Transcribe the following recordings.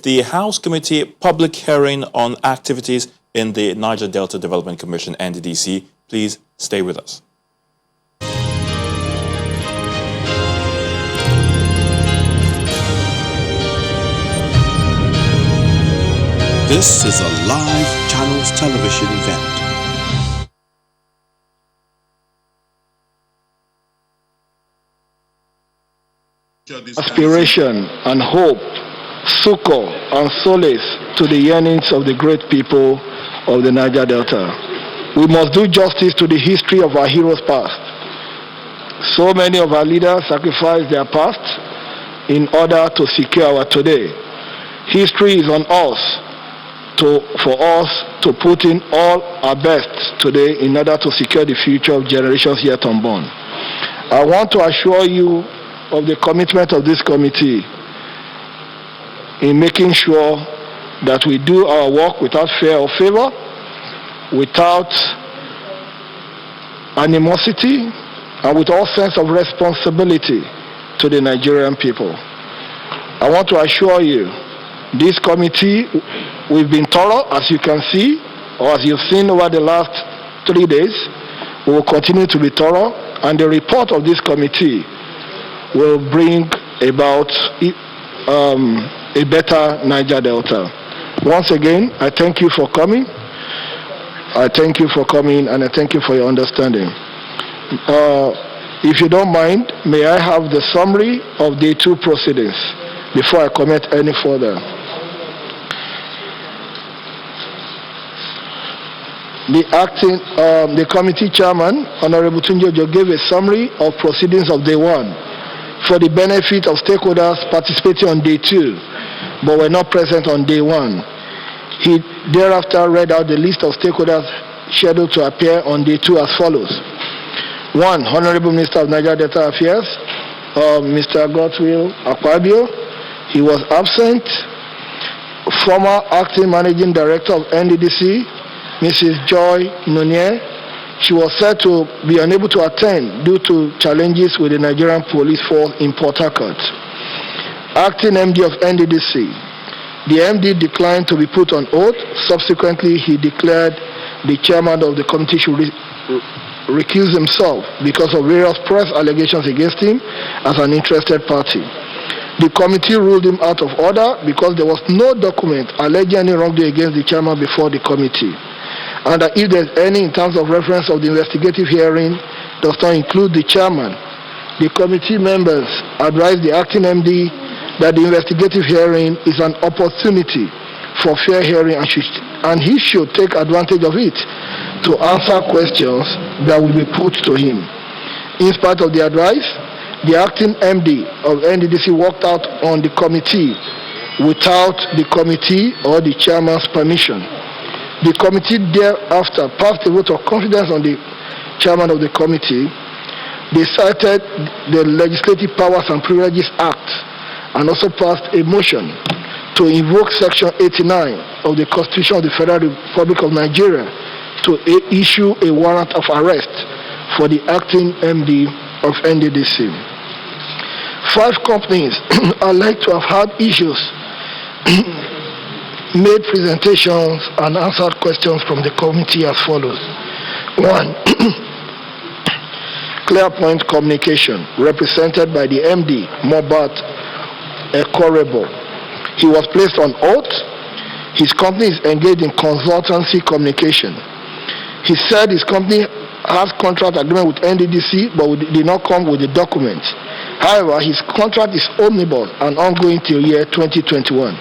the House Committee public hearing on activities in the Niger Delta Development Commission, NDDC. Please stay with us. This is a live Channels Television event. Aspiration and hope, succor and solace to the yearnings of the great people of the Niger Delta. We must do justice to the history of our heroes past. So many of our leaders sacrificed their past in order to secure our today. History is on us for us to put in all our best today in order to secure the future of generations yet unborn. I want to assure you of the commitment of this committee in making sure that we do our work without fear or favor, without animosity, and with all sense of responsibility to the Nigerian people. I want to assure you, this committee, we've been thorough, as you can see, or as you've seen over the last 3 days. We will continue to be thorough, and the report of this committee will bring about a better Niger Delta. Once again, I thank you for coming. I thank you for coming, and I thank you for your understanding. If you don't mind, may I have the summary of Day 2 proceedings before I comment any further. The committee chairman, Honorable Tunjojo, gave a summary of proceedings of Day 1 for the benefit of stakeholders participating on Day 2, but were not present on Day 1. He thereafter read out the list of stakeholders scheduled to appear on Day 2 as follows. 1. Honorable Minister of Niger Delta Affairs, Mr. Godwill Akpabio. He was absent. Former Acting Managing Director of NDDC, Mrs. Joy Nonier. She was said to be unable to attend due to challenges with the Nigerian police force in Port Harcourt. Acting MD of NDDC. The MD declined to be put on oath. Subsequently, he declared the chairman of the committee should recuse himself because of various press allegations against him as an interested party. The committee ruled him out of order because there was no document alleging any wrongdoing against the chairman before the committee. And that if there's any in terms of reference of the investigative hearing does not include the chairman, the committee members advised the acting MD that the investigative hearing is an opportunity for fair hearing and he should take advantage of it to answer questions that will be put to him. In spite of the advice, the acting MD of NDDC walked out on the committee without the committee or the chairman's permission. The committee thereafter passed a vote of confidence on the chairman of the committee. They cited the Legislative Powers and Privileges Act and also passed a motion to invoke Section 89 of the Constitution of the Federal Republic of Nigeria to issue a warrant of arrest for the acting MD of NDDC. 5 companies are like to have had issues made presentations and answered questions from the committee as follows. 1. Clearpoint Communication, represented by the MD, Mobat Ekorebo. He was placed on oath. His company is engaged in consultancy communication. He said his company has contract agreement with NDDC, but did not come with the documents. However, his contract is omnibus and ongoing till year 2021.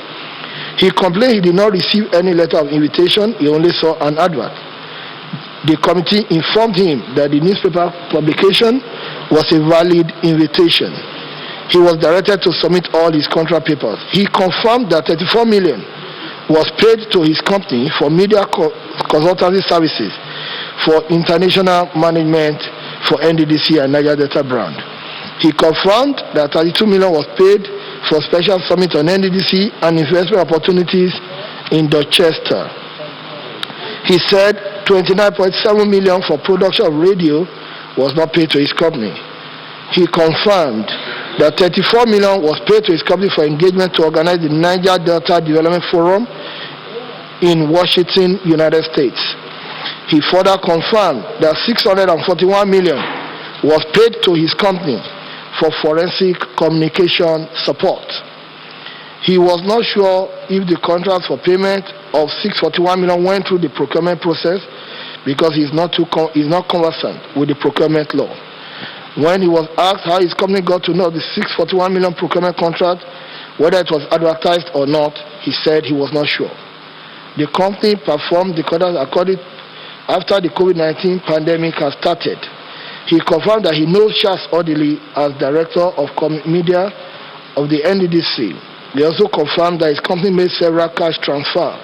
He complained he did not receive any letter of invitation, he only saw an advert. The committee informed him that the newspaper publication was a valid invitation. He was directed to submit all his contract papers. He confirmed that 34 million was paid to his company for media consultancy services for international management for NDDC and Niger Delta brand. He confirmed that 32 million was paid for special summit on NDDC and investment opportunities in Dorchester. He said 29.7 million for production of radio was not paid to his company. He confirmed That 34 million was paid to his company for engagement to organize the Niger Delta Development Forum in Washington, United States. He further confirmed that 641 million was paid to his company for forensic communication support. He was not sure if the contract for payment of 641 million went through the procurement process because he's not conversant with the procurement law. When he was asked how his company got to know the 641 million procurement contract, whether it was advertised or not, he said he was not sure. The company performed the contract according after the COVID-19 pandemic has started. He confirmed that he knows Charles Odili as Director of Media of the NDDC. He also confirmed that his company made several cash transfers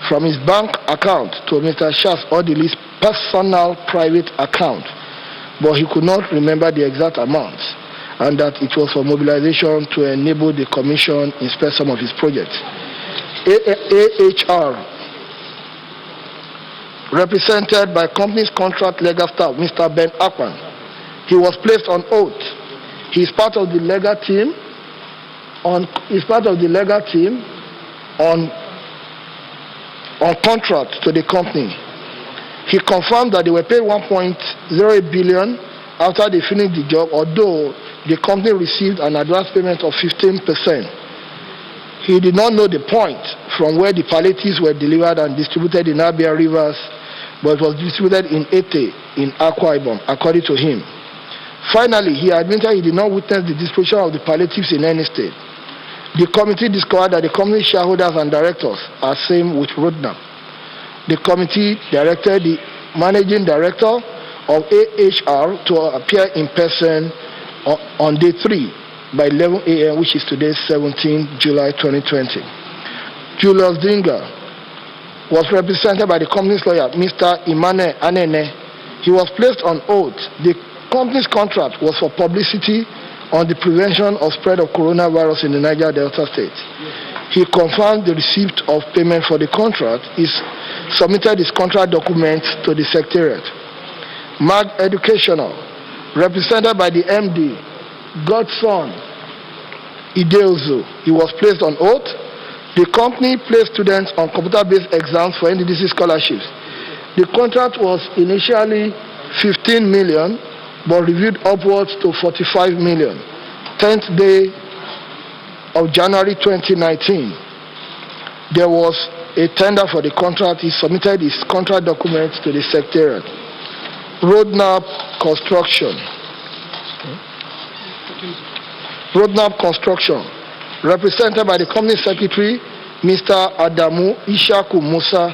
from his bank account to Mr. Charles Odili's personal private account, but he could not remember the exact amounts, and that it was for mobilization to enable the commission inspect some of his projects. AHR, represented by company's contract legal staff, Mr. Ben Akpan, he was placed on oath. He is part of the legal team on contract to the company. He confirmed that they were paid 1.08 billion after they finished the job, although the company received an advance payment of 15%. He did not know the point from where the palliatives were delivered and distributed in Abia Rivers, but it was distributed in Ete in Akwa Ibom, according to him. Finally, he admitted he did not witness the distribution of the palliatives in any state. The committee discovered that the company's shareholders and directors are same with Roadmap. The committee directed the managing director of AHR to appear in person on day 3 by 11 a.m., which is today, 17 July 2020. Julius Dinga was represented by the company's lawyer, Mr. Imane Anene. He was placed on oath. The company's contract was for publicity on the prevention of spread of coronavirus in the Niger Delta State. He confirmed the receipt of payment for the contract. He submitted his contract documents to the Secretariat. Mag Educational, represented by the MD, Godson Ideozo, he was placed on oath. The company placed students on computer-based exams for NDDC scholarships. The contract was initially 15 million, but reviewed upwards to 45 million. 10th day of January 2019, there was a tender for the contract. He submitted his contract documents to the Secretariat. Roadmap Construction. Roadmap Construction, represented by the company secretary, Mr. Adamu Ishaku Musa.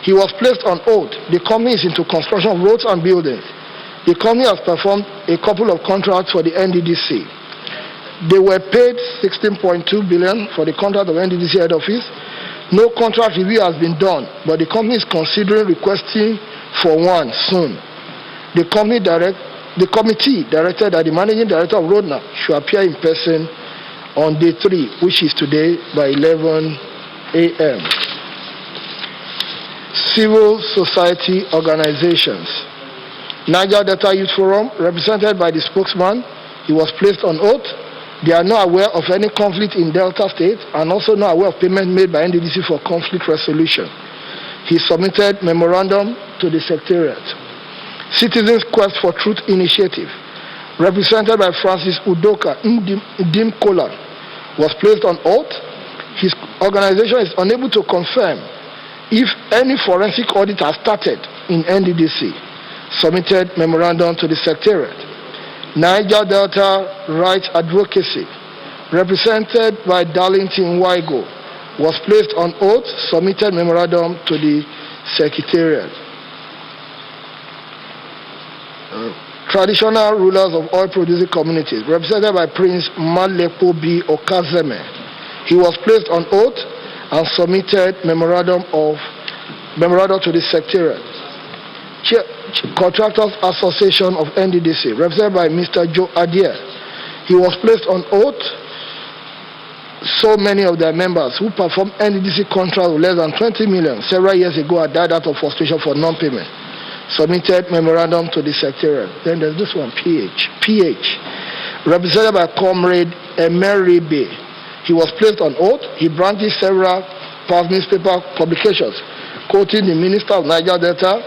He was placed on oath. The company is into construction of roads and buildings. The company has performed a couple of contracts for the NDDC. They were paid 16.2 billion for the contract of NDDC head office. No contract review has been done, but the company is considering requesting for one soon. The committee directed that the managing director of Roadmap should appear in person on day 3, which is today, by 11 a.m. Civil society organizations. Niger Delta Youth Forum, represented by the spokesman, he was placed on oath. They are not aware of any conflict in Delta State and also not aware of payment made by NDDC for conflict resolution. He submitted memorandum to the Secretariat. Citizens Quest for Truth Initiative, represented by Francis Udoka Ndim Kola, was placed on oath. His organization is unable to confirm if any forensic audit has started in NDDC. Submitted memorandum to the Secretariat. Niger Delta Rights Advocacy, represented by Darlington Waigo, was placed on oath. Submitted memorandum to the Secretariat. Traditional rulers of oil-producing communities, represented by Prince Malepo B. Okazeme. He was placed on oath and submitted memorandum to the Secretariat. Contractors Association of NDDC, represented by Mr. Joe Adier. He was placed on oath. So many of their members who performed NDDC contracts with less than 20 million several years ago had died out of frustration for non-payment. Submitted memorandum to the Secretariat. Then there's this one, PH. represented by Comrade Emeribe. He was placed on oath. He brandished several past newspaper publications, quoting the Minister of Niger Delta,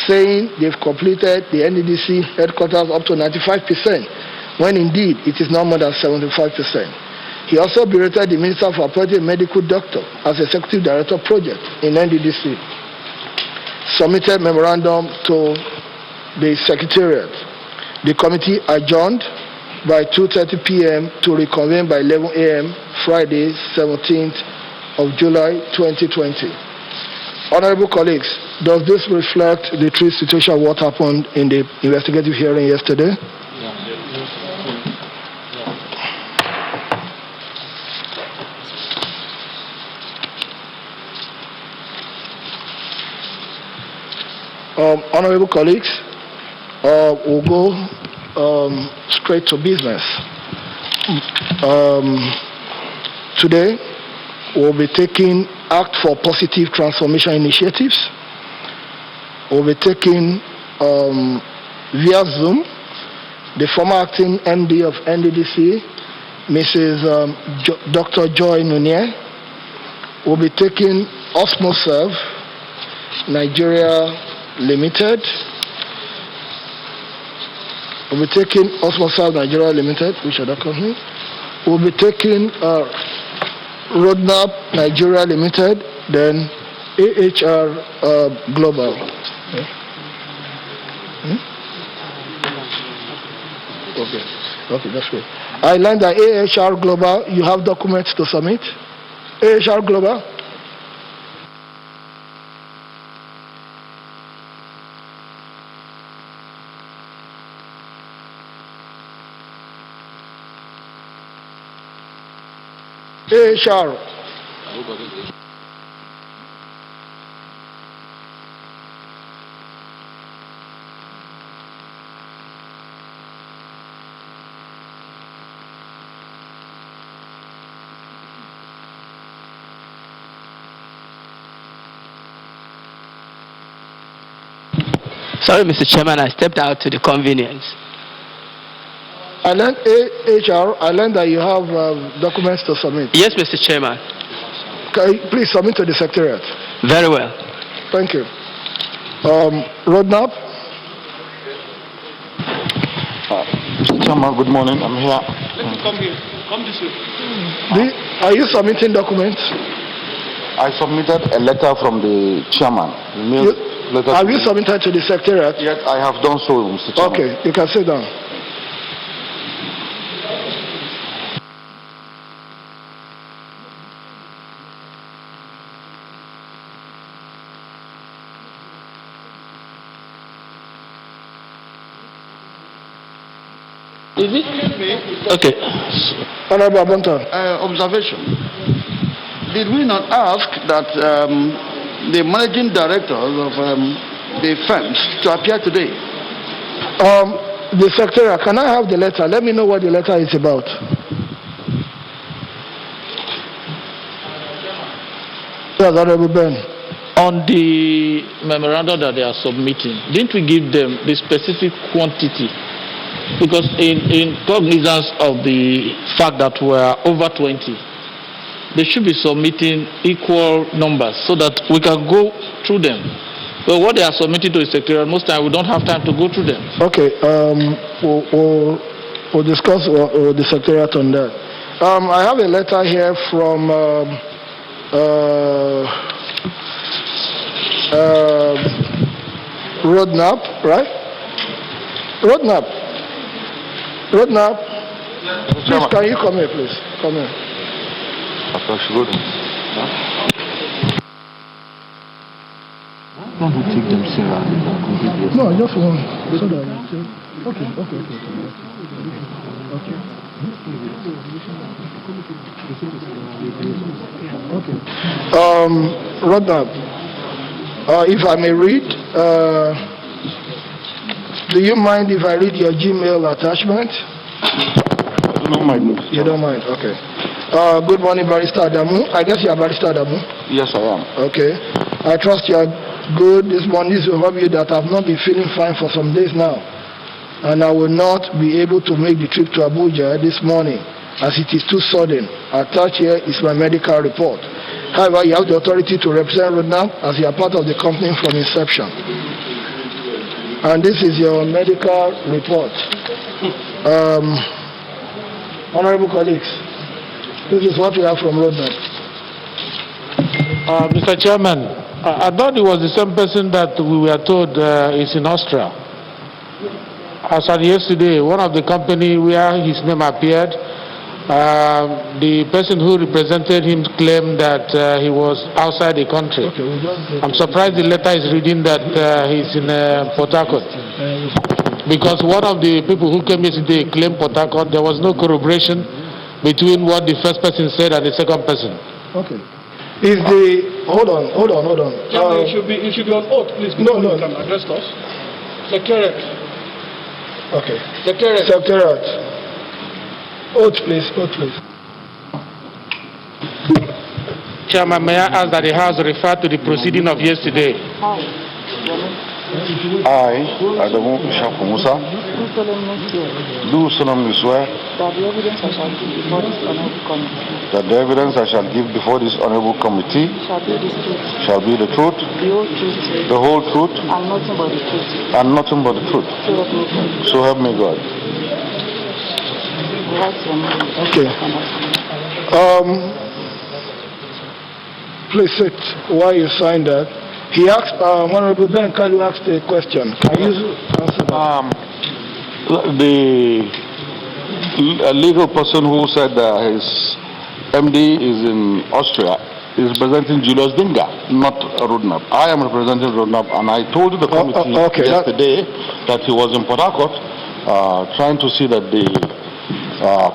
saying they've completed the NDDC headquarters up to 95%, when indeed it is no more than 75%. He also berated the Minister for appointing a medical doctor as Executive Director project in NDDC. Submitted memorandum to the Secretariat. The committee adjourned by 2:30 p.m. to reconvene by 11 a.m. Friday, 17th of July 2020. Honorable colleagues, does this reflect the true situation of what happened in the investigative hearing yesterday? Honorable colleagues, we'll go straight to business. Today, we'll be taking Act for Positive Transformation initiatives. We'll be taking via Zoom the former acting MD of NDDC, Mrs. Dr. Joy Nunye. We'll be taking Osmoserve Nigeria Limited. We'll be taking Osmoserve Nigeria Limited, which other company? We'll be taking Roadmap Nigeria Limited, then AHR Global. Okay, that's good. I learned that AHR Global, you have documents to submit. AHR Global. AHR. Sorry, Mr. Chairman, I stepped out to the convenience. I learned AHR. I learned that you have documents to submit. Yes, Mr. Chairman. Can you please submit to the Secretariat? Very well. Thank you. Roadmap. Mr. Chairman, good morning. I'm here. Let me come here. Come this way. Are you submitting documents? I submitted a letter from the chairman. Have you submitted to the Secretariat? Yes, I have done so, Mr. Chairman. Okay, you can sit down. Is it? Okay. Honorable Abonta. Observation. Did we not ask that the managing directors of the firms to appear today? The Secretary, can I have the letter? Let me know what the letter is about. Yes, Honorable Ben. On the memorandum that they are submitting, didn't we give them the specific quantity? Because in cognizance of the fact that we're over 20, they should be submitting equal numbers so that we can go through them. But what they are submitting to the Secretariat, most time we don't have time to go through them. Okay, we'll discuss with the Secretariat on that. I have a letter here from Roadmap, right? Roadmap. Please, can you come here, please? Come here. Don't we take them, Sarah? No, just one. So that okay. Roadmap. If I may read, do you mind if I read your Gmail attachment? I don't mind. You don't mind, okay. Good morning, Barrister Adamu. I guess you are Barrister Adamu? Yes, I am. Okay. I trust you are good. This morning is to help you that I have not been feeling fine for some days now. and I will not be able to make the trip to Abuja this morning as it is too sudden. Attached here is my medical report. However, you have the authority to represent Roadmap as you are part of the company from inception. And this is your medical report. Honorable colleagues, this is what we have from Roadmap. Mr. Chairman, I thought it was the same person that we were told is in Austria. As of yesterday, one of the company where his name appeared, the person who represented him claimed that he was outside the country. I'm surprised the letter is reading that he's in Port Harcourt. Because one of the people who came yesterday claimed Port Harcourt, there was no corroboration between what the first person said and the second person. Okay. Is the hold on. It should be on oath, please. No. You can address us. Secretariat. Okay. Secretariat. Oath, please. Chairman, may I ask that the House refer to the proceeding of yesterday? I, Adamu Ishaku Musa, do solemnly swear that the evidence I shall give before this honorable committee shall be the truth, the whole truth, and nothing but the truth. So help me God. Okay. Please sit while you sign that. He asked, Honorable Ben Kalu asked a question. Can you answer that? The legal person who said his MD is in Austria is representing Julius Dinga, not Roadmap. I am representing Roadmap, and I told the committee yesterday that he was in Port Harcourt trying to see that the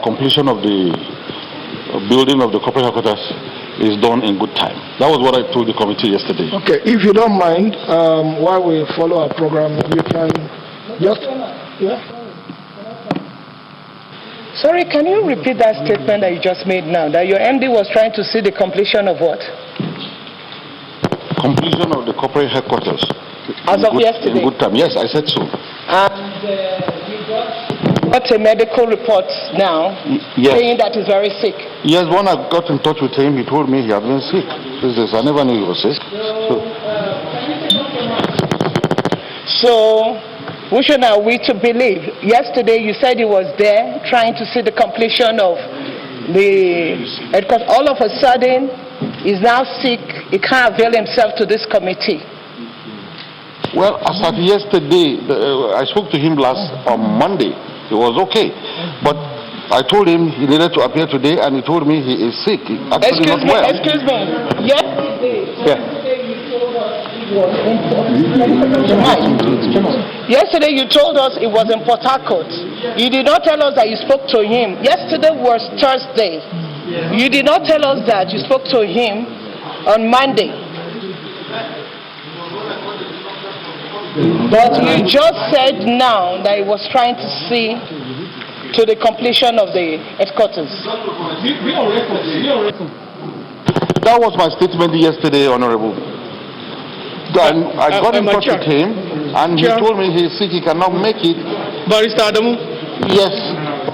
completion of the building of the corporate headquarters is done in good time. That was what I told the committee yesterday. Okay, if you don't mind, while we follow our program, you can just... Yeah? Sorry, can you repeat that statement that you just made now, that your MD was trying to see the completion of what? Completion of the corporate headquarters. As of yesterday? In good time, yes, I said so. And you got a medical report now saying that he's very sick. Yes, when I got in touch with him, he told me he had been sick. I never knew he was sick. So which one are we to believe? Yesterday you said he was there trying to see the completion of the... Because all of a sudden he's now sick, he can't avail himself to this committee. Well, as of yesterday, I spoke to him on Monday. He was okay. But I told him he needed to appear today, and he told me he is sick. Excuse me. Yesterday you told us it was in Port Harcourt. You did not tell us that you spoke to him. Yesterday was Thursday. You did not tell us that you spoke to him on Monday. But you just said now that he was trying to see to the completion of the headquarters. That was my statement yesterday, Honorable. And I got in touch with him, and he told me he's sick, he cannot make it. Barrister Adamu? Yes.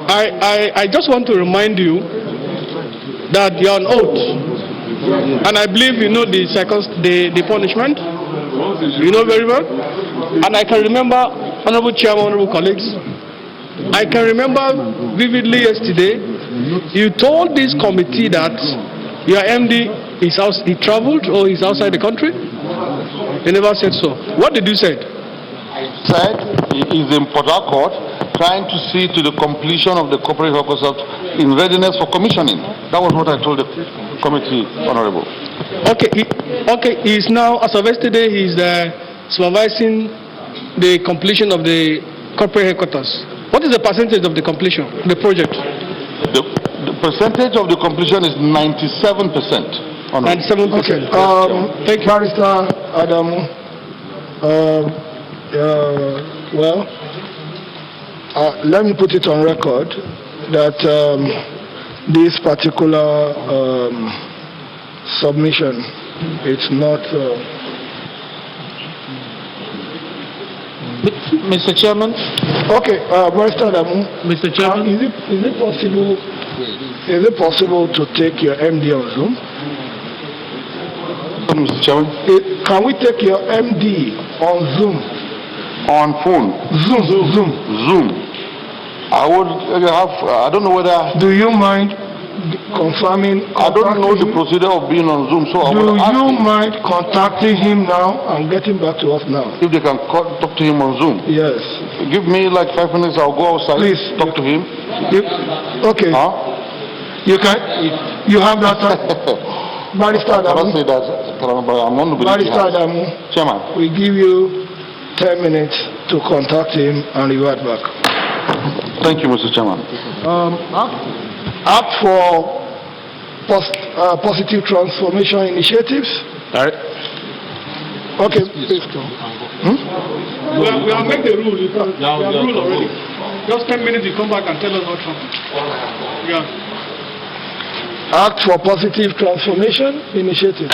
I just want to remind you that you're on oath. And I believe you know the punishment. You know very well. And I can remember, Honorable Chairman, Honorable colleagues, I can remember vividly yesterday, you told this committee that your MD he traveled or he's outside the country. You never said so. What did you say? I said he is in Port Harcourt trying to see to the completion of the corporate headquarters in readiness for commissioning. That was what I told the committee, Honorable. Okay. He's now, as of yesterday, he's supervising the completion of the corporate headquarters. What is the percentage of the completion, the project? The percentage of the completion is 97%. 97%. Okay. Thank you, Barrister Adamu. Let me put it on record that this particular submission, it's not... Mr. Chairman. Okay, Barrister Adamu. Mr. Chairman. Is it possible to take your MD on Zoom? Mr. Chairman. Can we take your MD on Zoom? On phone. Zoom. I don't know whether. Do you mind confirming? I don't know the procedure of being on Zoom, so do you mind contacting him now and getting back to us now? If they can talk to him on Zoom. Yes. Give me like 5 minutes. I'll go outside. Please talk to him. Okay. Huh? You can. You have that time. Barrister Adamu. I cannot say that, but I'm going to believe Barrister Adamu. Chairman. We give you 10 minutes to contact him and revert back. Thank you, Mr. Chairman. Act for positive transformation initiatives. All right. Okay, please go. We have made the rule. We have rule already. Just 10 minutes, you come back and tell us what's happening. Yeah. Act for positive transformation initiative.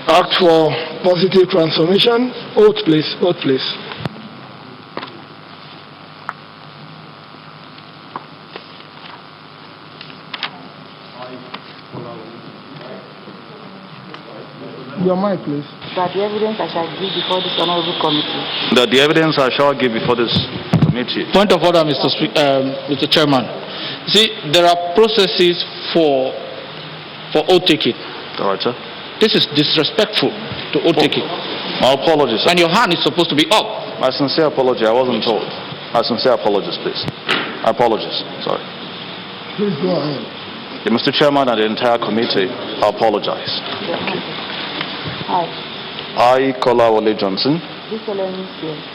Act for positive transformation. Oath, please. Oath, please. Your mic, please. That the evidence I shall give before this honorable committee. That the evidence I shall give before this committee. Point of order, Mr. Chairman. See, there are processes for oath taking. All right, sir. This is disrespectful to oath taking. My apologies, sir. And your hand is supposed to be up. My sincere apology. I wasn't told. My sincere apologies, please. My apologies. Sorry. Please go ahead. Mr. Chairman and the entire committee, I apologize. I, Kolawole Johnson,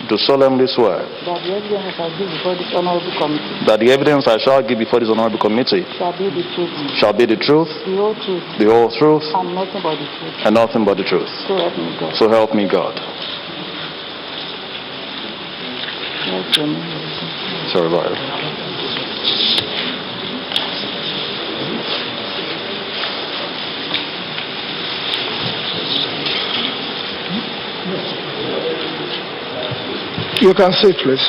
do solemnly swear that the evidence I shall give before this honorable committee. That the evidence I shall give before this honorable committee Shall be the truth. Shall be the truth. The whole truth. The whole truth. And nothing but the truth. And nothing but the truth. So help me God. So help me God. Sorry about it. You can sit, please.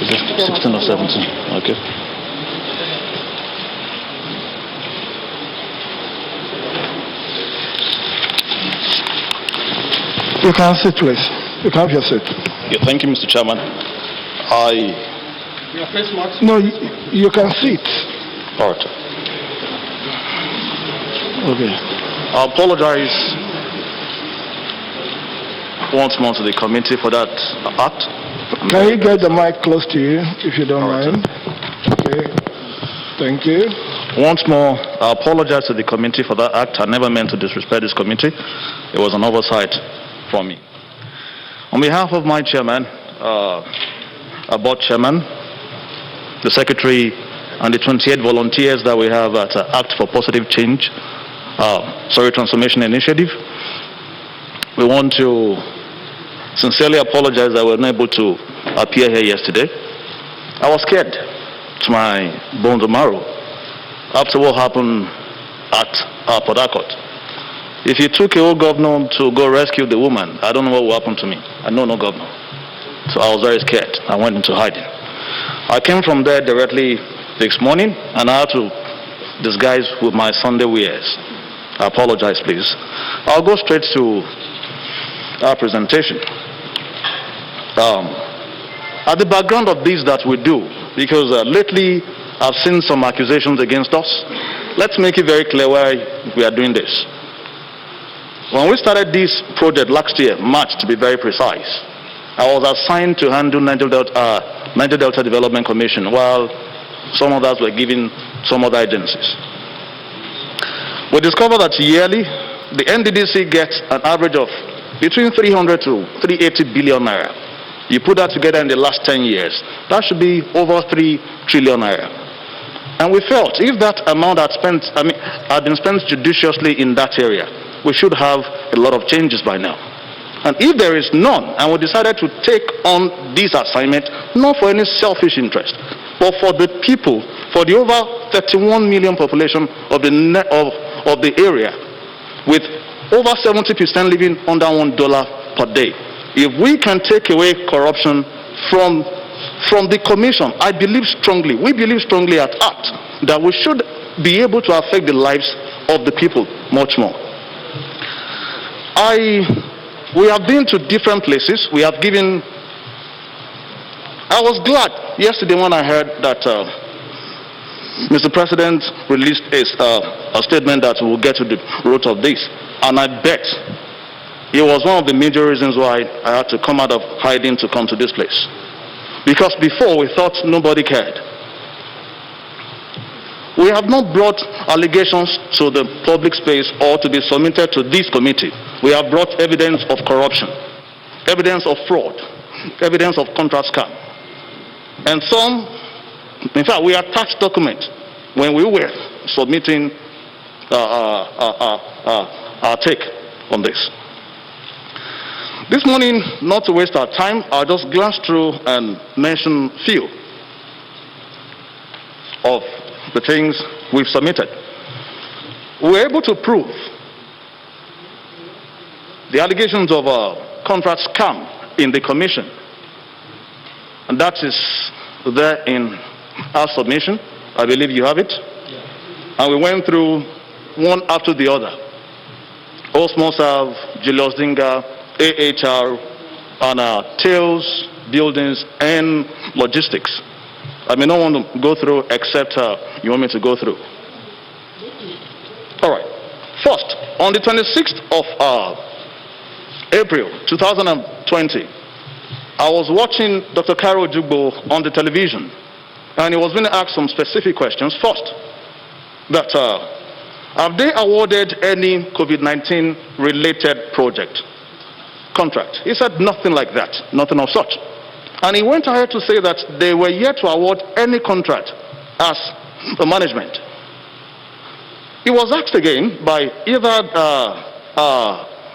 Okay. 16 or 17. Okay. You can sit, please. You can have your seat. Yeah, thank you, Mr. Chairman. Your face mask? No, you can sit. All right. Okay. I apologize once more to the committee for that act. Can you get the mic close to you, if you don't mind? Okay. Thank you. Once more, I apologize to the committee for that act. I never meant to disrespect this committee. It was an oversight from me. On behalf of my chairman, our board chairman, the secretary, and the 28 volunteers that we have at Act for Positive Change, Transformation Initiative, we want to sincerely apologize that we were not able to appear here yesterday. I was scared to my bones and marrow after what happened at Port Harcourt. If you took a old governor to go rescue the woman, I don't know what will happen to me. I know no governor. So I was very scared. I went into hiding. I came from there directly this morning, and I had to disguise with my Sunday wears. I apologize, please. I'll go straight to our presentation. At the background of this that we do, because lately I've seen some accusations against us, let's make it very clear why we are doing this. When we started this project last year, March to be very precise, I was assigned to handle Niger Delta Development Commission, while some others were given some other agencies. We discovered that yearly, the NDDC gets an average of between 300 to 380 billion naira. You put that together in the last 10 years, that should be over 3 trillion naira. And we felt if that amount had been spent judiciously in that area, we should have a lot of changes by now. And if there is none, and we decided to take on this assignment, not for any selfish interest, but for the people, for the over 31 million population of the area, with over 70% living under $1 per day. If we can take away corruption from the commission, I believe strongly, we believe strongly at heart, that we should be able to affect the lives of the people much more. We have been to different places. We have given. I was glad yesterday when I heard that Mr. President released a statement that we'll get to the root of this, and I bet it was one of the major reasons why I had to come out of hiding to come to this place. Because before we thought nobody cared. We have not brought allegations to the public space or to be submitted to this committee. We have brought evidence of corruption, evidence of fraud, evidence of contract scam. And some, in fact, we attached documents when we were submitting our take on this. This morning, not to waste our time, I'll just glance through and mention a few of the things we've submitted. We were able to prove the allegations of a contract scam in the commission, and that is there in our submission. I believe you have it. And we went through one after the other. Osmosav, Julius Dinga, AHR, and Tails, Buildings, and Logistics. I may not want to go through except you want me to go through. All right. First, on the 26th of April 2020, I was watching Dr. Caro Jugbo on the television, and he was being asked some specific questions. First, that have they awarded any COVID-19 related project contract? He said nothing like that, nothing of such. And he went ahead to say that they were yet to award any contract as the management. He was asked again by either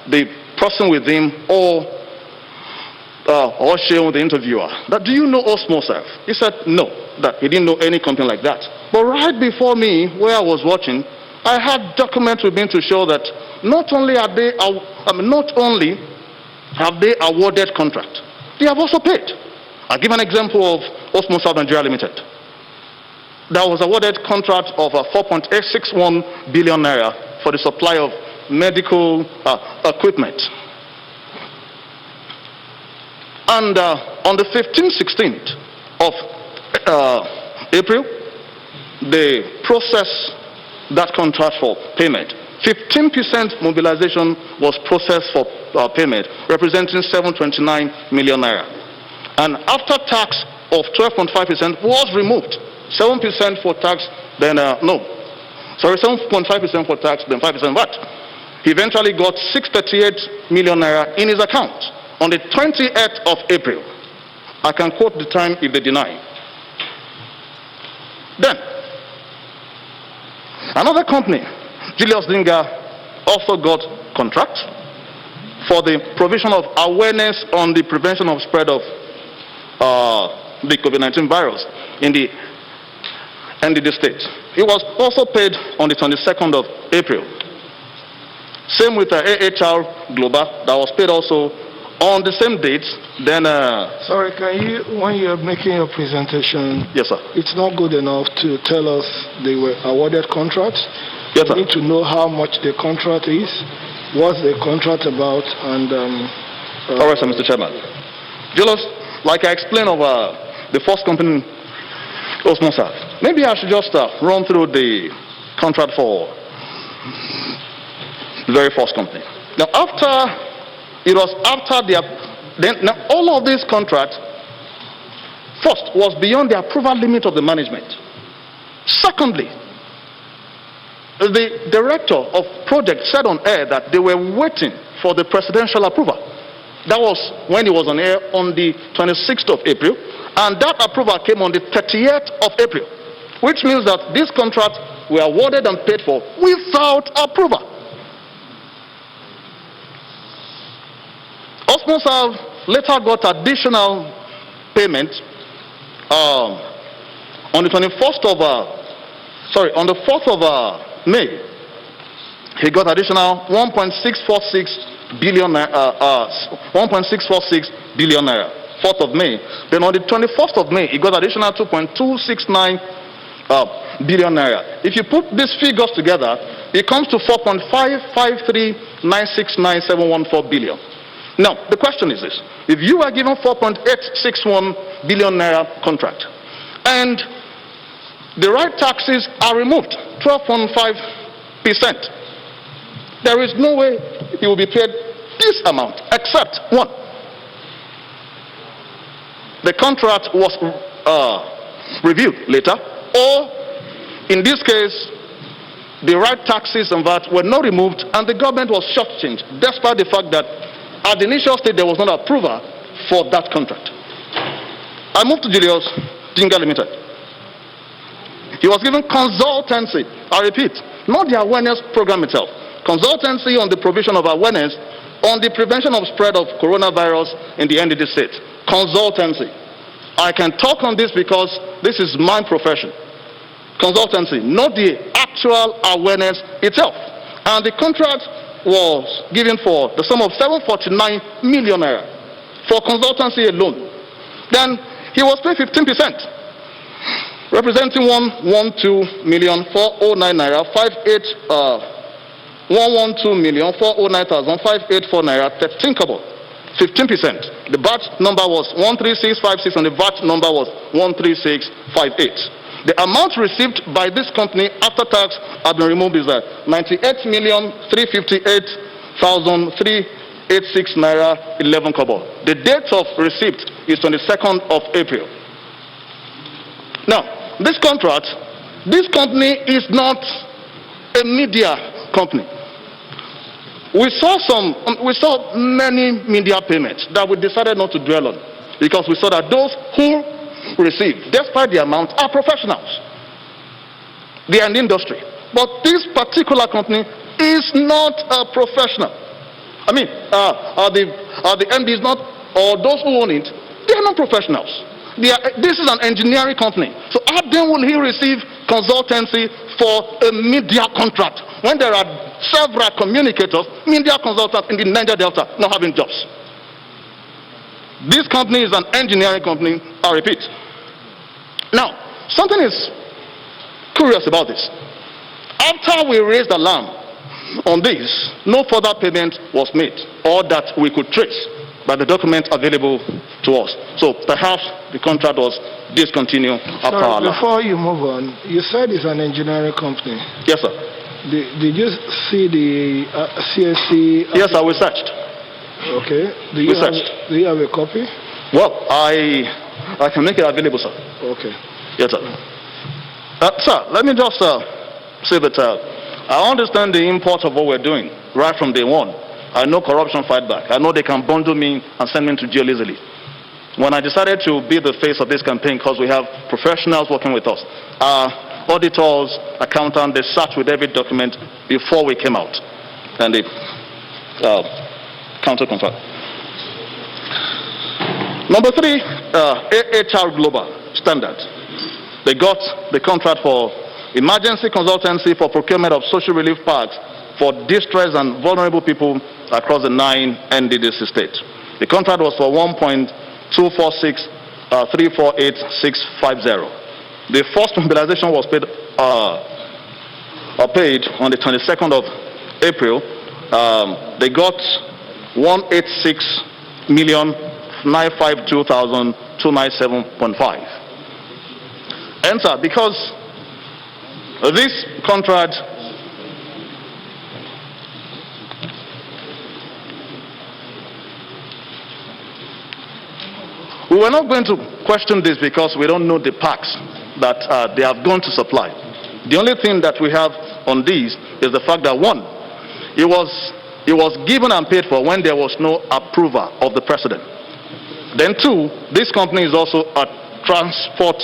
the person with him or Sheo, the interviewer, that do you know Osmosav? He said no, that he didn't know any company like that. But right before me, where I was watching, I had documents with me to show that not only have they awarded contract, they have also paid. I'll give an example of Osmosav Nigeria Limited. That was awarded contract of 4.861 billion naira for the supply of medical equipment. And on the 15th, 16th of April, they processed that contract for payment. 15% mobilization was processed for payment, representing 729 million naira. And after tax of 12.5% was removed. 7% for tax, then 7.5% for tax, then 5% VAT. He eventually got 638 million naira in his account on the 28th of April. I can quote the time if they deny. Then, another company, Julius Dinga, also got contract for the provision of awareness on the prevention of spread of the COVID-19 virus in the NDDC state. It was also paid on the 22nd of April. Same with the AHR Global, that was paid also on the same date. Then sorry, can you, when you're making your presentation, yes, sir, it's not good enough to tell us they were awarded contracts. Yes, sir. We need to know how much the contract is, what's the contract about, and all right, sir, Mr. Chairman. Just like I explained of the first company, Osmosa. Maybe I should just run through the contract for the very first company. Now, now all of these contracts, first, was beyond the approval limit of the management. Secondly, the director of project said on air that they were waiting for the presidential approval. That was when he was on air on the 26th of April, and that approval came on the 30th of April, which means that these contracts were awarded and paid for without approval. Osmosa later got additional payment on the 4th of May. He got additional 1.646 billion naira. 4th of May. Then on the 21st of May, he got additional 2.269 billion naira. If you put these figures together, it comes to 4.553969714 billion. Now, the question is this. If you are given 4.861 billion naira contract, and the right taxes are removed, 12.5%, there is no way you will be paid this amount, except one. The contract was reviewed later, or in this case, the right taxes and VAT were not removed, and the government was shortchanged, despite the fact that at the initial stage there was not approval for that contract. I moved to Julius Jinga Limited. He was given consultancy, I repeat, not the awareness program itself, consultancy on the provision of awareness on the prevention of spread of coronavirus in the NDDC. Consultancy. I can talk on this because this is my profession. Consultancy, not the actual awareness itself. And the contract was given for the sum of 749 million naira for consultancy alone. Then he was paid 15%, representing 112,409 naira, 112,409,584 naira, 13 kobo. 15%. The batch number was 13656 and the VAT number was 13658. The amount received by this company after tax had been removed is 98,358,386 naira 11 kobo. The date of receipt is 22nd of April. Now, this contract, this company is not a media company. We saw many media payments that we decided not to dwell on because we saw that those who receive, despite the amount, are professionals. They are in the industry. But this particular company is not a professional. I mean, are the MDs not, or those who own it, they are not professionals. This is an engineering company. So how then will he receive consultancy for a media contract when there are several communicators, media consultants in the Niger Delta not having jobs? This company is an engineering company, I repeat. Now, something is curious about this. After we raised alarm on this, no further payment was made, or that we could trace by the document available to us. So perhaps the contract was discontinued after our alarm. Before you move on, you said it's an engineering company. Yes, sir. Did you see the CSC? Yes, sir, we searched. Okay. Do you have a copy? Well, I can make it available, sir. Okay. Yes, sir. Sir, let me just say that I understand the import of what we're doing right from day one. I know corruption fight back. I know they can bundle me and send me to jail easily. When I decided to be the face of this campaign, because we have professionals working with us, auditors, accountants, they sat with every document before we came out, and they counter-confirmed. Number 3, AHR Global Standard. They got the contract for emergency consultancy for procurement of social relief packs for distressed and vulnerable people across the 9 NDDC states. The contract was for 1.246,348,650. The first mobilization was paid on the 22nd of April. They got 186,400,000 952,297.5. Enter, because this contract we were not going to question this because we don't know the packs that they have gone to supply. The only thing that we have on these is the fact that one, it was given and paid for when there was no approval of the president. Then two, this company is also a transport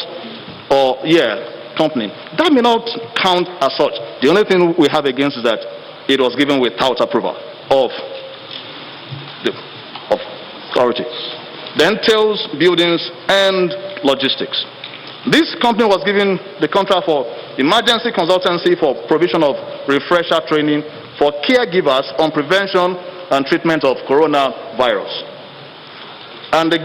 company. That may not count as such. The only thing we have against is that it was given without approval of the authority. Then Tails Buildings and Logistics. This company was given the contract for emergency consultancy for provision of refresher training for caregivers on prevention and treatment of coronavirus. And the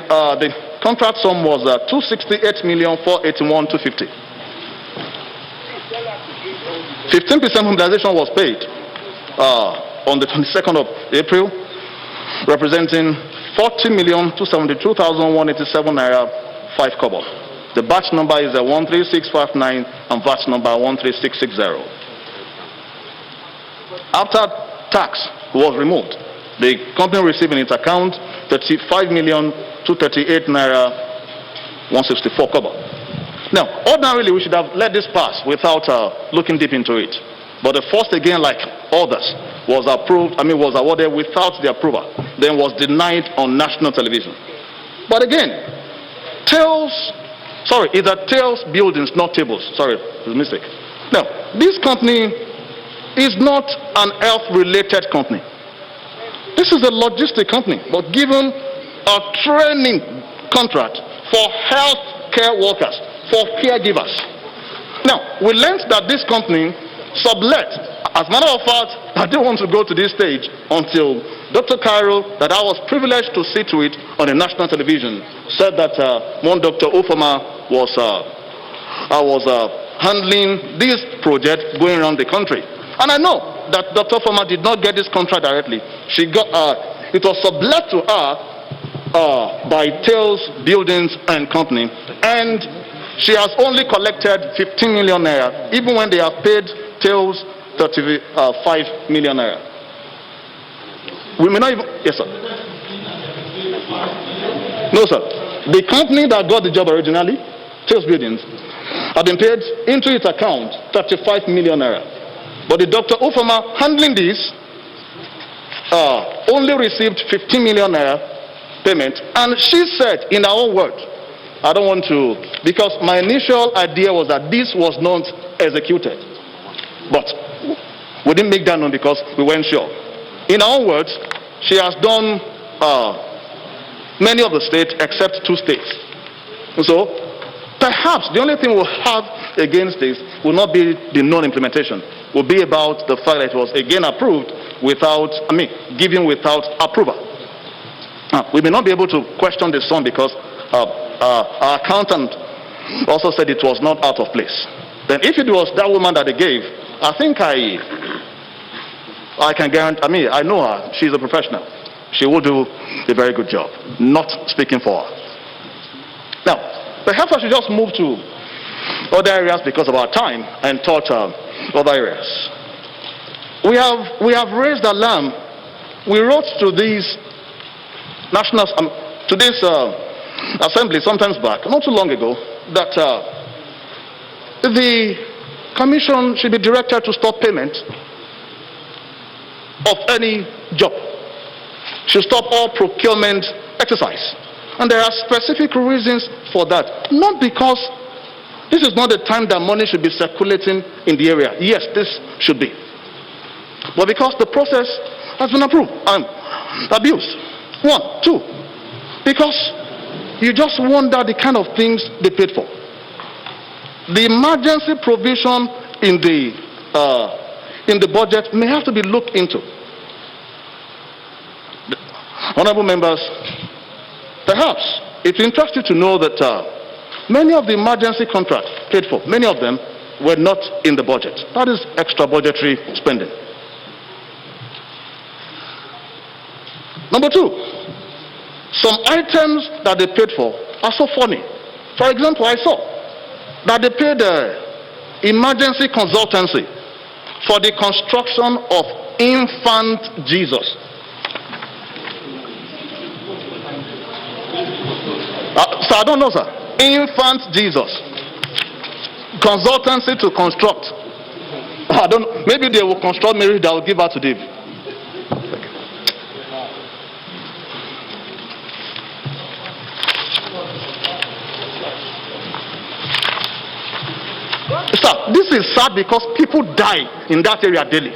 contract sum was 268,481,250. 15% mobilization was paid on the 22nd of April, representing 40,272,187 naira 5 kobo. The batch number is 13659 and batch number 13660. After tax was removed, the company received in its account 35,238 naira 164 kobo. Now, ordinarily we should have let this pass without looking deep into it. But the first, again, like others, was awarded without the approval, then was denied on national television. But again, it's a Tails Buildings, not Tables. Sorry, it's a mistake. Now, this company is not an health-related company. This is a logistic company, but given a training contract for health care workers, for caregivers. Now, we learned that this company sublet. As a matter of fact, I didn't want to go to this stage until Dr. Cairo, that I was privileged to see to it on the national television, said that one Dr. Ofama was handling this project going around the country. And I know that Dr. Ofama did not get this contract directly. She got it was sublet to her by Tails Buildings and Company, and she has only collected 15 million naira, even when they have paid Tails 35 million naira. We may not even, yes sir. No sir. The company that got the job originally, Tails Buildings, had been paid into its account 35 million naira. But the Dr. Ofama handling this only received 15 million naira payment, and she said in her own words, I don't want to, because my initial idea was that this was not executed. But we didn't make that known because we weren't sure. In her own words, she has done many of the states except 2 states. So perhaps the only thing we'll have against this will not be the non-implementation. Will be about the fact that it was again approved without, given without approval. We may not be able to question the sum because our accountant also said it was not out of place. Then if it was that woman that they gave, I think I can guarantee, I know her, she's a professional. She will do a very good job, not speaking for her. Now, perhaps I should just move to other areas because of our time and touch other areas. We have raised alarm. We wrote to these national, to this assembly sometimes back, not too long ago, that the commission should be directed to stop payment of any job, should stop all procurement exercise. And there are specific reasons for that. Not because this is not the time that money should be circulating in the area. Yes, this should be. But because the process has been approved and abused. 1, 2, because you just wonder the kind of things they paid for. The emergency provision in the budget may have to be looked into. Honorable members, perhaps it interests you to know that many of the emergency contracts paid for, many of them were not in the budget. That is extra budgetary spending. Number 2, Some items that they paid for are so funny. For example, I saw that they paid emergency consultancy for the construction of infant Jesus. So I don't know, sir. Infant Jesus. Consultancy to construct. I don't know. Maybe they will construct Mary that will give her to David. Sir, this is sad because people die in that area daily.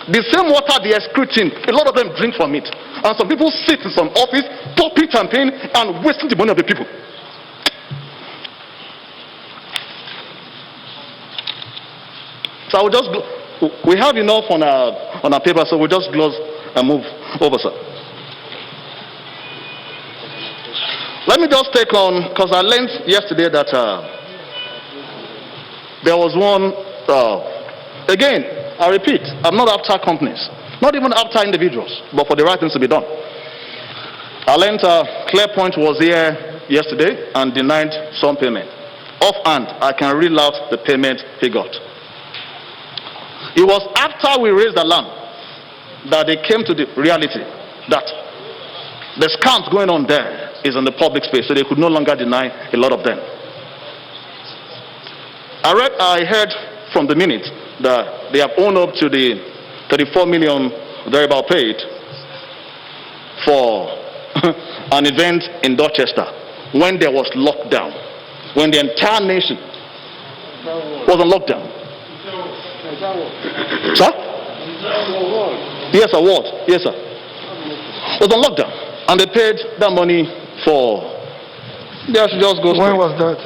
The same water they excrete in, a lot of them drink from it. And some people sit in some office, popping champagne and wasting the money of the people. So I will just go. We have enough on our paper, so we'll just close and move over, sir. Let me just take on, because I learned yesterday that there was one, again, I repeat, I'm not after companies, not even after individuals, but for the right things to be done. I learned Clearpoint was here yesterday and denied some payment. Offhand, I can reel out the payment he got. It was after we raised the alarm that they came to the reality that the scams going on there is in the public space, so they could no longer deny a lot of them. I heard from the minute that they have owned up to the 34 million thereabout paid for an event in Dorchester when there was lockdown, when the entire nation was on lockdown. Sir? Yes, sir. What? Yes, sir. It was on lockdown, and they paid that money for. They should just go. When was that?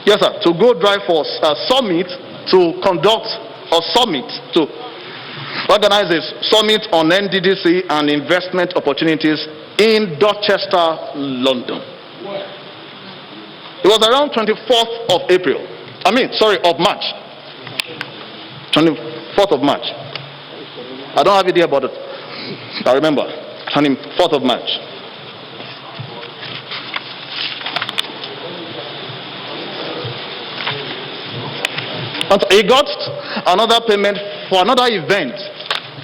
Yes, sir. To go drive for a summit, to conduct a summit, to organize a summit on NDDC and investment opportunities in Dorchester, London. It was around 24th of April. Of March. 24th of March. I don't have it here, but I remember. 24th of March. And he got another payment for another event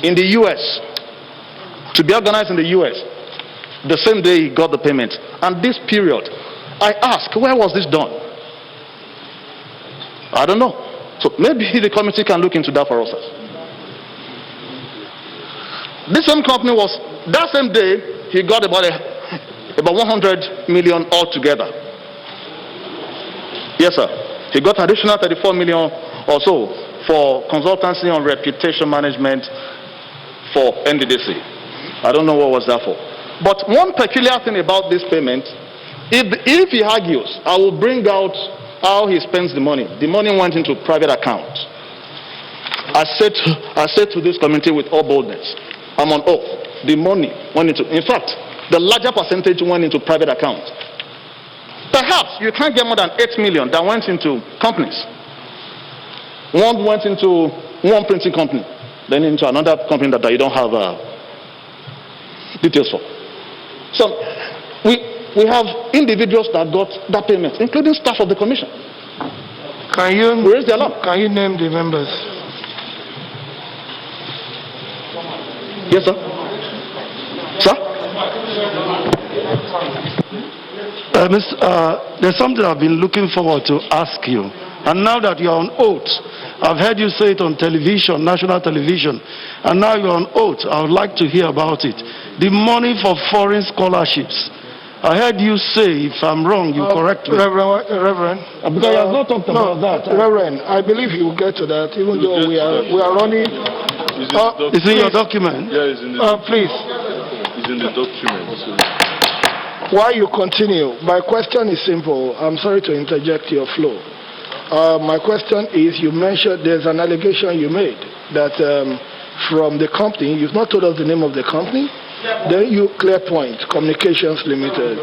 in the US, to be organized in the US. The same day he got the payment. And this period, I asked, where was this done? I don't know. So maybe the committee can look into that for us. This same company was, that same day, he got about 100 million altogether. Yes, sir. He got additional 34 million or so for consultancy on reputation management for NDDC. I don't know what was that for. But one peculiar thing about this payment, if he argues, I will bring out how he spends the money. The money went into private accounts. I said to this committee with all boldness, I'm on oath, the money went into, in fact, the larger percentage went into private accounts. Perhaps you can't get more than 8 million that went into companies. One went into one printing company, then into another company that you don't have details for. So we have individuals that got that payment, including staff of the commission. Can you raise the alarm? Can you name the members? Yes, sir. Sir? There's something I've been looking forward to ask you. And now that you're on oath, I've heard you say it on television, national television, and now you're on oath. I would like to hear about it. The money for foreign scholarships. I heard you say, if I'm wrong, you correct me. Reverend. Because he has not talked about that. Reverend, I believe you will get to that, even though we are running. It's in your document. Yeah, it's in the please. It's in the document. So. While you continue, my question is simple. I'm sorry to interject your flow. My question is, you mentioned there's an allegation you made that from the company, you've not told us the name of the company, then you Clearpoint Communications Limited,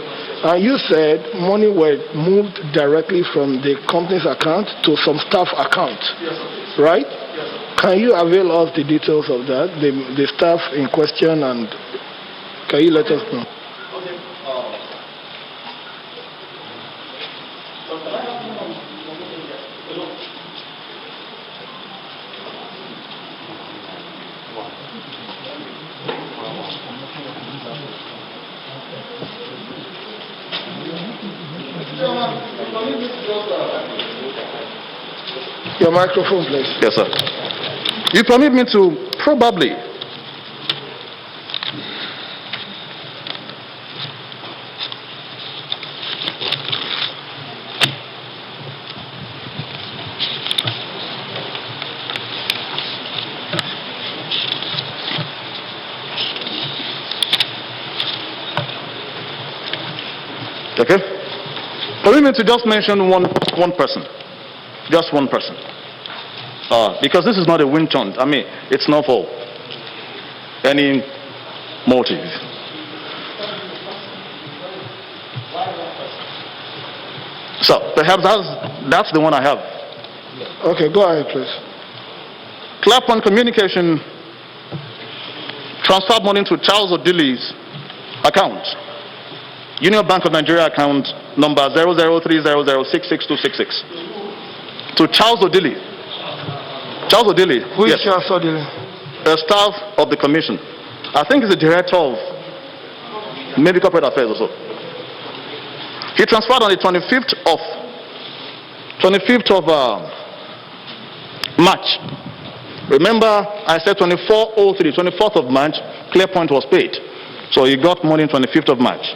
and you said money were moved directly from the company's account to some staff account, right? Can you avail us the details of that, the staff in question, and can you let us know? Your microphone, please. Yes, sir. You permit me to probably okay? Permit me to just mention one person. Just one person. Because this is not a wind hunt. I mean, it's not for any motive. So, perhaps that's the one I have. Okay, go ahead, please. Clapham Communication transferred money to Charles Odili's account. Union Bank of Nigeria account number 0030066266. To Charles Odili. Charles Odili. Who is yes. Charles Odili? A staff of the commission. I think he's the director of maybe corporate affairs or so. He transferred on the 25th of March. Remember, I said 24th of March, Clearpoint was paid. So he got money on 25th of March.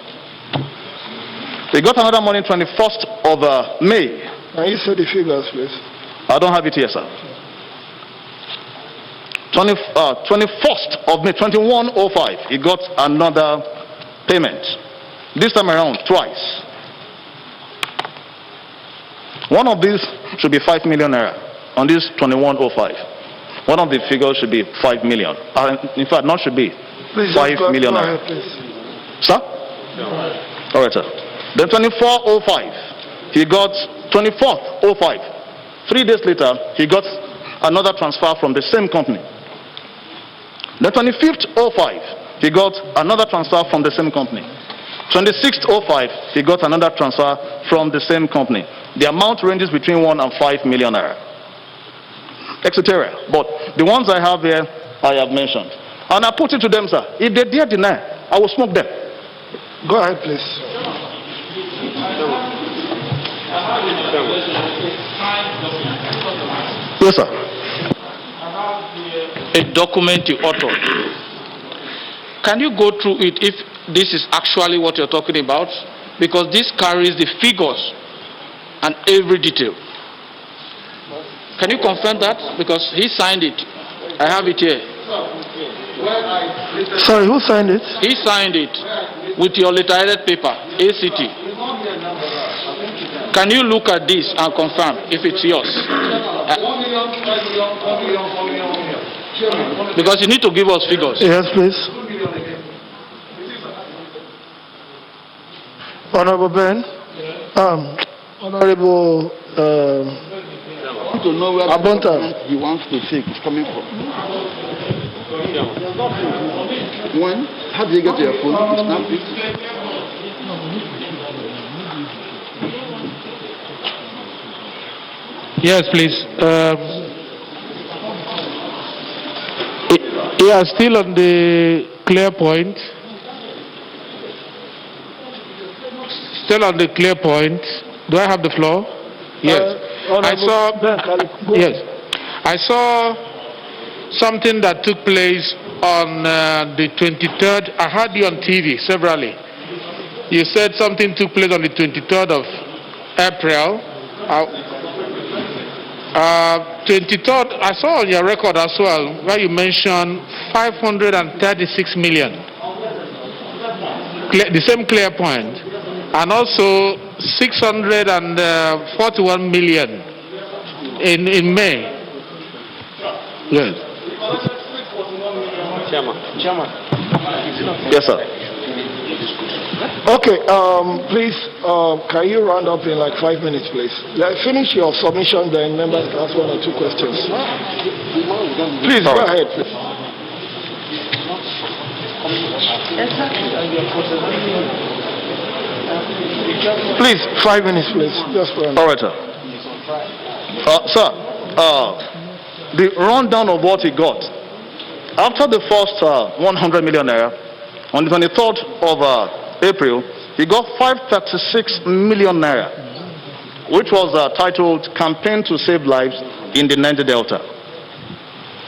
He got another money on 21st of May. Can you say the figures, please? I don't have it here, sir. 21st of May, 2105, he got another payment. This time around, twice. One of these should be 5 million naira on this 2105. One of the figures should be 5 million. In fact, not should be. Please 5 million naira. Sir? All right, sir. Then 2405, he got 24th 05. 3 days later, he got another transfer from the same company. The 25th 05, he got another transfer from the same company. 26th 05, he got another transfer from the same company. The amount ranges between 1 and 5 million naira, etc. But the ones I have here, I have mentioned. And I put it to them, sir. If they dare deny, I will smoke them. Go ahead, please. Yes, sir. A document you authored. Can you go through it if this is actually what you're talking about? Because this carries the figures and every detail. Can you confirm that? Because he signed it. I have it here. Sorry, who signed it? He signed it with your letterheaded paper, ACT. Can you look at this and confirm if it's yours? Because you need to give us figures. Yes, please. Honorable Ben. Honorable to know where Abonta. he wants to take is coming from. When? How did you get to your phone? You snap it? Yes, please. Yeah, still on the clear point. Still on the clear point. Do I have the floor? Yes. I saw something that took place on the 23rd. I heard you on TV severally. You said something took place on the 23rd of April. 23rd, I saw on your record as well where you mentioned 536 million. The same clear point. And also 641 million in May. Yes. Yes, sir. Okay, please, can you round up in like 5 minutes, please? Finish your submission, then members can ask 1 or 2 questions. Please, go ahead. Please, 5 minutes, please. Just for all right, sir. Sir, the rundown of what he got. After the first 100 million naira, on the 23rd of April, he got 536 million naira, which was titled Campaign to Save Lives in the Niger Delta.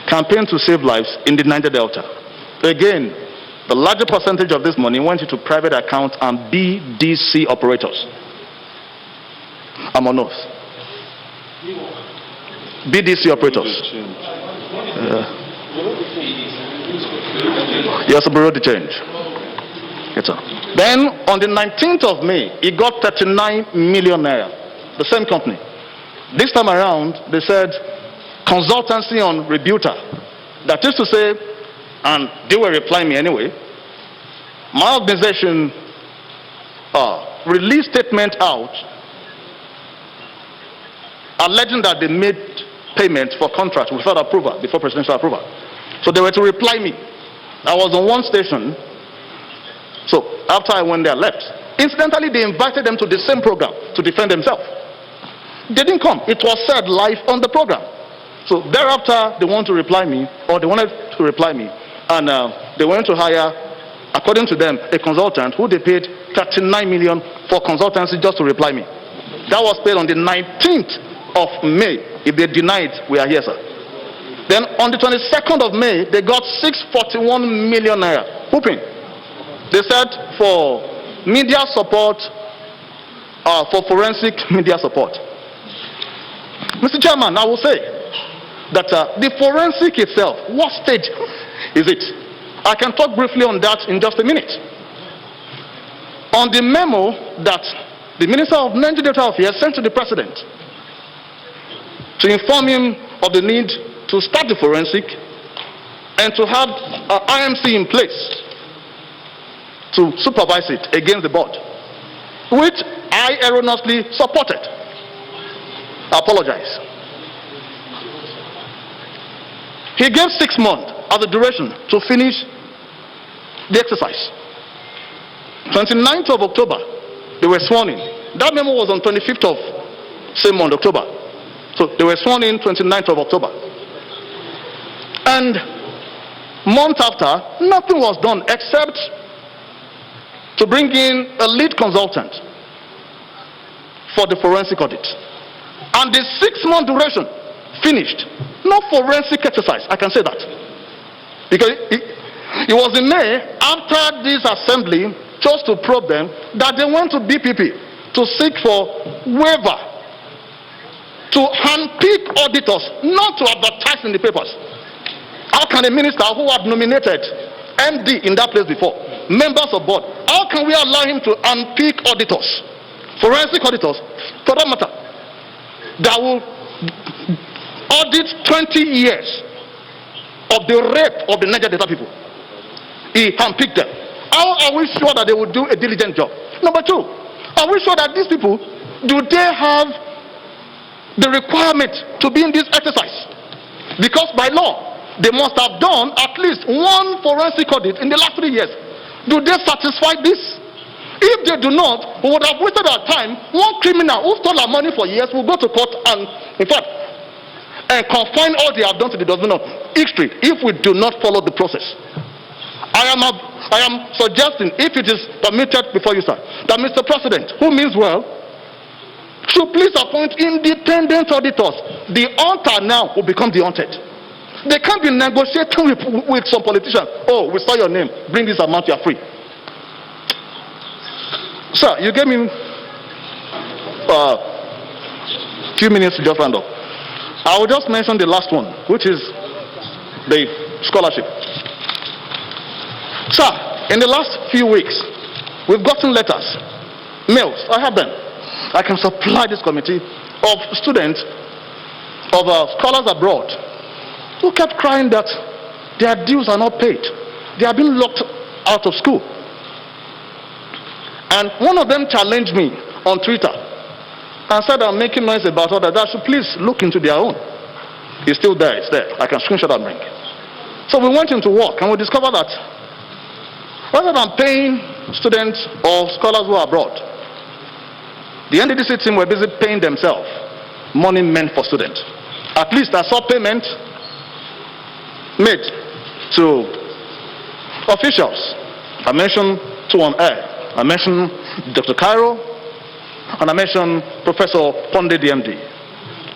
Campaign to Save Lives in the Niger Delta. Again, the larger percentage of this money went into private accounts and BDC operators. I'm on oath. BDC operators. Yes, Bureau de Change. Yes, sir. Then on the 19th of May, he got 39 million naira. The same company. This time around, they said consultancy on rebuter. That is to say, and they will reply me anyway, my organization released statement out alleging that they made payment for contract without approval, before presidential approval. So they were to reply me. I was on one station, so after I went there, left. Incidentally, they invited them to the same program to defend themselves. They didn't come. It was said live on the program. So thereafter, they want to reply me, or they wanted to reply me, and they went to hire, according to them, a consultant who they paid 39 million for consultancy just to reply me. That was paid on the 19th of May. If they deny it, we are here, sir. Then on the 22nd of May, they got 641 million naira. Whooping. They said for media support, for forensic media support. Mr. Chairman, I will say that the forensic itself, what stage is it? I can talk briefly on that in just a minute. On the memo that the Minister of Niger Delta Affairs sent to the President to inform him of the need to start the forensic and to have an IMC in place to supervise it against the board, which I erroneously supported. I apologize. He gave 6 months as a duration to finish the exercise. 29th of October, they were sworn in. That memo was on 25th of same month, October. So they were sworn in 29th of October. And month after, nothing was done except to bring in a lead consultant for the forensic audit. And the 6-month duration finished. No forensic exercise, I can say that. Because it was in May, after this assembly chose to probe them, that they went to BPP to seek for waiver, to handpick auditors, not to advertise in the papers. How can a minister who had nominated MD in that place before, members of board, how can we allow him to unpick auditors, forensic auditors, for that matter, that will audit 20 years of the rape of the Niger Delta people? He handpicked them. How are we sure that they will do a diligent job? Number 2, are we sure that these people, do they have the requirement to be in this exercise? Because by law, they must have done at least 1 forensic audit in the last 3 years. Do they satisfy this? If they do not, we would have wasted our time. One criminal who stole our money for years will go to court and, in fact, and confine all they have done to the dustbin of history if we do not follow the process. I am suggesting, if it is permitted before you, sir, that Mr. President, who means well, should please appoint independent auditors. The hunter now will become the hunted. They can't be negotiating with some politicians. Oh, we saw your name. Bring this amount, you are free. Sir, you gave me a few minutes to just round up. I will just mention the last one, which is the scholarship. Sir, in the last few weeks, we've gotten letters, mails, I have them. I can supply this committee of students, of scholars abroad, who kept crying that their dues are not paid. They are being locked out of school. And one of them challenged me on Twitter and said I'm making noise about others. That I should please look into their own. It's still there, it's there. I can screenshot and bring. So we went into work and we discovered that rather than paying students or scholars who are abroad, the NDDC team were busy paying themselves money meant for students. At least I saw payment made to officials. I mentioned two on air. I mentioned Dr. Cairo, and I mentioned Professor Ponde DMD.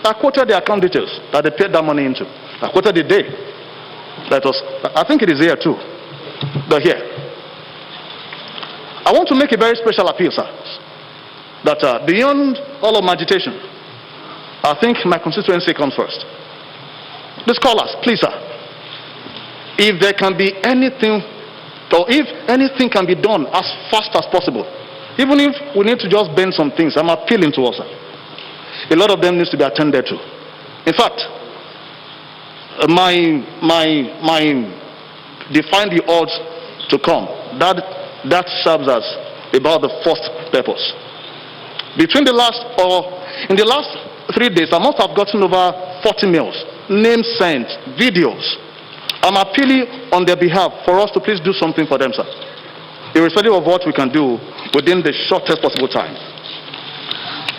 I quoted the account details that they paid that money into. I quoted the day. That was, I think it is here too. But here. I want to make a very special appeal, sir. That beyond all of my agitation, I think my constituency comes first. The scholars, please, sir. If there can be anything, or if anything can be done as fast as possible, even if we need to just bend some things, I'm appealing to us, sir. A lot of them needs to be attended to. In fact, my define the odds to come. That serves as about the first purpose. In the last 3 days, I must have gotten over 40 mails, names sent, videos. I'm appealing on their behalf for us to please do something for them, sir. Irrespective of what we can do within the shortest possible time.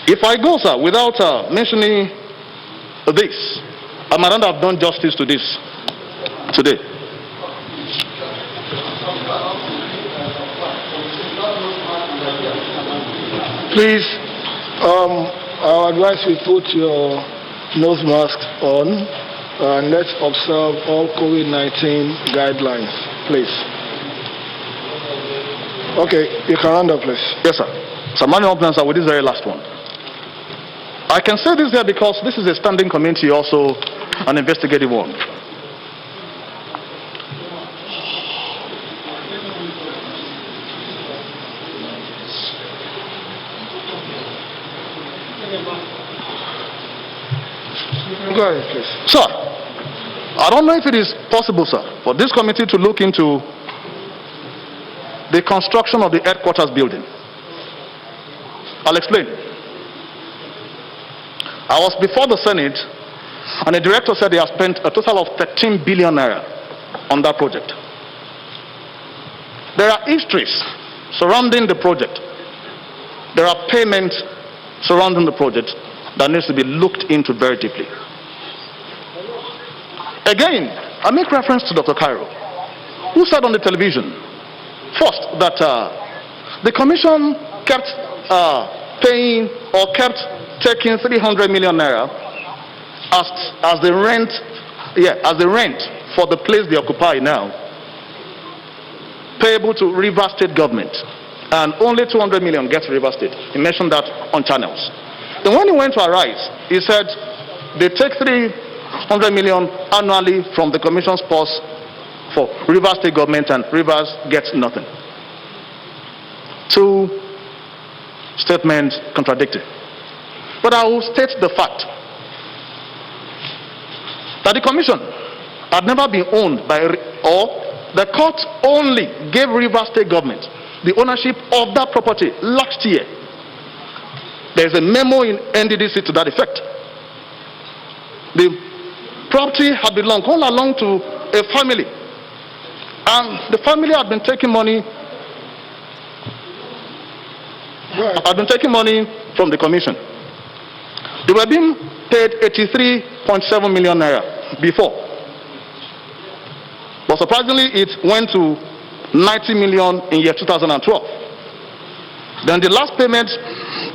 If I go, sir, without mentioning this, I might not have done justice to this today. Please, I advise you put your nose mask on and let's observe all COVID-19 guidelines, please. Okay, you can round up, please. Yes, sir. So, manual plans are with this very last one. I can say this here because this is a standing committee, also an investigative one. Go ahead, please. Sir, I don't know if it is possible, sir, for this committee to look into the construction of the headquarters building. I'll explain. I was before the Senate, and the director said they have spent a total of 13 billion naira on that project. There are histories surrounding the project. There are payments surrounding the project that needs to be looked into very deeply. Again, I make reference to Dr. Cairo, who said on the television, first, that the commission kept paying or kept taking 300 million naira as the rent, for the place they occupy now, payable to Rivers State government, and only 200 million gets Rivers State. He mentioned that on channels. Then when he went to Arise, he said they take 300 million annually from the commission's purse for Rivers State government, and Rivers gets nothing. Two statements contradicting. But I will state the fact that the commission had never been owned by, or the court only gave Rivers State government the ownership of that property last year. There is a memo in NDDC to that effect. The property had belonged all along to a family, and the family had been taking money. Had been taking money from the commission. They were being paid 83.7 million naira before. But surprisingly, it went to 90 million in year 2012. Then the last payment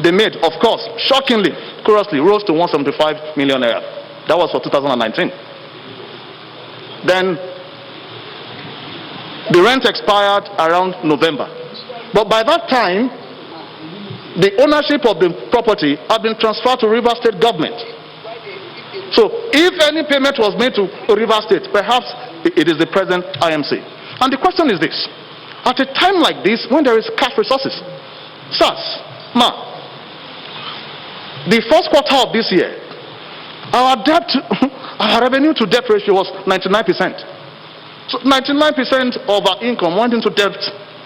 they made, of course, shockingly, curiously, rose to 175 million naira. That was for 2019. Then the rent expired around November. But by that time, the ownership of the property had been transferred to Rivers State government. So if any payment was made to Rivers State, perhaps it is the present IMC. And the question is this: at a time like this, when there is cash resources, SARS, the first quarter of this year, our revenue to debt ratio was 99%. So 99% of our income went into debt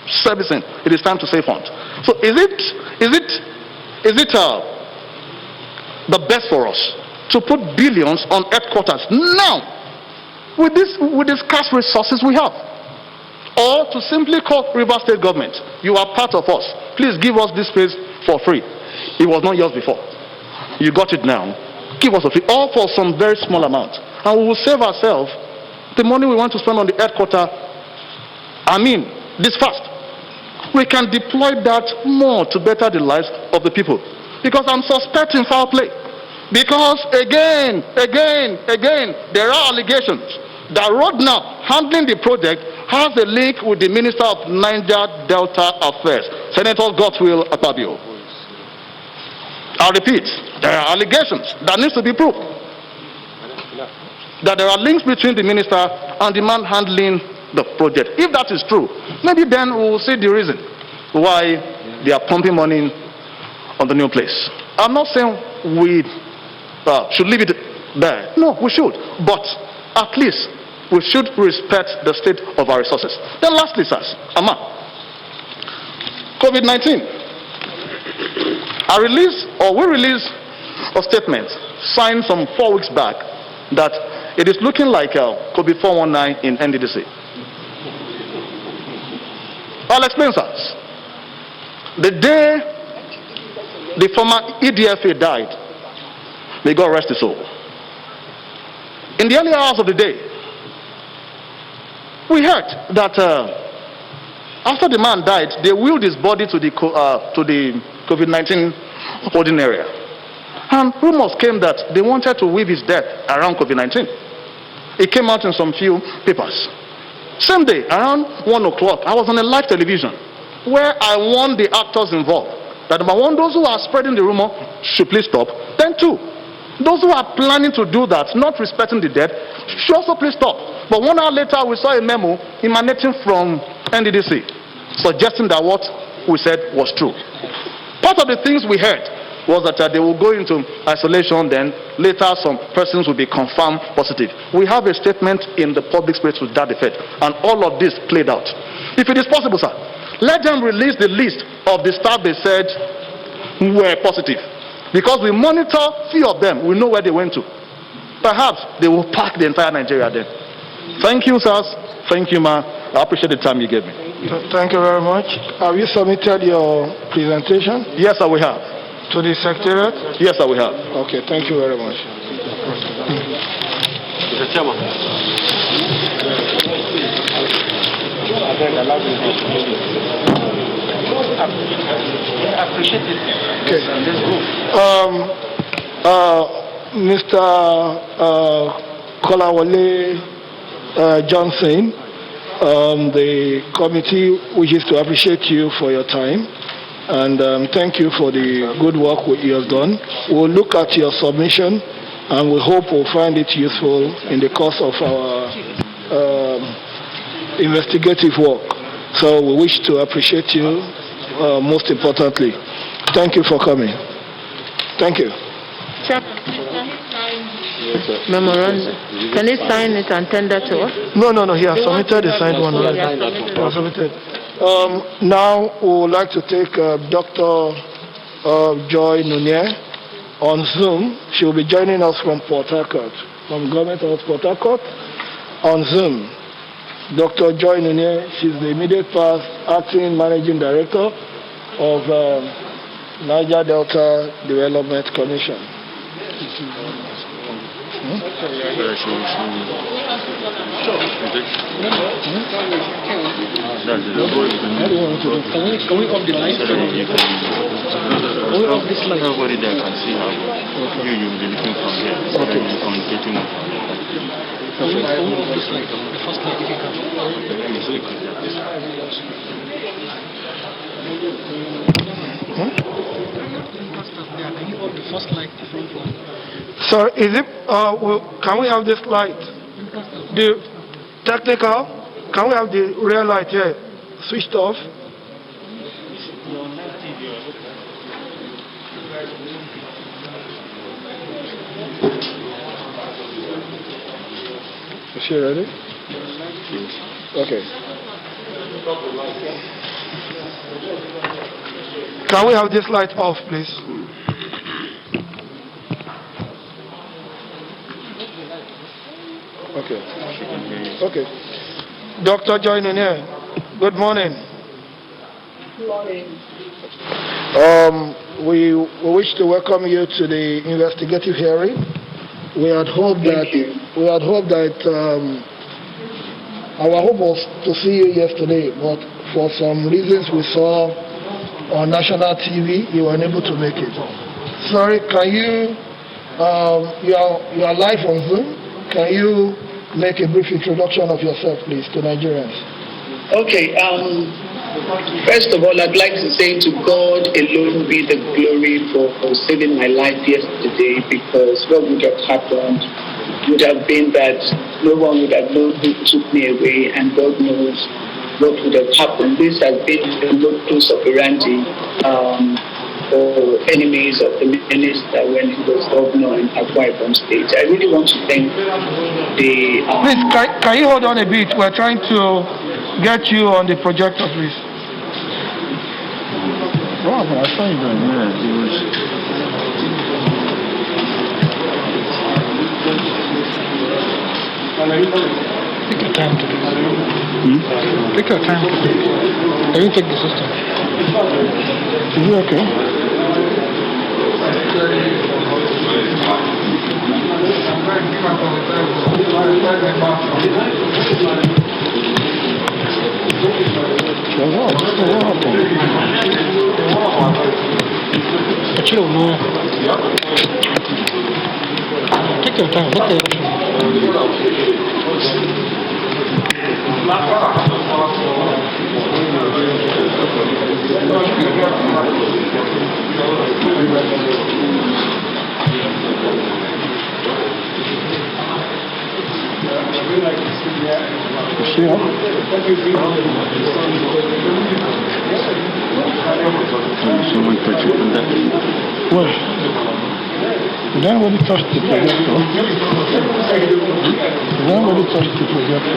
servicing, it is time to save funds. So is it the best for us to put billions on headquarters now with these scarce resources we have? Or to simply call Rivers State government, you are part of us, please give us this space for free. It was not yours before. You got it now. Give us a free, all for some very small amount. And we will save ourselves the money we want to spend on the headquarters. This fast. We can deploy that more to better the lives of the people. Because I'm suspecting foul play. Because again, there are allegations that Rodnap handling the project has a link with the Minister of Niger Delta Affairs, Senator Godswill Akpabio. I repeat, there are allegations that needs to be proved. That there are links between the minister and the man handling the project. If that is true, maybe then we will see the reason why they are pumping money on the new place. I'm not saying we should leave it there. No, we should. But at least we should respect the state of our resources. Then lastly, sirs, COVID-19. We released a statement signed some 4 weeks back that it is looking like COVID 419 in NDDC. I'll explain, sirs. The day the former EDFA died, may God rest his soul. In the early hours of the day, we heard that after the man died, they wheeled his body to the COVID-19 holding area. And rumors came that they wanted to weave his death around COVID-19. It came out in some few papers. Same day, around 1 o'clock, I was on a live television where I warned the actors involved that number one, those who are spreading the rumor should please stop. Then two, those who are planning to do that, not respecting the dead, should also please stop. But 1 hour later, we saw a memo emanating from NDDC suggesting that what we said was true. Part of the things we heard was that they will go into isolation, then later some persons will be confirmed positive. We have a statement in the public space with that effect, and all of this played out. If it is possible, sir, let them release the list of the staff they said were positive. Because we monitor few of them, we know where they went to. Perhaps they will pack the entire Nigeria then. Thank you, sirs. Thank you, ma. I appreciate the time you gave me. Thank you very much. Have you submitted your presentation? Yes, sir, we have. To the Secretariat? Yes, sir, we have. Okay, thank you very much. Mr. Chairman. I appreciate it. Okay. Mr. Kolawole Johnson, the committee wishes to appreciate you for your time and thank you for the good work you have done. We'll look at your submission and we hope we'll find it useful in the course of our investigative work. So we wish to appreciate you most importantly. Thank you for coming. Thank you. Memorandum. Can he sign it and tender to us? No. He has submitted the signed one already. Now we would like to take Dr. Joy Nunez on Zoom. She will be joining us from Port Harcourt, from Government of Port Harcourt on Zoom. Dr. Joy Nunez, she's the immediate past acting managing director of Niger Delta Development Commission. Can we off the light? Everybody there can see how you will be looking from here. So okay. You're communicating with them. Can we off this light? The first light if you can. Can you off the first light, the front one? Sir, is it? Can we have this light? The technical? Can we have the rear light here switched off? Is she ready? Okay. Can we have this light off, please? Okay. Okay. Dr. joining here. Good morning. Good morning. We wish to welcome you to the investigative hearing. We had hoped that our hope was to see you yesterday, but for some reasons we saw on national TV, you were unable to make it. Sorry, can you are live on Zoom. Can you make a brief introduction of yourself, please, to Nigerians? Okay. First of all, I'd like to say to God alone be the glory for saving my life yesterday, because what would have happened would have been that no one would have known who took me away, and God knows what would have happened. This has been the modus operandi for enemies of the minister when he was governor in Akwa Ibom State. I really want to thank the... Please, can you hold on a bit? We're trying to get you on the projector, please. Wow, I saw you doing, yeah, it was... Take your time to do this. Take your time to do it. Can you take the system? Is it okay? But you don't know. Take your time. Look at it. Someone touch it on that. Well, did anybody touch the projector? Did anybody touch the projector?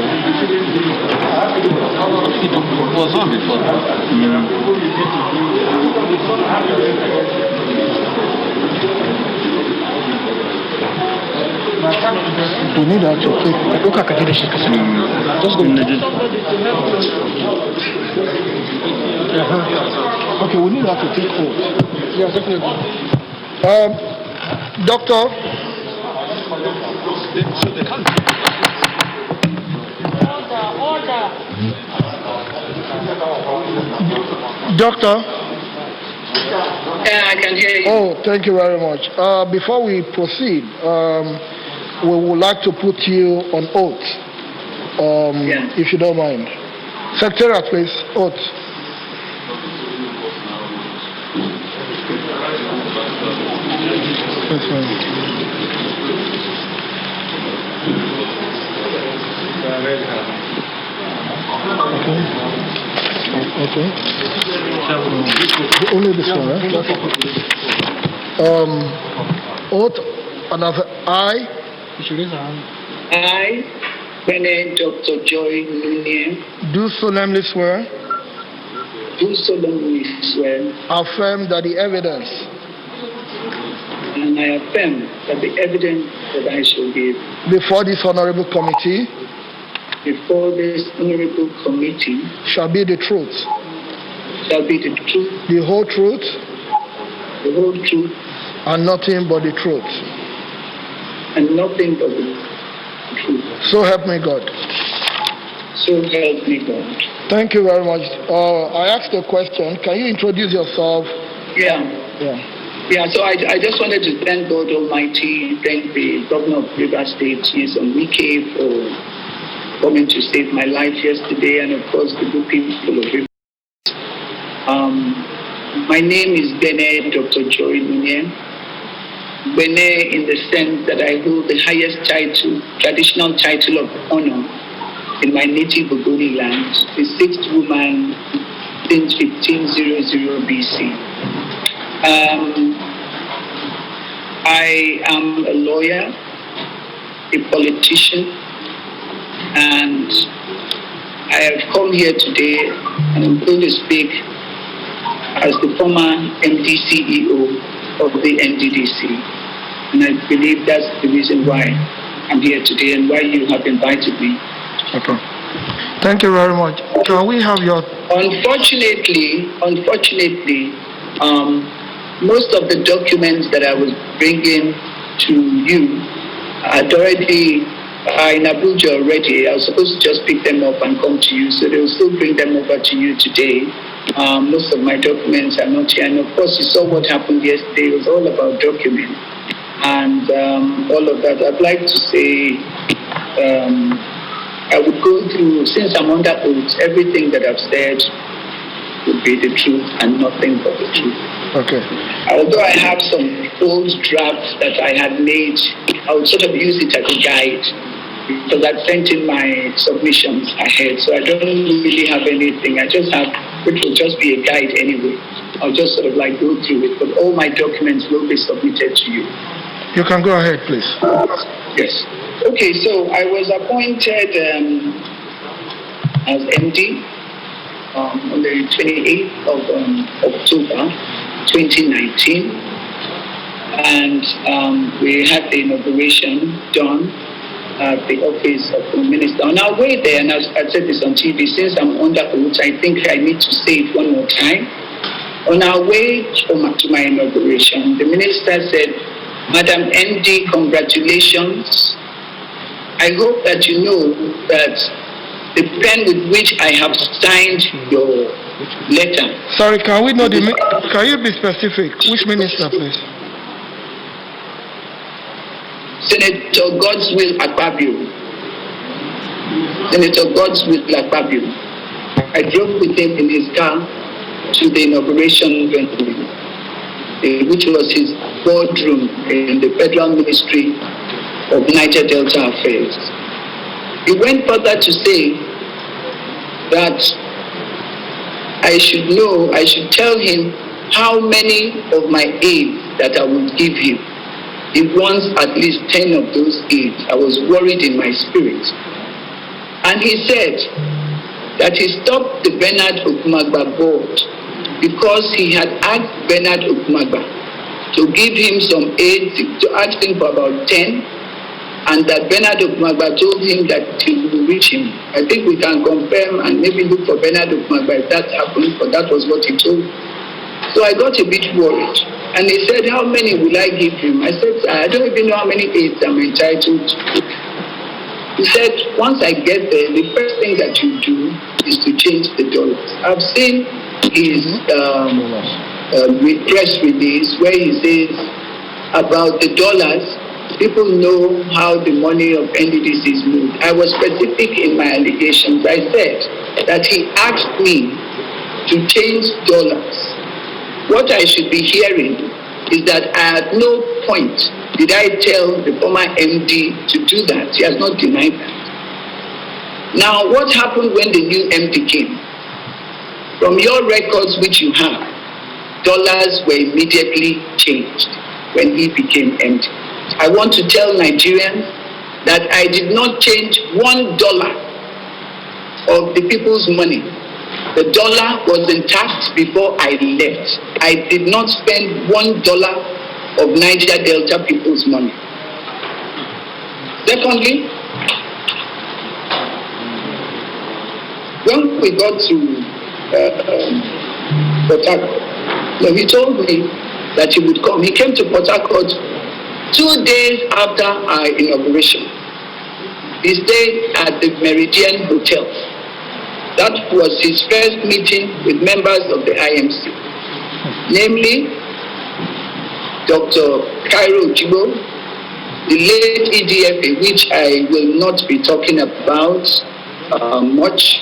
It was on before. We need her to take. Look at the just go. Okay, we need her to take hold. Yeah, definitely. Doctor. Order. Doctor. Yeah, I can hear you. Oh, thank you very much. Before we proceed, we would like to put you on oath, if you don't mind. Secretariat, please, oath. Yes, ma'am. Okay. Only this one, right? Oath, another I. I, Bene Dr. Joy Nuniem, Do solemnly swear. Do solemnly swear. Affirm that the evidence. And I affirm that the evidence that I shall give Before this honorable committee. Before this honorable committee. Shall be the truth. Shall be the truth. The whole truth. The whole truth. And nothing but the truth. And nothing but the truth. So help me God. So help me God. Thank you very much. I asked a question. Can you introduce yourself? Yeah, so I just wanted to thank God Almighty, thank the governor of Rivers State, Nyesom Wike, for coming to save my life yesterday, and of course the good people of Rivers. My name is Bene Dr. Joy Nuniem. Bene in the sense that I hold the highest title, traditional title of honor in my native Ogoni land, the sixth woman since 1500 BC. I am a lawyer, a politician, and I have come here today and I'm going to speak as the former MD CEO of the NDDC. And I believe that's the reason why I'm here today and why you have invited me. Okay. Thank you very much. Can we have your... Unfortunately, most of the documents that I was bringing to you had already in Abuja already. I was supposed to just pick them up and come to you, so they will still bring them over to you today. Most of my documents are not here, and of course you saw what happened yesterday. It was all about documents and all of that. I'd like to say I would go through, since I'm under oath, everything that I've said would be the truth and nothing but the truth. Okay. Although I have some old drafts that I had made, I would sort of use it as a guide because I'd sent in my submissions ahead. So I don't really have anything. I just have, which will just be a guide anyway. I'll just sort of like go through it, but all my documents will be submitted to you. You can go ahead, please. Yes. Okay, so I was appointed as MD on the 28th of October 2019, and we had the inauguration done at the office of the minister. On our way there, and I said this on TV, since I'm under oath, I think I need to say it one more time. On our way to my inauguration, the minister said, "Madam MD, congratulations. I hope that you know that the pen with which I have signed your letter." Sorry, can we know can you be specific? Which minister, please? Senator Godswill Akpabio. Senator Godswill Akpabio. I drove with him in his car to the inauguration venue, which was his boardroom in the Federal Ministry of Niger Delta Affairs. He went further to say that I should tell him how many of my aides that I would give him. He wants at least 10 of those aides. I was worried in my spirit. And he said that he stopped the Bernard Okumagba board because he had asked Bernard Okumagba to give him some aides, to ask him for about 10, and that Bernard Okumagba told him that he will reach him. I think we can confirm and maybe look for Bernard Okumagba if that happened, but that was what he told. So I got a bit worried. And he said, "How many will I give him?" I said, "I don't even know how many aides I'm entitled to." He said, "Once I get there, the first thing that you do is to change the dollars." I've seen his press release where he says about the dollars, people know how the money of NDDC is moved. I was specific in my allegations. I said that he asked me to change dollars. What I should be hearing is that at no point did I tell the former MD to do that. He has not denied that. Now, what happened when the new MD came? From your records which you have, dollars were immediately changed when he became MD. I want to tell Nigerians that I did not change $1 of the people's money. The dollar was intact before I left. I did not spend $1 of Niger Delta people's money. Secondly, when we got to Port Harcourt, he told me that he would come. He came to Port Harcourt 2 days after our inauguration. He stayed at the Meridian Hotel. That was his first meeting with members of the IMC, namely Dr. Cairo Jibo, the late EDFA, which I will not be talking about much.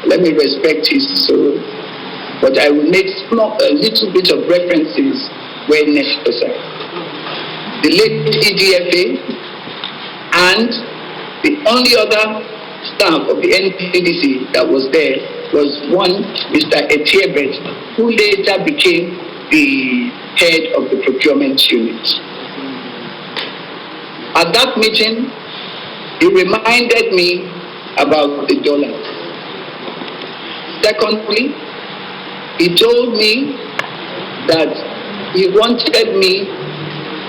Let me respect his soul, but I will make a little bit of references where necessary. The late EDFA and the only other staff of the NDDC that was there was one Mr. Etiebet, who later became the head of the procurement unit. At that meeting, he reminded me about the dollar. Secondly, He told me that he wanted me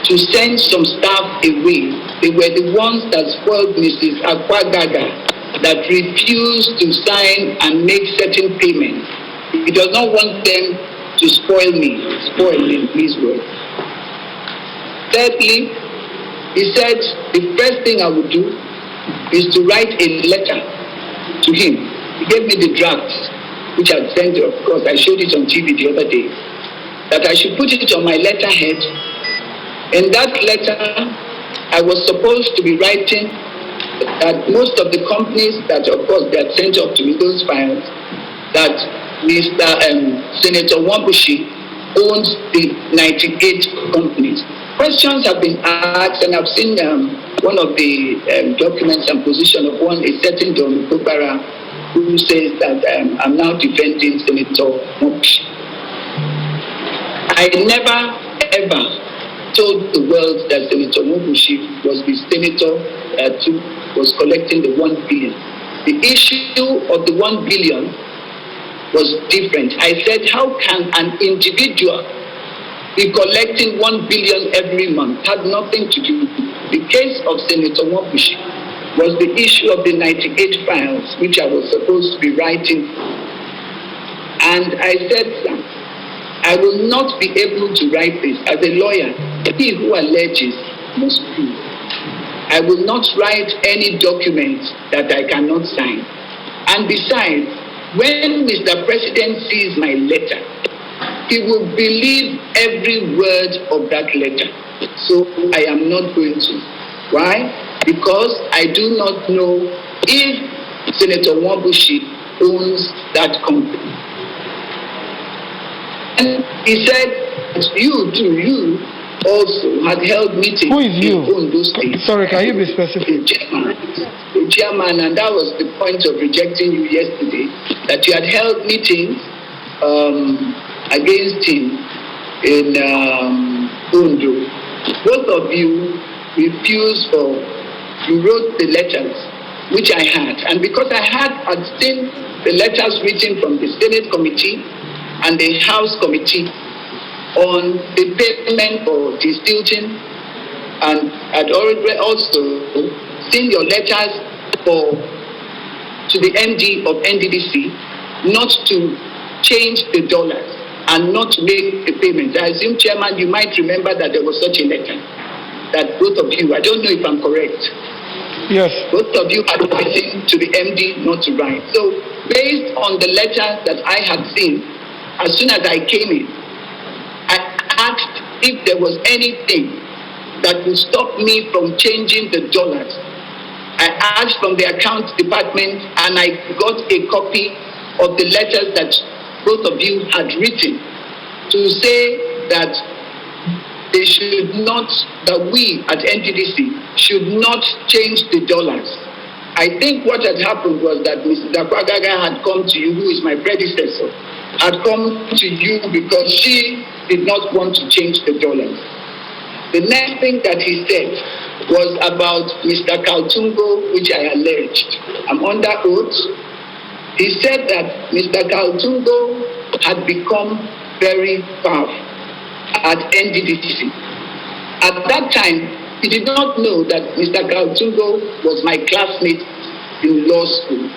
to send some staff away. They were the ones that spoiled Mrs. Akwagaga, that refused to sign and make certain payments. He does not want them to spoil in his word. Thirdly, he said the first thing I would do is to write a letter to him. He gave me the draft, which I sent, of course, I showed it on TV the other day, that I should put it on my letterhead. In that letter, I was supposed to be writing that most of the companies that, of course, they had sent up to me, those files, that Mr. Senator Wambushi owns the 98 companies. Questions have been asked, and I've seen one of the documents and position of a certain Don Kubara, who says that I'm now defending Senator Wambushi. I never, ever told the world that Senator Wambushi was the senator that was collecting the 1 billion. The issue of the 1 billion was different. I said, how can an individual be collecting 1 billion every month? Had nothing to do. The case of Senator Wambushi was the issue of the 98 files, which I was supposed to be writing. And I said, I will not be able to write this. As a lawyer, he who alleges must prove. I will not write any document that I cannot sign. And besides, when Mr. President sees my letter, he will believe every word of that letter. So I am not going to. Why? Because I do not know if Senator Wambushi owns that company. And he said, you also had held meetings. Who is you? In those states. Sorry, can you be specific? The chairman, and that was the point of rejecting you yesterday, that you had held meetings against him in Ondo. Both of you refused, or you wrote the letters, which I had. And because I had seen the letters written from the Senate committee and the House committee on the payment for distilling, and I'd already also seen your letters to the MD of NDDC not to change the dollars and not to make the payments. I assume, Chairman, you might remember that there was such a letter that both of you, I don't know if I'm correct. Yes. Both of you had written to the MD not to write. So based on the letter that I had seen, as soon as I came in, I asked if there was anything that would stop me from changing the dollars. I asked from the accounts department, and I got a copy of the letters that both of you had written to say that they should not, that we at NDDC should not change the dollars. I think what had happened was that Mrs. Akwagaga had come to you, who is my predecessor, had come to you because she did not want to change the dollars. The next thing that he said was about Mr. Kaltungo, which I alleged. I'm under oath. He said that Mr. Kaltungo had become very powerful at NDDC. At that time, he did not know that Mr. Kaltungo was my classmate in law school,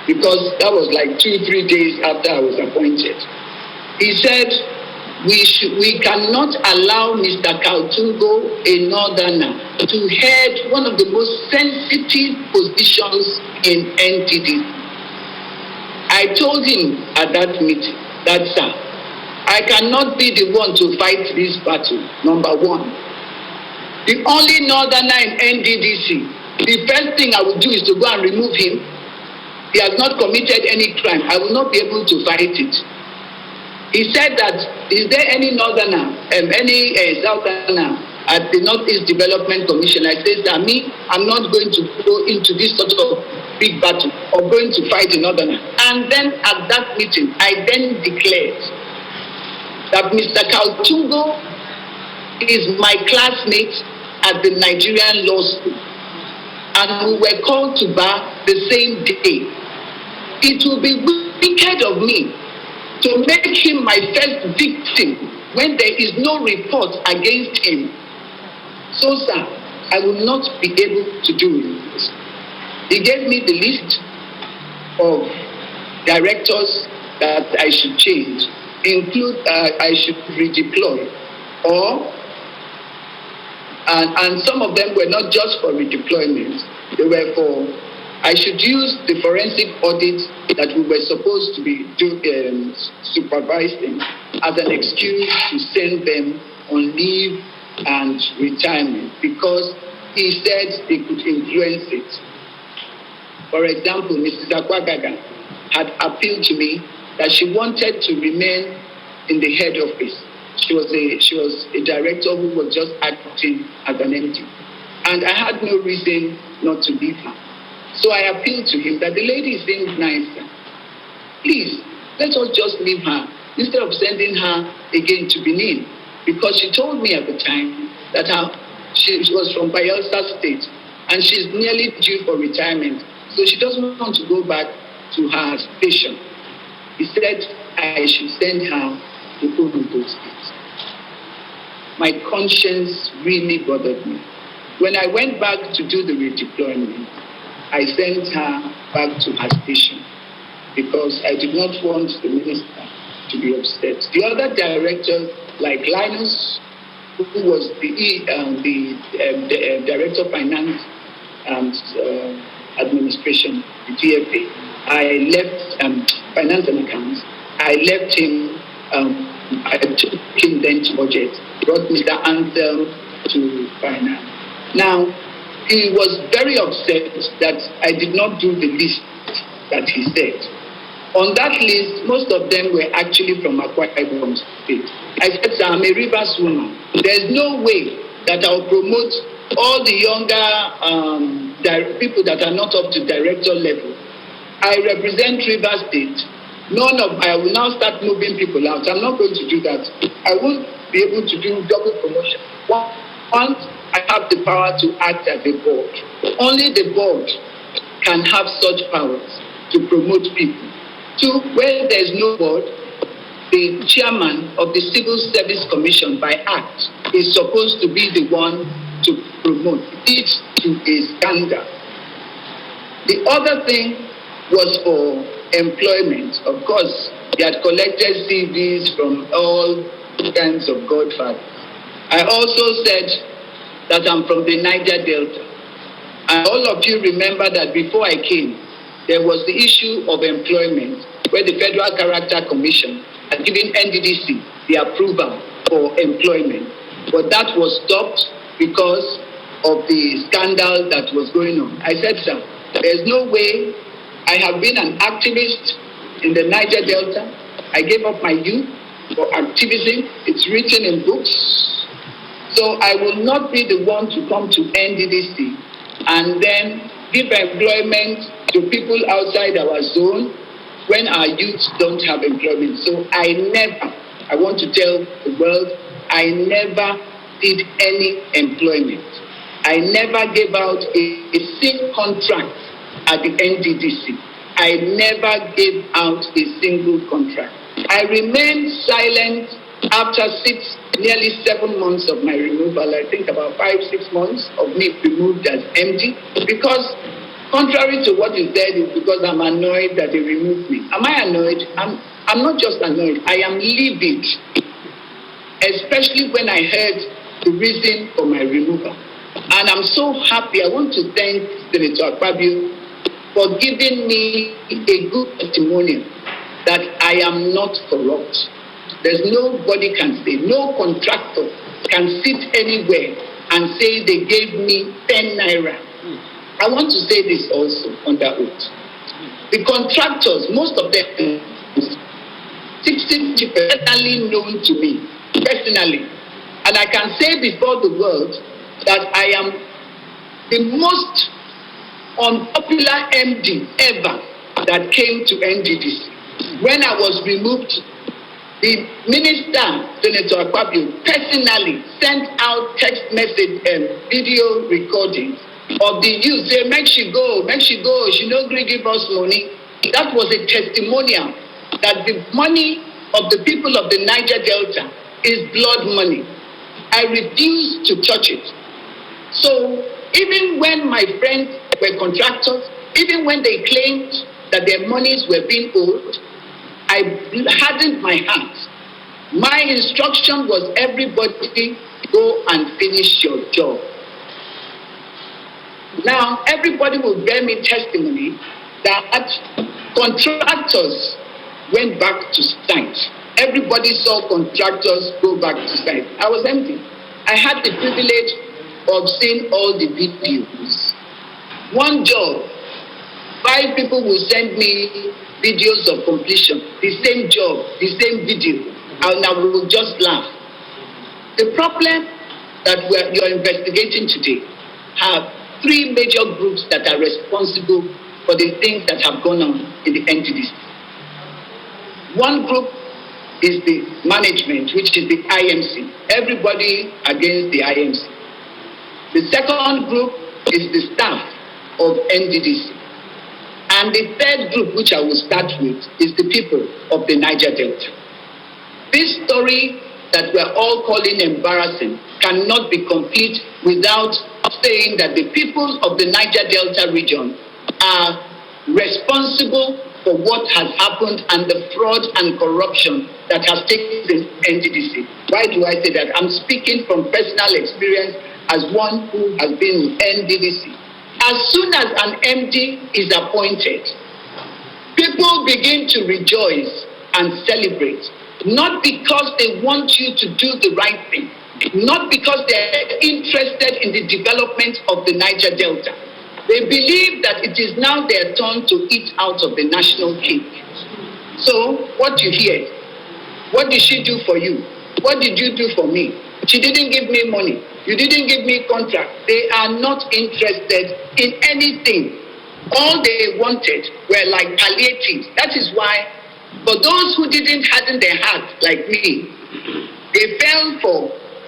because that was like 2-3 days after I was appointed. He said, we cannot allow Mr. Kaltungo, a northerner, to head one of the most sensitive positions in NDDC. I told him at that meeting that, sir, I cannot be the one to fight this battle, number one. The only northerner in NDDC, the first thing I would do is to go and remove him. He has not committed any crime. I will not be able to fight it. He said that, is there any northerner, any southerner at the Northeast Development Commission? I said that I'm not going to go into this sort of big battle or going to fight a northerner. And then at that meeting, I then declared that Mr. Kaltungo is my classmate at the Nigerian Law School, and we were called to bar the same day. It will be wicked of me to make him my first victim when there is no report against him. So, sir, I will not be able to do it. He gave me the list of directors that I should change, I should redeploy, and some of them were not just for redeployment, they were for, I should use the forensic audit that we were supposed to be supervising as an excuse to send them on leave and retirement because he said they could influence it. For example, Mrs. Akwagaga had appealed to me that she wanted to remain in the head office. She was a director who was just acting as an MD. And I had no reason not to leave her. So I appealed to him that the lady seems nice. Please, let us just leave her instead of sending her again to Benin. Because she told me at the time that she was from Bayelsa State and she's nearly due for retirement. So she doesn't want to go back to her station. He said I should send her to Ogun State. My conscience really bothered me. When I went back to do the redeployment, I sent her back to her station because I did not want the minister to be upset. The other directors, like Linus, who was the Director of Finance and Administration, the DFA, I left Finance and Accounts. I left him, I took him then to budget, brought Mr. Anthem to finance. Now, he was very upset that I did not do the list that he said. On that list, most of them were actually from Akwa Ibom State. I said, sir, I'm a Rivers woman. There's no way that I'll promote all the younger people that are not up to director level. I represent Rivers State. I will now start moving people out. I'm not going to do that. I won't be able to do double promotion. Once I have the power to act as a board. Only the board can have such powers to promote people. Two, where there's no board, the chairman of the Civil Service Commission by Act is supposed to be the one to promote it to a standard. The other thing was for employment. Of course, he had collected CVs from all kinds of godfathers. I also said that I'm from the Niger Delta. And all of you remember that before I came, there was the issue of employment where the Federal Character Commission had given NDDC the approval for employment. But that was stopped because of the scandal that was going on. I said, sir, there's no way. I have been an activist in the Niger Delta. I gave up my youth for activism. It's written in books. So I will not be the one to come to NDDC and then give employment to people outside our zone when our youth don't have employment. So I want to tell the world, I never did any employment. I never gave out a single contract at the NDDC. I never gave out a single contract. I remained silent after nearly 7 months of my removal. I think about 5-6 months of me removed as MD, because contrary to what you said, is because I'm annoyed that they removed me. Am I annoyed? I'm not just annoyed. I am livid, especially when I heard the reason for my removal. And I'm so happy. I want to thank Senator Akpabio for giving me a good testimonial that I am not corrupt. There's nobody can say, no contractor can sit anywhere and say they gave me 10 naira. I want to say this also under oath. The contractors, most of them, 60 personally known to me, personally. And I can say before the world that I am the most unpopular MD ever that came to NDDC. When I was removed, the minister, Senator Akpabio, personally sent out text message and video recordings of the youth. Say, make she go, she no gree give us money. That was a testimonial that the money of the people of the Niger Delta is blood money. I refuse to touch it. So even when my friends were contractors, even when they claimed that their monies were being owed, I hardened my heart. My instruction was everybody go and finish your job. Now, everybody will bear me testimony that contractors went back to site. Everybody saw contractors go back to site. I was empty. I had the privilege of seeing all the videos. One job, 5 people will send me videos of completion. The same job, the same video, and I will just laugh. The problem that you're investigating today have 3 major groups that are responsible for the things that have gone on in the NDDC. One group is the management, which is the IMC. Everybody against the IMC. The second group is the staff of NDDC. And the third group, which I will start with, is the people of the Niger Delta. This story that we're all calling embarrassing cannot be complete without saying that the people of the Niger Delta region are responsible for what has happened and the fraud and corruption that has taken place in NDDC. Why do I say that? I'm speaking from personal experience as one who has been in NDDC. As soon as an MD is appointed, people begin to rejoice and celebrate, not because they want you to do the right thing, not because they're interested in the development of the Niger Delta. They believe that it is now their turn to eat out of the national cake. So, what you hear, what did she do for you? What did you do for me? She didn't give me money. You didn't give me contract. They are not interested in anything. All they wanted were like palliatives. That is why, for those who didn't harden their heart like me, they fell for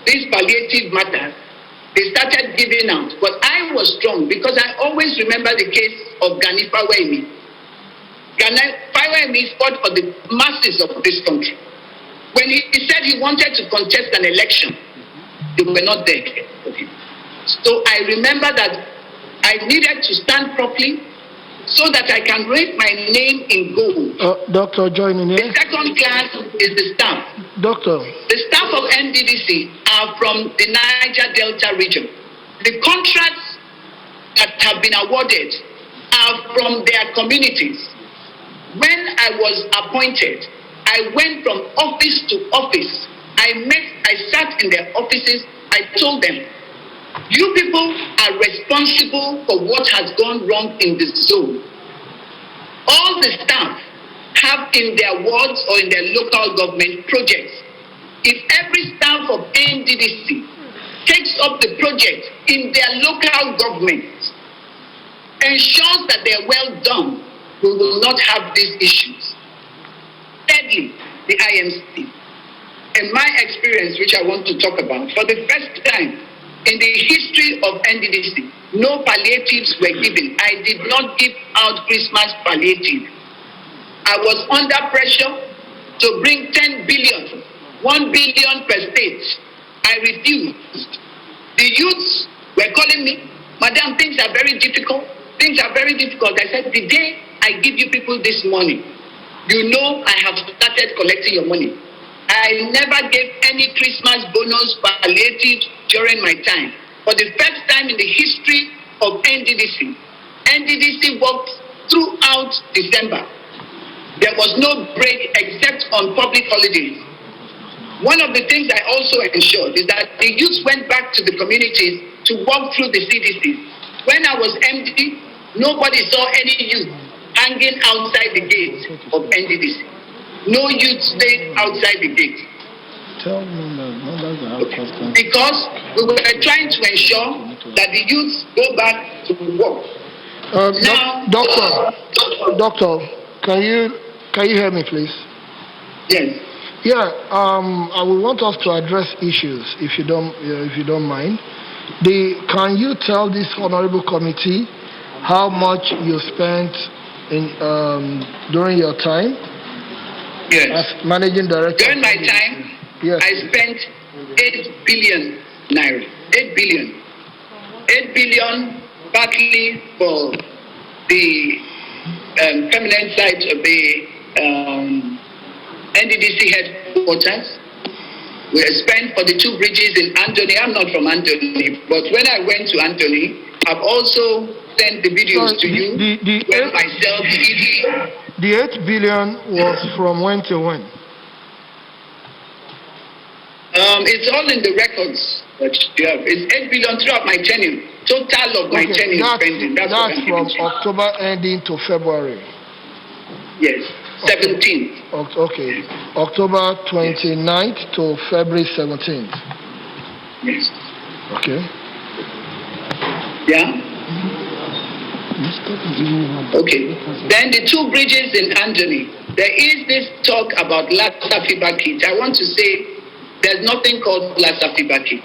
these palliative matters. They started giving out. But I was strong because I always remember the case of Gani Fawemi. Gani Fawemi fought for the masses of this country. When he said he wanted to contest an election, they were not there. So I remember that I needed to stand properly so that I can write my name in gold. Doctor, join in here. The second class is the staff. Doctor. The staff of NDDC are from the Niger Delta region. The contracts that have been awarded are from their communities. When I was appointed, I went from office to office. I sat in their offices. I told them, you people are responsible for what has gone wrong in this zone. All the staff have in their wards or in their local government projects. If every staff of NDDC takes up the project in their local government, ensures that they're well done, we will not have these issues. Thirdly, the IMC. In my experience, which I want to talk about, for the first time in the history of NDDC, no palliatives were given. I did not give out Christmas palliative. I was under pressure to bring 10 billion, 1 billion per state. I refused. The youths were calling me, Madam, things are very difficult. Things are very difficult. I said, the day I give you people this money, you know I have started collecting your money. I never gave any Christmas bonus palliative during my time. For the first time in the history of NDDC, NDDC worked throughout December. There was no break except on public holidays. One of the things I also ensured is that the youth went back to the communities to walk through the CDCs. When I was MD, nobody saw any youth hanging outside the gate of NDDC. No youth stayed outside the gate. Because we were trying to ensure that the youths go back to work. Now, Doctor, can you hear me, please? Yes. Yeah. I would want us to address issues, if you don't mind. Can you tell this honorable committee how much you spent in during your time? Yes. as managing director. During my time, Yes. I spent 8 billion naira. 8 billion. 8 billion partly for the permanent site of the NDDC headquarters. We spent for the 2 bridges in Anthony. I'm not from Anthony, but when I went to Anthony, I've also sent the videos to you. The 8 billion was from when to when? It's all in the records that you have. It's 8 billion throughout my tenure. Total of my tenure spending. That's from October ending to February. Yes, 17th. Okay, October 29th to February 17th. Yes. Okay. Yeah. Okay. Then the 2 bridges in Anthony. There is this talk about Lassa fever kit. I want to say there's nothing called Lassa fever kit.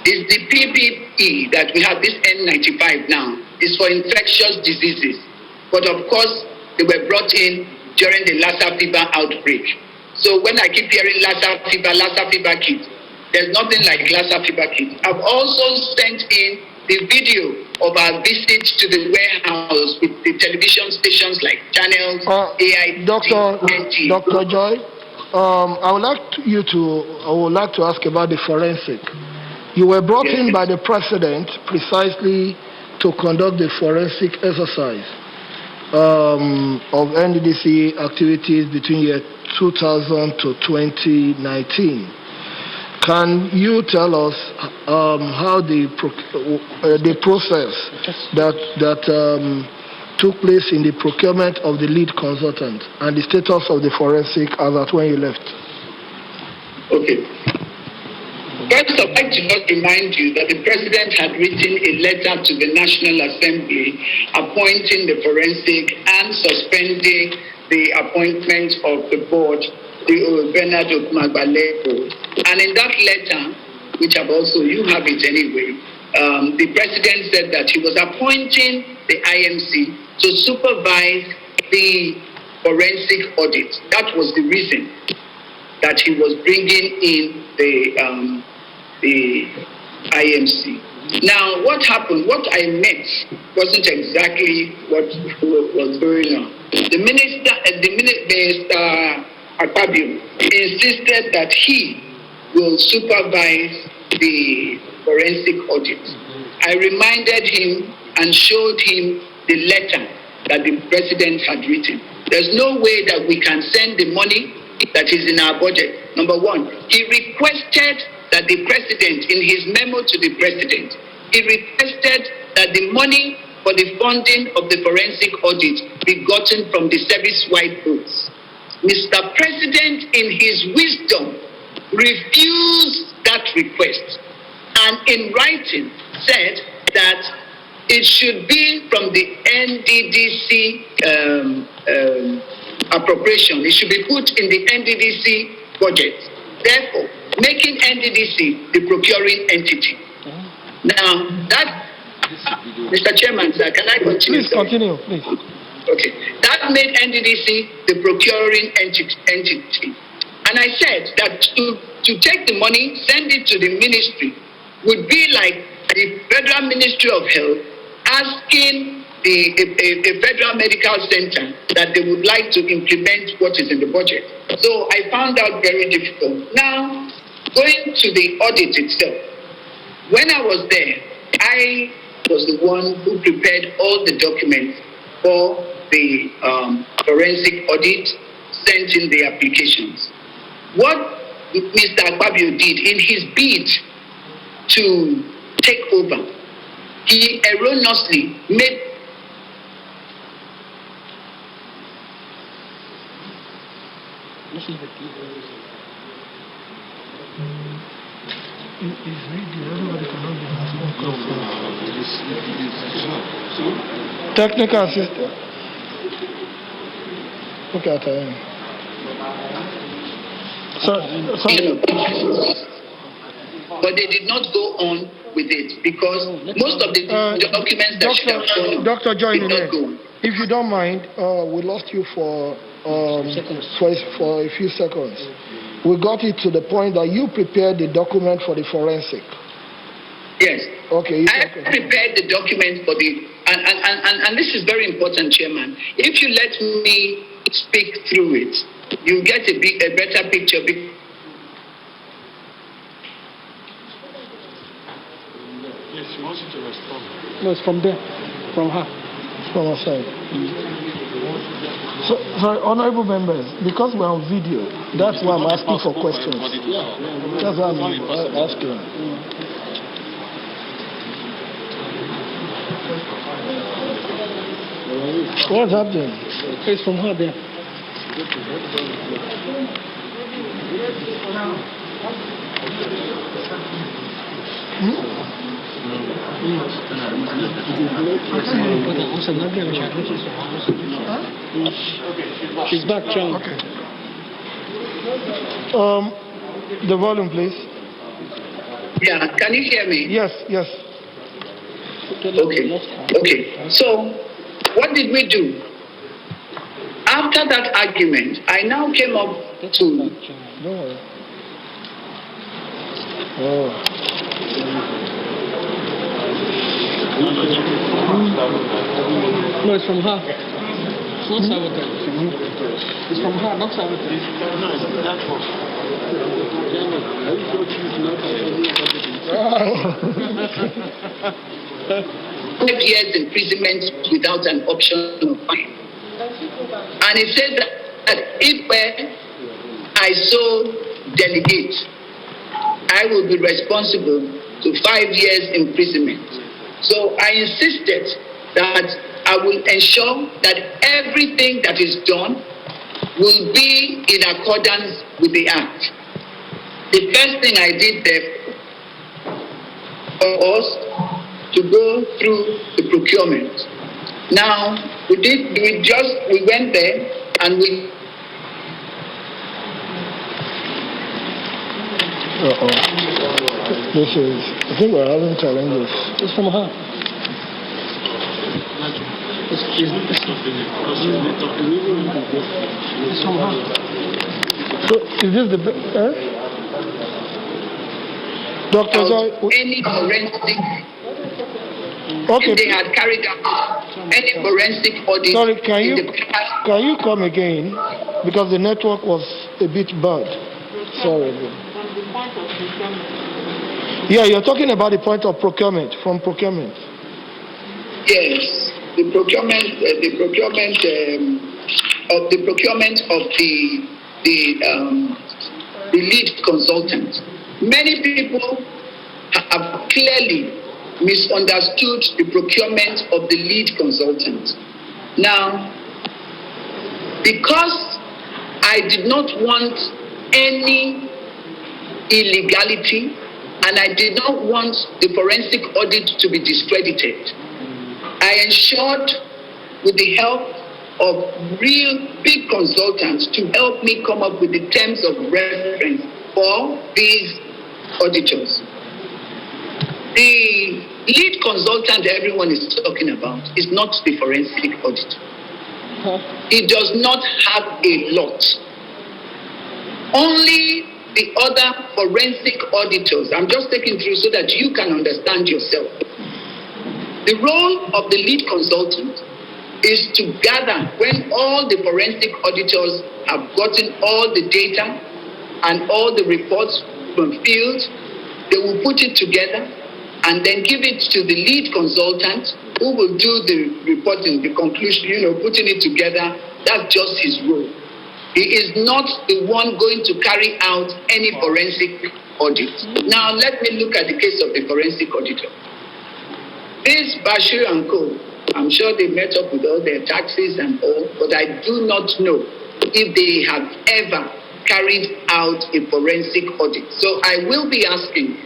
It's the PPE that we have, this N95 now. It's for infectious diseases. But of course, they were brought in during the Lassa fever outbreak. So when I keep hearing Lassa fever kit, there's nothing like Lassa fever kit. I've also sent in the video of our visit to the warehouse with the television stations like Channels, AI, Dr. Joy, I would like to ask about the forensic. You were brought in by the president precisely to conduct the forensic exercise of NDDC activities between year 2000 to 2019. Can you tell us how the process that took place in the procurement of the lead consultant and the status of the forensic as at when you left? Okay. First, I'd like to just remind you that the President had written a letter to the National Assembly appointing the forensic and suspending the appointment of the board, Bernard Magbaleko. And in that letter, which I've also, you have it anyway, the President said that he was appointing the IMC to supervise the forensic audit. That was the reason that he was bringing in the IMC. Now, what happened, what I met wasn't exactly what was going on. The Minister Akpabio insisted that he will supervise the forensic audit. I reminded him and showed him the letter that the President had written. There's no way that we can send the money that is in our budget. Number one, he requested that the President, in his memo to the President, he requested that the money for the funding of the forensic audit be gotten from the service-wide votes. Mr. President, in his wisdom, refused that request and in writing said that it should be from the NDDC appropriation. It should be put in the NDDC budget. Therefore, making NDDC the procuring entity. Now, that, Mr. Chairman, sir, can I continue? Please continue, please. Okay. That made NDDC the procuring entity. And I said that to take the money, send it to the ministry, would be like the Federal Ministry of Health asking a federal medical center that they would like to implement what is in the budget. So I found out very difficult. Now, going to the audit itself, when I was there, I was the one who prepared all the documents for the forensic audit, sent in the applications. What Mr. Akpabio did in his bid to take over, he erroneously made technical assistant. Look at him. But they did not go on with it because most of the documents that should have gone Dr. Joy, did not go on. if you don't mind, we lost you for for a few seconds. We got it to the point that you prepared the document for the forensic. Yes. Okay. I prepared the document for the, and this is very important, Chairman. If you let me speak through it, you get a better picture. Yes, she wants you to respond. No, it's from there, from her. It's from her side. So, sorry, honorable members, because we're on video, that's why I'm asking for questions. That's why I'm asking. What's happening? It's from her there. She's back, John. Okay. The volume, please. Yeah, can you hear me? Yes. Okay. So, what did we do? After that argument, I now came up to... No, it's from her. It's not sabotage. It's from her, not sabotage. No, it's that one. 5 years imprisonment without an option of fine. And it says that if I so delegate, I will be responsible to 5 years imprisonment. So I insisted that I will ensure that everything that is done will be in accordance with the Act. The first thing I did there was to go through the procurement. Now, we went there and we... This is, I think we're having challenges. It's from her. It's from her. So, is this the... Dr. Joy? Any forensic... Okay. If they had carried out any forensic audit... Sorry, can you come again? Because the network was a bit bad. Sorry. Yeah, you're talking about the point of procurement, from procurement. Yes, the procurement of the lead consultant. Many people have clearly misunderstood the procurement of the lead consultant. Now, because I did not want any illegality and I did not want the forensic audit to be discredited, I ensured with the help of real big consultants to help me come up with the terms of reference for these auditors. The lead consultant everyone is talking about is not the forensic auditor. He does not have a lot. Only the other forensic auditors, I'm just taking through so that you can understand yourself. The role of the lead consultant is to gather when all the forensic auditors have gotten all the data and all the reports from field, they will put it together and then give it to the lead consultant who will do the reporting, the conclusion, putting it together. That's just his role. He is not the one going to carry out any forensic audit. Now, let me look at the case of the forensic auditor. This Bashir and Co., I'm sure they met up with all their taxes and all, but I do not know if they have ever carried out a forensic audit. So I will be asking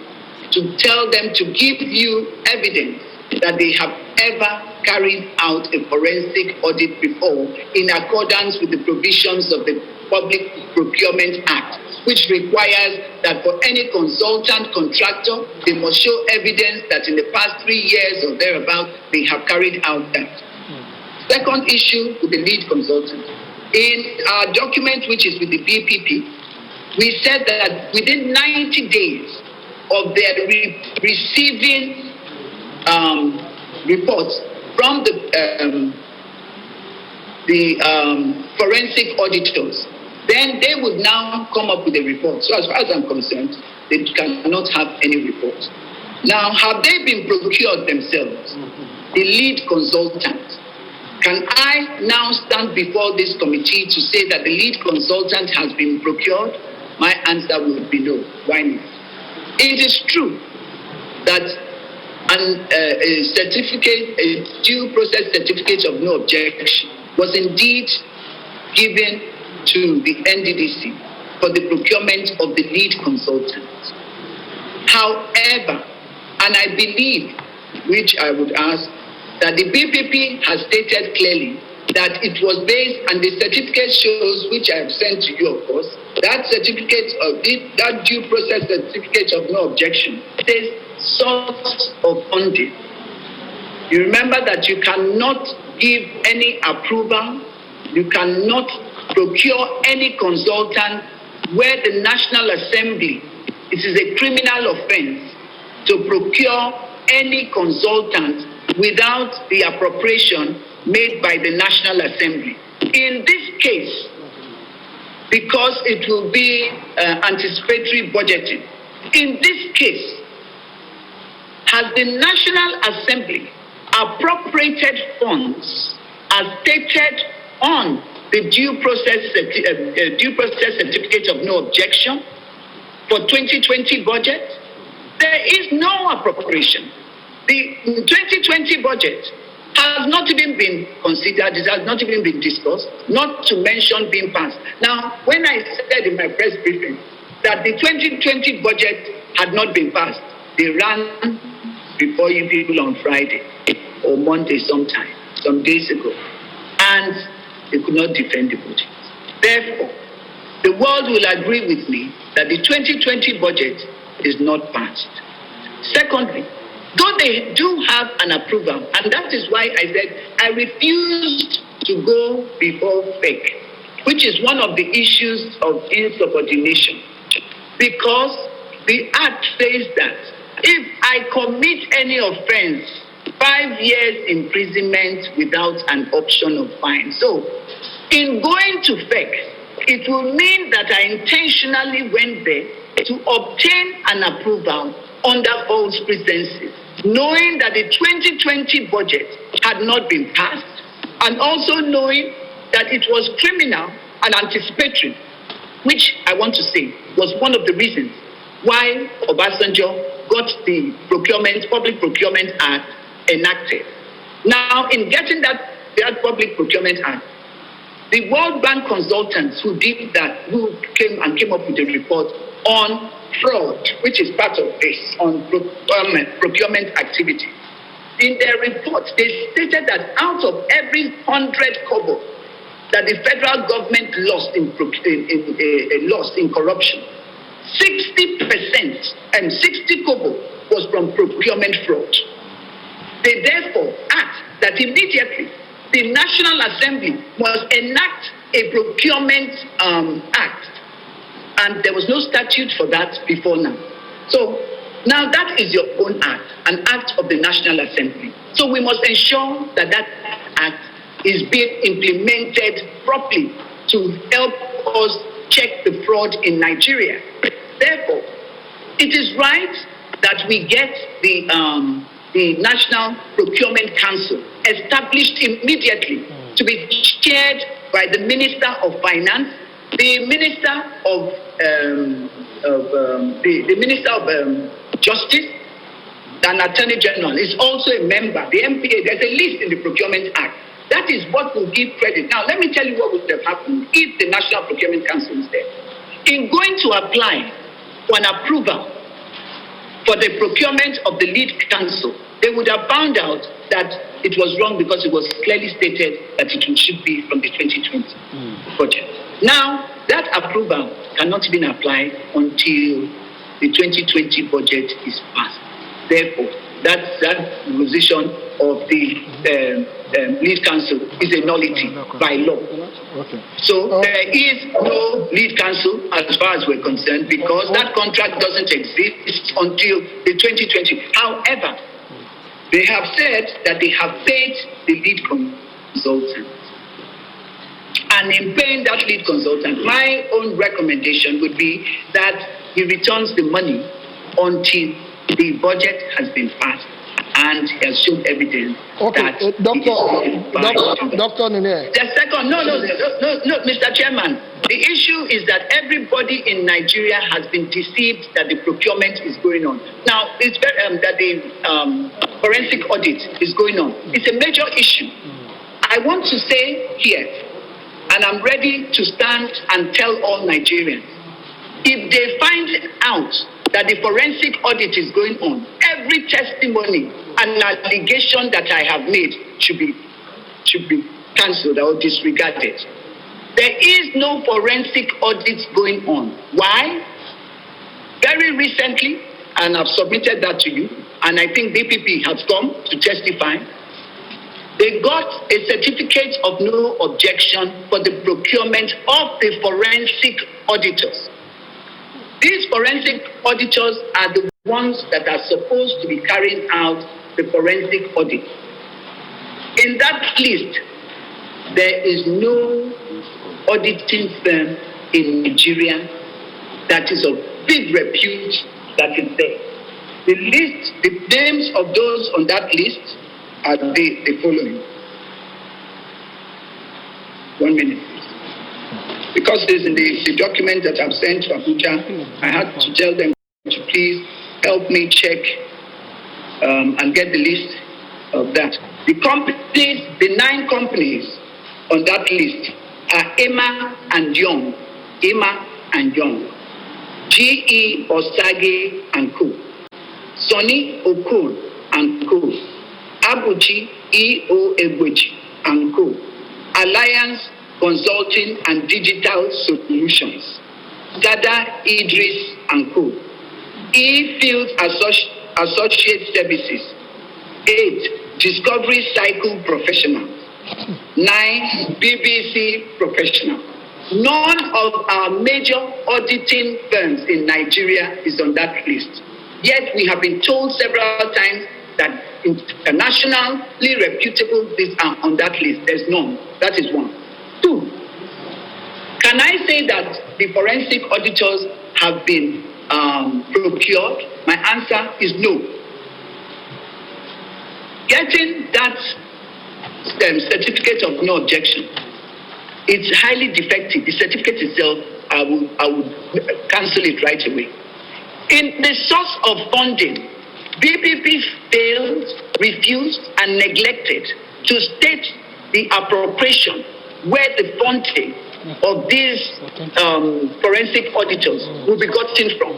to tell them to give you evidence that they have ever carried out a forensic audit before in accordance with the provisions of the Public Procurement Act, which requires that for any consultant contractor, they must show evidence that in the past 3 years or thereabout, they have carried out that. Second issue with the lead consultant. In our document, which is with the BPP, we said that within 90 days of their receiving reports from the forensic auditors, then they would now come up with a report. So as far as I'm concerned, they cannot have any report. Now, have they been procured themselves? The lead consultant. Can I now stand before this committee to say that the lead consultant has been procured? My answer would be no. Why not? It is true that a due process certificate of no objection was indeed given to the NDDC for the procurement of the lead consultant. However, and I believe, which I would ask, that the BPP has stated clearly that it was based, and the certificate shows, which I have sent to you, of course, that certificate of that due process certificate of no objection says source of funding. You remember that you cannot give any approval, you cannot procure any consultant where the National Assembly, it is a criminal offense to procure any consultant without the appropriation made by the National Assembly. In this case, because it will be anticipatory budgeting, in this case, has the National Assembly appropriated funds as stated on the due process certificate of no objection for 2020 budget? There is no appropriation. The 2020 budget has not even been considered, it has not even been discussed, not to mention being passed. Now, when I said in my press briefing that the 2020 budget had not been passed, they ran before you people on Friday or Monday sometime, some days ago, and they could not defend the budget. Therefore, the world will agree with me that the 2020 budget is not passed. Secondly, though they do have an approval, and that is why I said I refused to go before FEC, which is one of the issues of insubordination, because the Act says that if I commit any offense, 5 years imprisonment without an option of fine. So, in going to FEC, it will mean that I intentionally went there to obtain an approval under false pretenses, knowing that the 2020 budget had not been passed, and also knowing that it was criminal and anticipatory, which I want to say was one of the reasons why Obasanjo got the Public Procurement Act enacted. Now, in getting that Public Procurement Act, the World Bank consultants who did that, who came up with a report on fraud, which is part of this, on procurement activity. In their report, they stated that out of every 100 kobo that the federal government lost in corruption, 60% and 60 kobo was from procurement fraud. They therefore asked that immediately the National Assembly must enact a procurement act. And there was no statute for that before now. So now that is your own act, an act of the National Assembly. So we must ensure that that act is being implemented properly to help us check the fraud in Nigeria. Therefore, it is right that we get the National Procurement Council established immediately to be chaired by the Minister of Finance, the Minister of Justice, and Attorney General is also a member. The MPA, there's a list in the Procurement Act. That is what will give credit. Now, let me tell you what would have happened if the National Procurement Council is there. In going to apply for an approval for the procurement of the lead council, they would have found out that it was wrong because it was clearly stated that it should be from the 2020 budget. Now, that approval cannot be applied until the 2020 budget is passed. Therefore, that position of the lead counsel is a nullity by law. So there is no lead counsel as far as we're concerned, because that contract doesn't exist until the 2020. However, they have said that they have paid the lead consultant. And in paying that lead consultant, my own recommendation would be that he returns the money until the budget has been passed and he has shown evidence that Dr. Nene. The second, no, Mr. Chairman, the issue is that everybody in Nigeria has been deceived that the procurement is going on. Now, it's very, that the forensic audit is going on. It's a major issue. I want to say here, and I'm ready to stand and tell all Nigerians, if they find out that the forensic audit is going on, every testimony and allegation that I have made should be cancelled or disregarded. There is no forensic audit going on. Why? Very recently, and I've submitted that to you, and I think DPP has come to testify, they got a certificate of no objection for the procurement of the forensic auditors. These forensic auditors are the ones that are supposed to be carrying out the forensic audit. In that list, there is no auditing firm in Nigeria that is of big repute that is there. The list, the names of those on that list are the following. 1 minute. Because there's in the document that I've sent to Abuja, I had to tell them to please help me check and get the list of that. The companies, the 9 companies on that list are Emma and Young, GE Osage and Co, Sonny Okun and Co, Abuchi E.O. Egweji and Co, Alliance Consulting and Digital Solutions, Dada Idris and Co, E-Field Associate Services, 8 Discovery Cycle Professionals, 9 BBC Professionals. None of our major auditing firms in Nigeria is on that list. Yet we have been told several times that internationally reputable these are on that list. There's none. That is 1. 2, can I say that the forensic auditors have been procured? My answer is no. Getting that certificate of no objection, it's highly defective. The certificate itself, I would cancel it right away. In the source of funding, BPP failed, refused, and neglected to state the appropriation where the funding of these forensic auditors will be gotten from.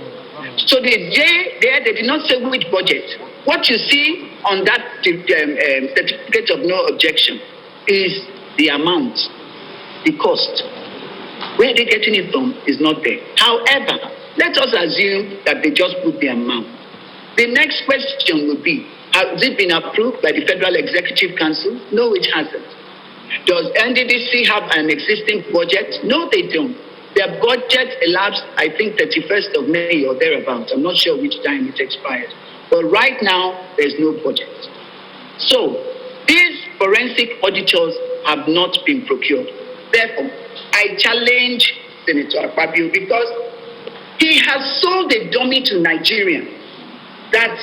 So they did not say which budget. What you see on that certificate of no objection is the amount, the cost. Where they're getting it from is not there. However, let us assume that they just put the amount. The next question would be, has it been approved by the Federal Executive Council? No, it hasn't. Does NDDC have an existing budget? No, they don't. Their budget elapsed, I think, 31st of May or thereabouts. I'm not sure which time it expired. But right now, there's no budget. So, these forensic auditors have not been procured. Therefore, I challenge Senator Akpabio, because he has sold a dummy to Nigerians that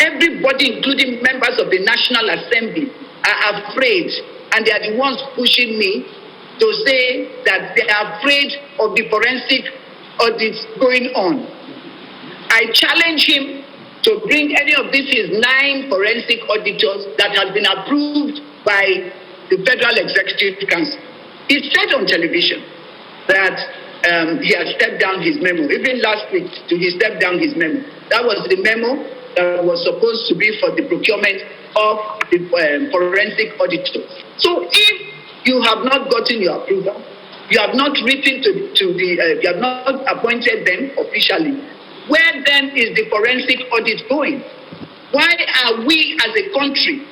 everybody, including members of the National Assembly, are afraid, and they are the ones pushing me to say that they are afraid of the forensic audits going on. I challenge him to bring any of these 9 forensic auditors that have been approved by the Federal Executive Council. He said on television that he had stepped down his memo. Even last week, he stepped down his memo. That was the memo that was supposed to be for the procurement of the forensic auditors. So if you have not gotten your approval, you have not written you have not appointed them officially, where then is the forensic audit going? Why are we as a country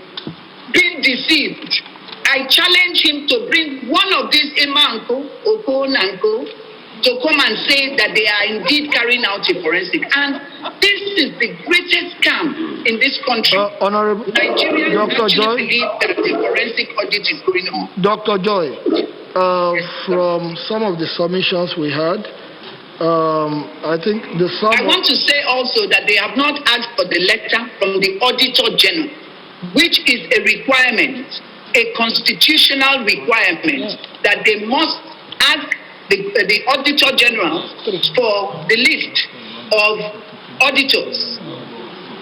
being deceived? I challenge him to bring one of these Imanko, Okon and Co, to come and say that they are indeed carrying out a forensic. And this is the greatest scam in this country. Honorable Nigerians Dr. actually Joy, believe that the forensic audit is going on. Dr. Joy, from some of the submissions we had, I think I want to say also that they have not asked for the letter from the Auditor General, which is a requirement, a constitutional requirement, that they must ask the Auditor General for the list of auditors.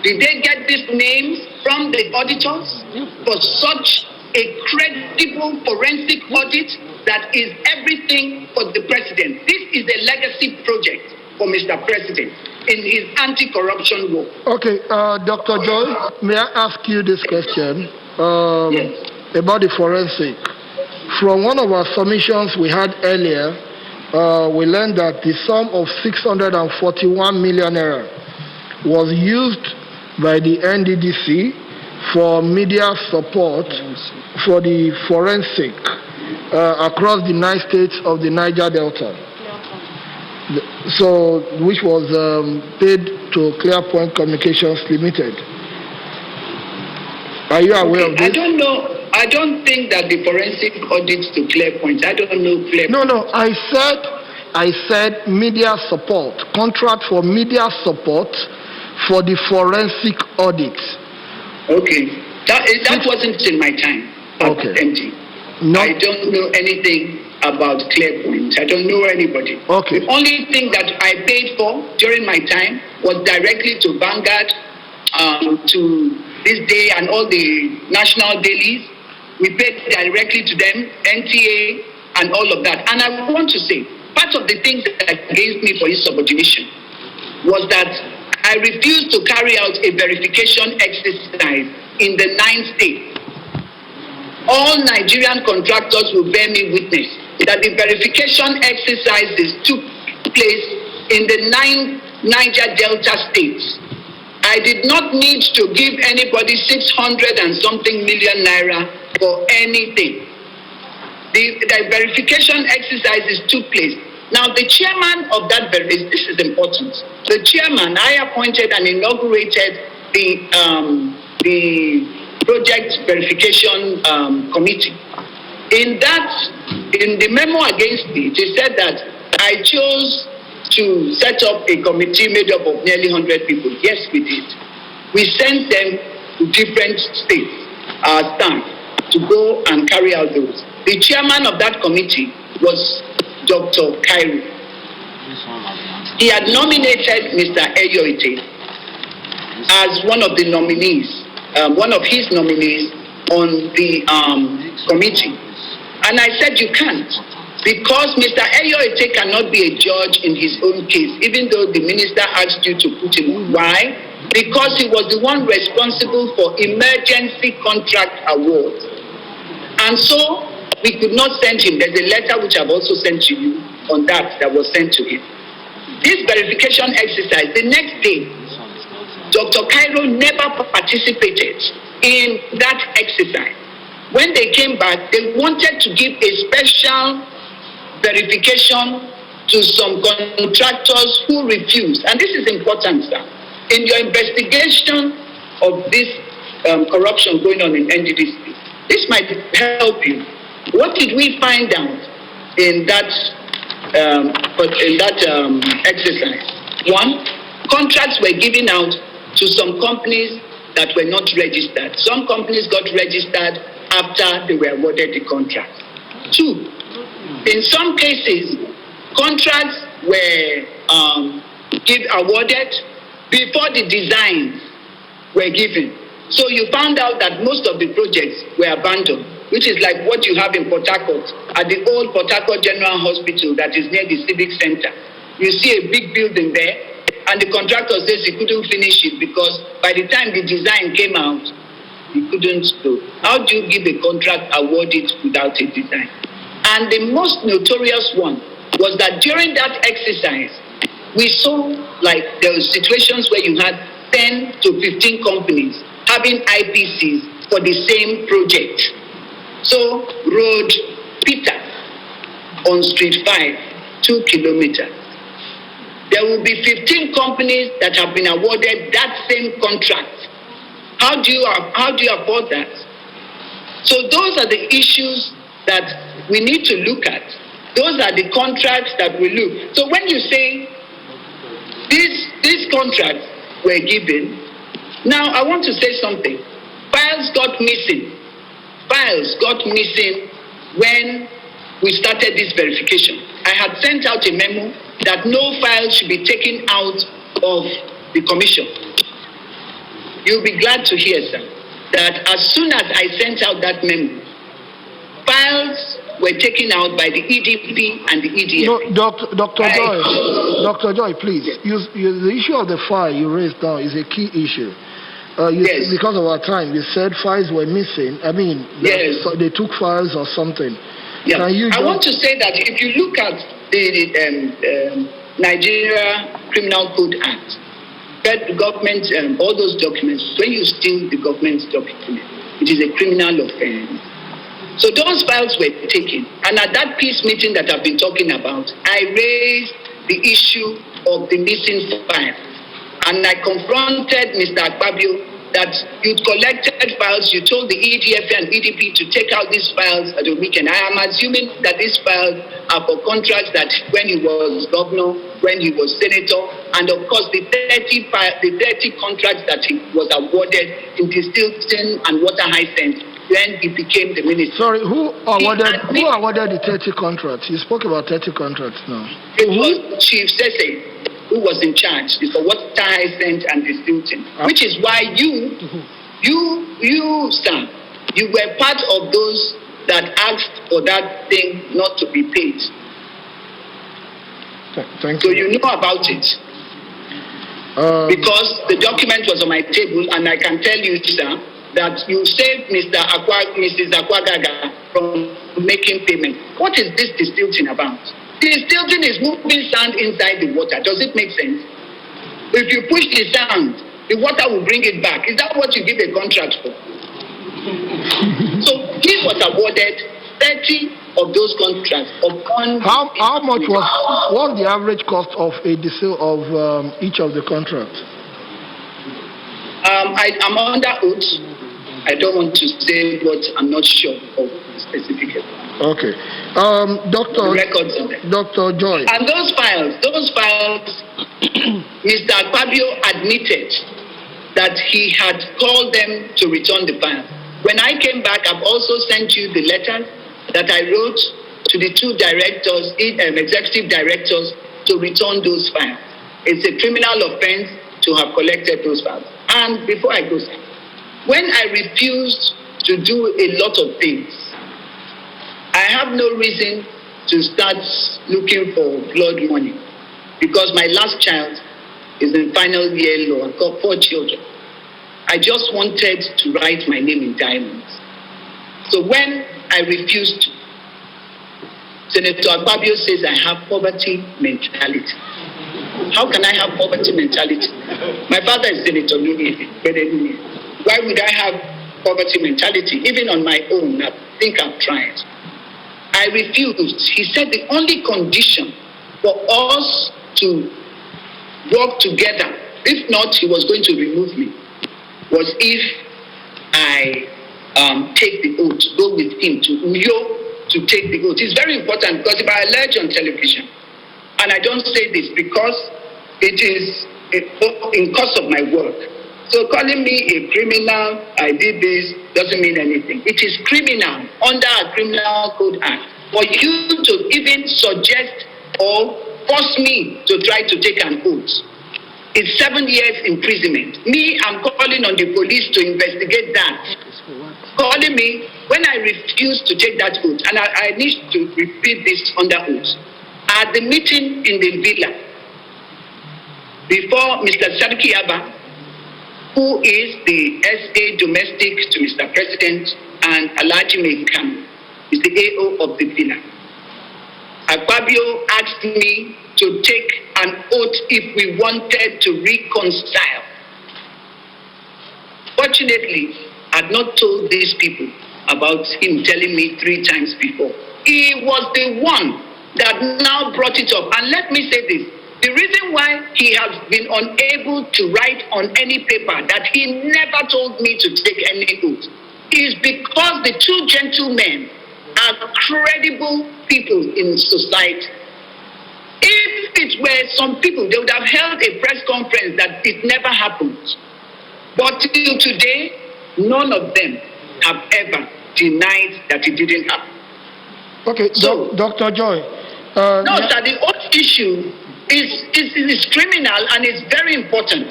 Did they get these names from the auditors for such a credible forensic audit that is everything for the president? This is a legacy project for Mr. President in his anti-corruption work. Okay, Dr. Joy, may I ask you this question about the forensic? From one of our submissions we had earlier, we learned that the sum of 641 million naira was used by the NDDC for media support for the forensic across the 9 states of the Niger Delta. So, which was paid to ClearPoint Communications Limited. Are you aware of this? I don't know. I don't think that the forensic audits to ClearPoint. I don't know ClearPoint. No. I said media support, contract for media support for the forensic audit. Okay, that wasn't in my time. Okay. MD. No. I don't know anything about ClearPoint. I don't know anybody. Okay. The only thing that I paid for during my time was directly to Vanguard, to This Day and all the national dailies. We paid directly to them, NTA and all of that. And I want to say, part of the things that against me for insubordination was that I refused to carry out a verification exercise in the 9 states. All Nigerian contractors will bear me witness that the verification exercises took place in the 9 Niger Delta states. I did not need to give anybody 600 and something million naira for anything. The verification exercises took place. Now, the chairman of that this is important. The chairman, I appointed and inaugurated the project verification committee. In the memo against me, it said that I chose to set up a committee made up of nearly 100 people. Yes, we did. We sent them to different states, our staff, to go and carry out those. The chairman of that committee was Dr. Cairo. He had nominated Mr. Eyoite as one of the nominees, one of his nominees on the committee. And I said, you can't, because Mr. Eyoite cannot be a judge in his own case, even though the minister asked you to put him on. Why? Because he was the one responsible for emergency contract awards. And so we could not send him. There's a letter which I've also sent to you on that was sent to him. This verification exercise, the next day, Dr. Cairo never participated in that exercise. When they came back, they wanted to give a special verification to some contractors who refused. And this is important, sir. In your investigation of this corruption going on in NDDC, this might help you. What did we find out in that exercise? One, contracts were given out to some companies that were not registered. Some companies got registered after they were awarded the contract. Two, in some cases, contracts were awarded before the designs were given. So you found out that most of the projects were abandoned, which is like what you have in Port Harcourt, at the old Port Harcourt General Hospital that is near the Civic Center. You see a big building there, and the contractor says he couldn't finish it because by the time the design came out, he couldn't go. How do you give a contract awarded without a design? And the most notorious one was that during that exercise, we saw like there were situations where you had 10 to 15 companies having IPCs for the same project. So, Road Peter on Street 5, 2 kilometers. There will be 15 companies that have been awarded that same contract. How do you afford that? So those are the issues that we need to look at. Those are the contracts that we look. So when you say these contracts were given, now I want to say something. Files got missing. Files got missing when we started this verification. I had sent out a memo that no file should be taken out of the commission. You'll be glad to hear, sir, that as soon as I sent out that memo, files were taken out by the EDP and the EDF. No, Dr. Joy, please. Yes. The issue of the file you raised now is a key issue. Yes. Because of our time, you said files were missing. I mean, yes. They took files or something. Yeah. I want to say that if you look at the Nigeria Criminal Code Act, the government, all those documents, when you steal the government's document, it is a criminal offense. So those files were taken. And at that peace meeting that I've been talking about, I raised the issue of the missing files. And I confronted Mr. Akpabio that you'd collected files, you told the EDF and EDP to take out these files at the weekend. I am assuming that these files are for contracts that when he was governor, when he was senator, and of course the 30 contracts that he was awarded in Distillation and Water Hyacinth when he became the minister. Sorry, who awarded the 30 contracts? You spoke about 30 contracts now. It was Chief Sese, who was in charge for Water Hyacinth and Distillation, which is why you, sir, you were part of those that asked for that thing not to be paid. Thank so you. You know about it. Because the document was on my table, and I can tell you, sir, that you saved Mrs. Akwagaga from making payment. What is this Distillation about? Distillation is moving sand inside the water. Does it make sense? If you push the sand, the water will bring it back. Is that what you give a contract for? So he was awarded 30 of those contracts. How much was the average cost of a deal of each of the contracts? I'm under oath. I don't want to say what I'm not sure of specifically. Okay. Dr. Joy. And those files, Mr. Akpabio admitted that he had called them to return the files. When I came back, I've also sent you the letter that I wrote to the two directors, executive directors, to return those files. It's a criminal offense to have collected those files. And before I go, when I refused to do a lot of things, I have no reason to start looking for blood money because my last child is in final year law. I've got 4 children. I just wanted to write my name in diamonds. So when I refused, Senator Akpabio says I have poverty mentality. How can I have poverty mentality? My father is Senator Nuni. Why would I have poverty mentality? Even on my own, I think I've tried. I refused. He said the only condition for us to work together, if not, he was going to remove me, was if I take the oath, go with him to Uyo to take the oath. It's very important because if I allege on television, and I don't say this because it is in course of my work. So calling me a criminal, I did this, doesn't mean anything. It is criminal under a criminal code act for you to even suggest or force me to try to take an oath. It's 7 years imprisonment. Me, I'm calling on the police to investigate that. Calling me when I refuse to take that oath, and I need to repeat this under oath. At the meeting in the villa, before Mr. Sadiki Abba, who is the SA domestic to Mr. President, and Alhaji Mekam, is the AO of the villa. Akpabio asked me to take an oath if we wanted to reconcile. unfortunately had not told these people about him telling me 3 times before. He was the one that now brought it up. And let me say this, the reason why he has been unable to write on any paper that he never told me to take any oath is because the 2 gentlemen are credible people in society. If it were some people, they would have held a press conference that it never happened. But till today, none of them have ever denied that it didn't happen. Okay, so Dr. Joy. No, sir, the oath issue is criminal and it's very important.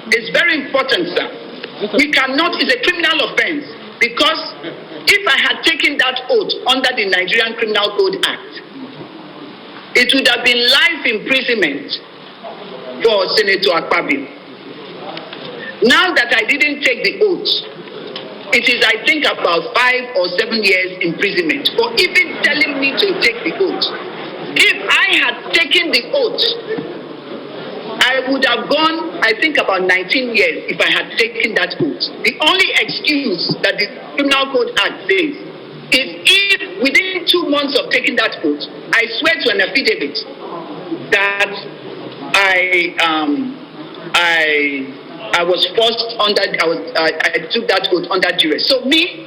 It's very important, sir. We cannot, it's a criminal offense because if I had taken that oath under the Nigerian Criminal Code Act, it would have been life imprisonment for Senator Akpabio. Now that I didn't take the oath, it is, I think, about 5 or 7 years imprisonment for even telling me to take the oath. If I had taken the oath, I would have gone, I think, about 19 years if I had taken that oath. The only excuse that the Criminal Code Act says is if within 2 months of taking that oath, I swear to an affidavit that I was forced under, I took that oath under duress. So me,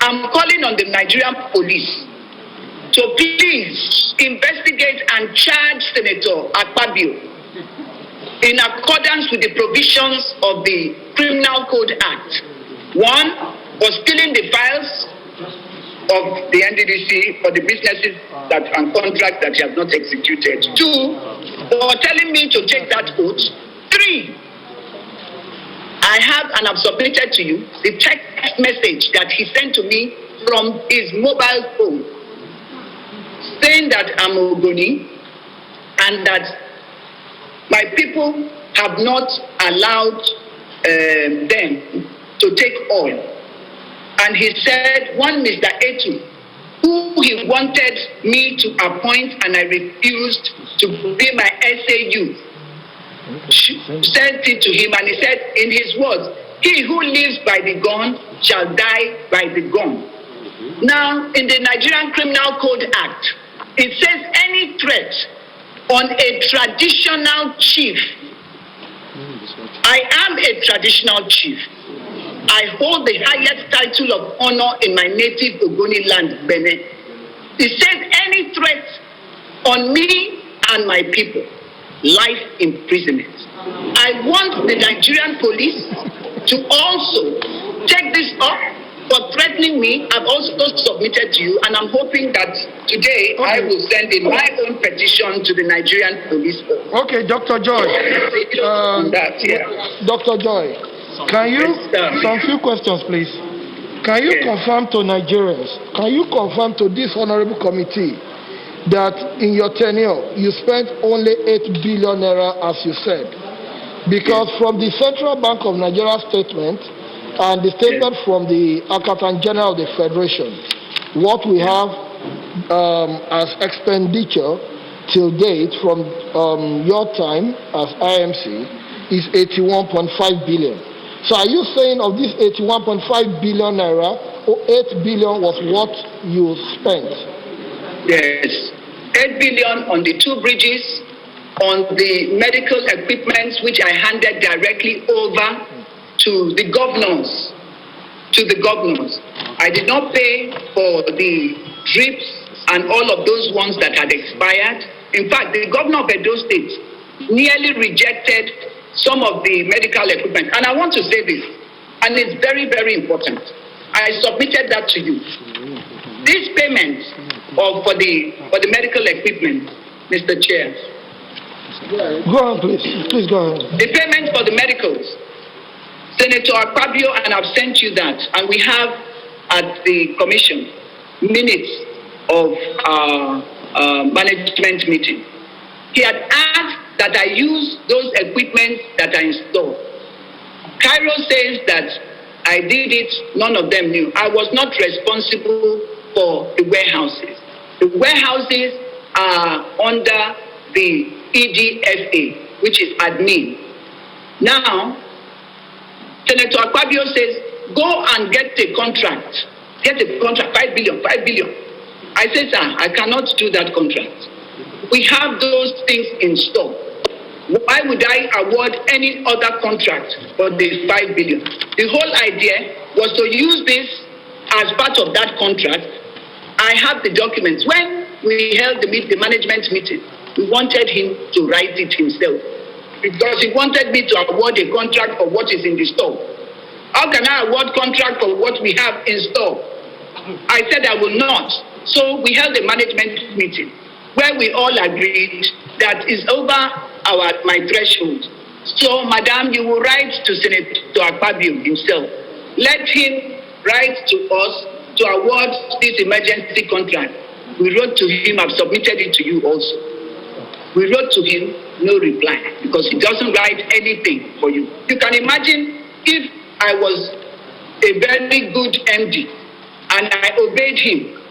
I'm calling on the Nigerian police to please investigate and charge Senator Akpabio in accordance with the provisions of the Criminal Code Act. 1, for stealing the files of the NDDC for the businesses and contracts that he has not executed. 2, for telling me to take that oath. 3, I have and I've submitted to you the text message that he sent to me from his mobile phone saying that I'm Ogoni and that my people have not allowed them to take oil. And he said, one Mr. Etu, who he wanted me to appoint and I refused to be my SAU, sent it to him and he said in his words, he who lives by the gun shall die by the gun. Now, in the Nigerian Criminal Code Act, it says any threat on a traditional chief. I am a traditional chief. I hold the highest title of honor in my native Ogoni land, Benin. It says any threat on me and my people, life imprisonment. I want the Nigerian police to also take this up for threatening me. I've also submitted to you, and I'm hoping that today I will send in my own petition to the Nigerian police. Okay, Dr. Joy. Dr. Joy, can you, some few questions, please. Can you confirm to Nigerians, can you confirm to this honorable committee that in your tenure, you spent only 8 billion naira, as you said? Because from the Central Bank of Nigeria statement and the statement from the Accountant General of the Federation, what we have as expenditure till date from your time as IMC is 81.5 billion. So are you saying of this 81.5 billion naira, 8 billion was what you spent? Yes. 8 billion on the 2 bridges, on the medical equipment, which I handed directly over to the governors. I did not pay for the drips and all of those ones that had expired. In fact, the governor of Edo State nearly rejected some of the medical equipment. And I want to say this, and it's very, very important. I submitted that to you. This payment for the medical equipment, Mr. Chair. Go on, please. Please go on. The payment for the medicals, Senator Akpabio, and I've sent you that, and we have at the commission minutes of our management meeting. He had asked that I use those equipment that I installed. Cairo says that I did it, none of them knew. I was not responsible for the warehouses. The warehouses are under the EDFA, which is admin. Now, Senator Akpabio says, go and get a contract. Get a contract, 5 billion, 5 billion. I said, sir, I cannot do that contract. We have those things in store. Why would I award any other contract for the 5 billion? The whole idea was to use this as part of that contract. I have the documents. When we held the management meeting, we wanted him to write it himself because he wanted me to award a contract for what is in the store. How can I award contract for what we have in store? I said I will not. So we held a management meeting where we all agreed that is over my threshold. So, Madam, you will write to Senator Akpabio himself. Let him write to us to award this emergency contract. We wrote to him, I've submitted it to you also. We wrote to him, no reply, because he doesn't write anything for you. You can imagine if I was a very good MD and I obeyed him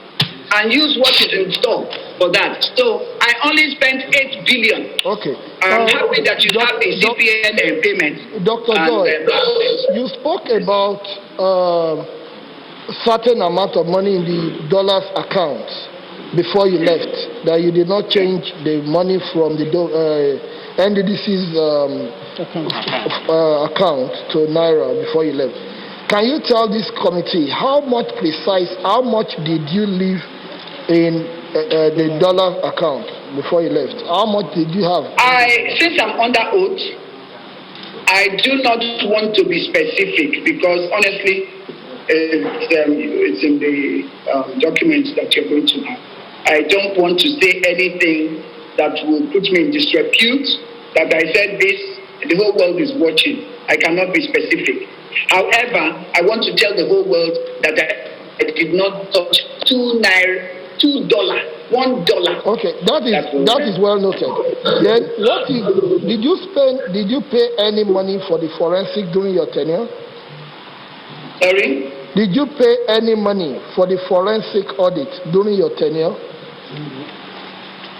and used what is in store for that. So I only spent 8 billion. Okay. I'm happy that you have the CPN payment. Dr. Joy, you spoke about certain amount of money in the dollars account before you left, that you did not change the money from the NDDC's account to Naira before you left. Can you tell this committee how much did you leave in the dollar account before you left? How much did you have? Since I'm under oath, I do not want to be specific because honestly, it's in the documents that you're going to have. I don't want to say anything that will put me in disrepute. That I said this, the whole world is watching. I cannot be specific. However, I want to tell the whole world that I did not touch $2, $1. Okay, that is well noted. Then, did you pay any money for the forensic during your tenure? Sorry? Did you pay any money for the forensic audit during your tenure?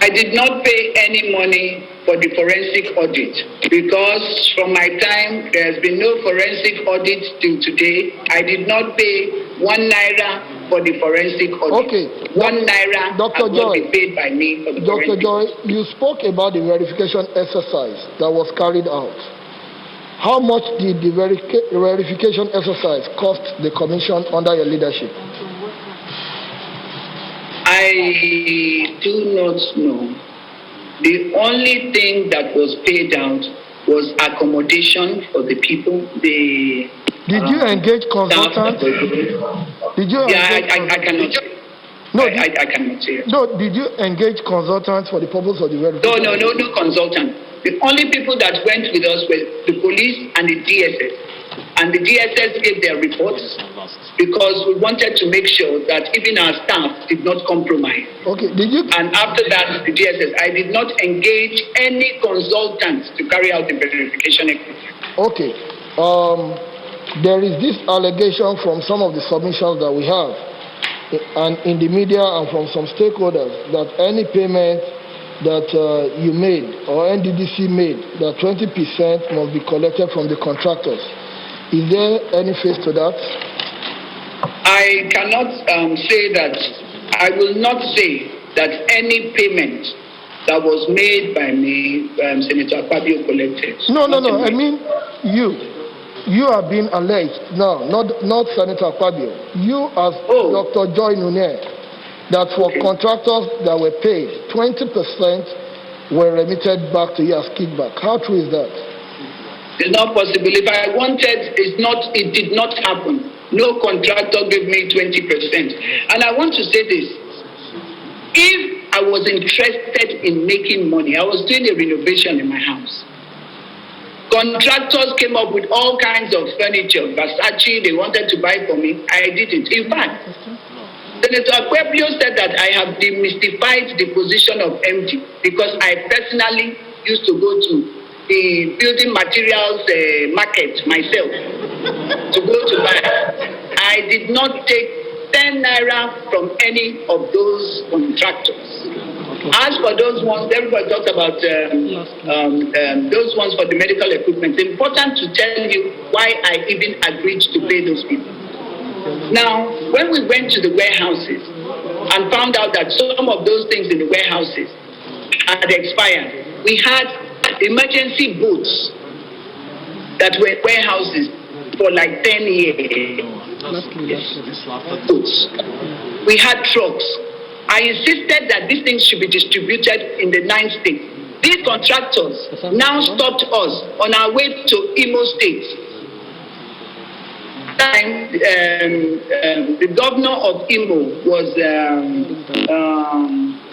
I did not pay any money for the forensic audit because from my time there has been no forensic audit till today. I did not pay 1 naira for the forensic audit. Okay. 1 naira Dr. has not been paid by me for the Dr. forensic. Joy, you spoke about the verification exercise that was carried out. How much did the verification exercise cost the commission under your leadership? I do not know. The only thing that was paid out was accommodation for the people. Did you engage consultants? Did you? Yeah, I cannot. No, I cannot say it. No, did you engage consultants for the purpose of the verification? No consultant. The only people that went with us were the police and the DSS. And the DSS gave their reports because we wanted to make sure that even our staff did not compromise. Okay, did you? And after that, the DSS, I did not engage any consultants to carry out the verification exercise. Okay. There is this allegation from some of the submissions that we have, and in the media and from some stakeholders, that any payment that you made or NDDC made, that 20% must be collected from the contractors. Is there any face to that? I cannot say that. I will not say that any payment that was made by me, Senator Akpabio collected. No. I mean, you are being alleged. No, not Senator Akpabio. You as Dr. Joy Nunez, that for contractors that were paid, 20% were remitted back to you as kickback. How true is that? It's not possible. If I wanted, it did not happen. No contractor gave me 20%. And I want to say this. If I was interested in making money, I was doing a renovation in my house. Contractors came up with all kinds of furniture. Versace, they wanted to buy for me. I did it. In fact, Senator Akpabio said that I have demystified the position of MD because I personally used to go to the building materials market myself to go to buy. I did not take 10 naira from any of those contractors. As for those ones, everybody talks about those ones for the medical equipment. It's important to tell you why I even agreed to pay those people. Now, when we went to the warehouses and found out that some of those things in the warehouses had expired, we had emergency boats that were warehouses for like 10 years. Boats. We had trucks. I insisted that these things should be distributed in the 9 states. These contractors now stopped us on our way to Imo State. The governor of Imo was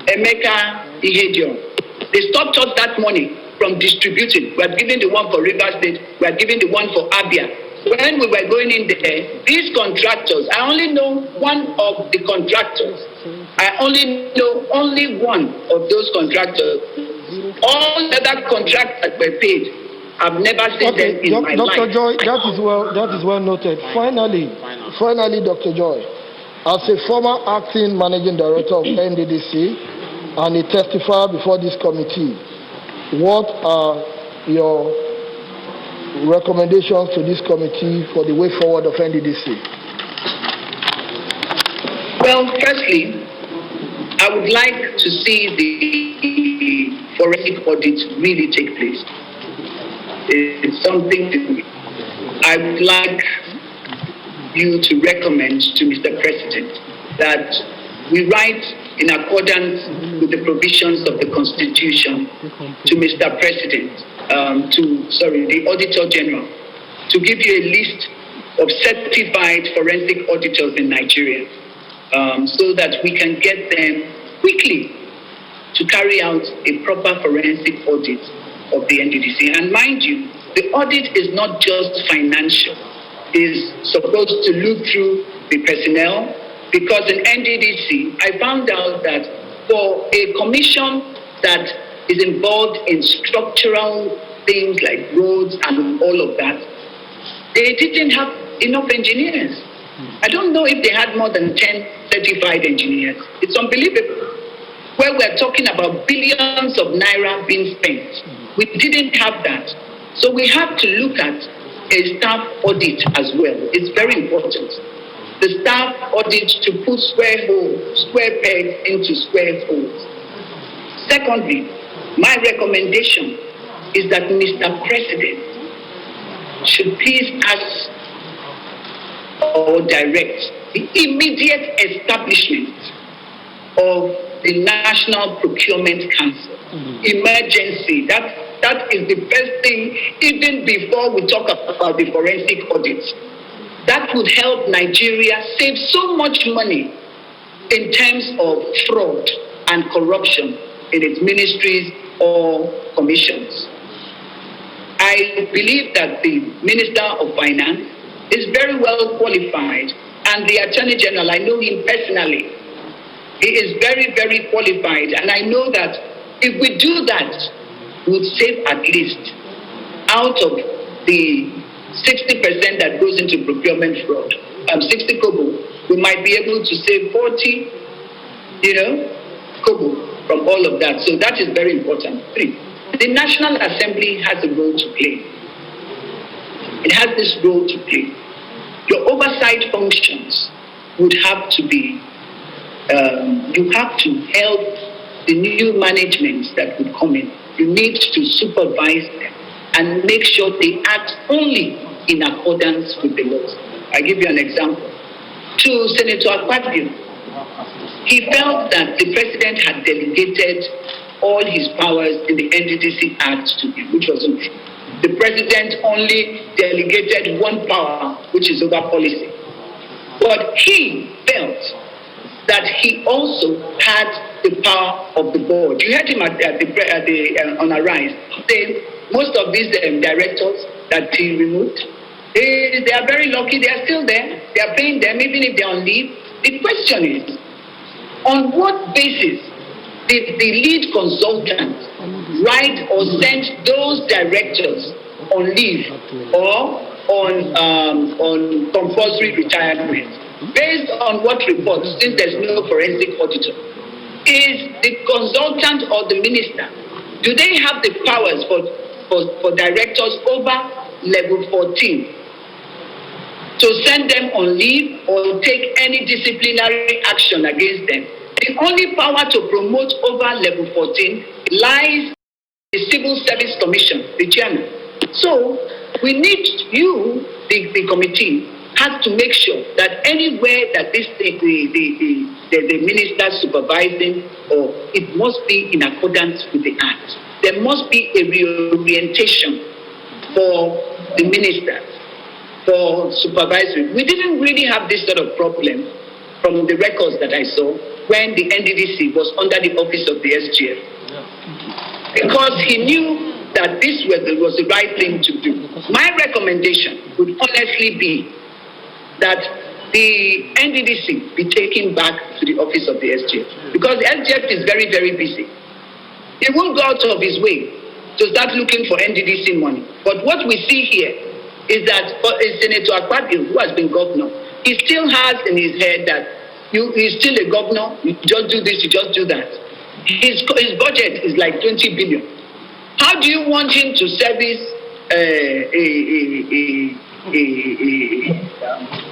Emeka Ihedion. They stopped us that morning from distributing. We are giving the one for Rivers State, we are giving the one for Abia. When we were going in there, these contractors, I only know one of the contractors. I only know only one of those contractors. All the other contractors were paid. I've never seen them in my Dr. life. Joy, that is well noted. Finally, Dr. Joy, as a former acting managing director of NDDC and a testifier before this committee, what are your recommendations to this committee for the way forward of NDDC? Well, firstly, I would like to see the forensic audit really take place. It's something I would like you to recommend to Mr. President that we write in accordance with the provisions of the Constitution to Mr. President, the Auditor General, to give you a list of certified forensic auditors in Nigeria, so that we can get them quickly to carry out a proper forensic audit of the NDDC. And mind you, the audit is not just financial. It's supposed to look through the personnel, because in NDDC, I found out that for a commission that is involved in structural things like roads and all of that, they didn't have enough engineers. I don't know if they had more than 10 certified engineers. It's unbelievable. Where we're talking about billions of naira being spent, we didn't have that. So we have to look at a staff audit as well. It's very important. The staff audit to put square pegs into square holes. Secondly, my recommendation is that Mr. President should please ask or direct the immediate establishment of the National Procurement Council. Emergency. That is the first thing, even before we talk about the forensic audits. That would help Nigeria save so much money in terms of fraud and corruption in its ministries or commissions. I believe that the Minister of Finance is very well qualified, and the Attorney General, I know him personally. He is very, very qualified, and I know that if we do that, we would save at least out of the 60% that goes into procurement fraud, 60 kobo, we might be able to save 40, kobo from all of that. So that is very important. 3, the National Assembly has a role to play. It has this role to play. Your oversight functions would have to be, you have to help the new managements that would come in. You need to supervise them and make sure they act only in accordance with the laws. I give you an example. To Senator Akpabio, he felt that the president had delegated all his powers in the NDDC Act to him, which wasn't true. The president only delegated one power, which is over policy. But he felt that he also had the power of the board. You heard him on Arise saying most of these directors that he removed, they are very lucky. They are still there. They are paying them even if they are on leave. The question is, on what basis did the lead consultant write or send those directors on leave or on compulsory retirement? Based on what reports, since there's no forensic auditor? Is the consultant or the minister, do they have the powers for directors over level 14 to send them on leave or take any disciplinary action against them? The only power to promote over level 14 lies in the Civil Service Commission, the chairman. So we need you, the committee, has to make sure that anywhere that the minister supervising, or it must be in accordance with the act. There must be a reorientation for the ministers, for supervisory. We didn't really have this sort of problem from the records that I saw when the NDDC was under the office of the SGF. Because he knew that this was the right thing to do. My recommendation would honestly be that the NDDC be taken back to the office of the SGF, because the SGF is very, very busy. He won't go out of his way to start looking for NDDC money. But what we see here is that Senator Akpabio, who has been governor, he still has in his head that he's still a governor, you just do this, you just do that. His budget is like 20 billion. How do you want him to service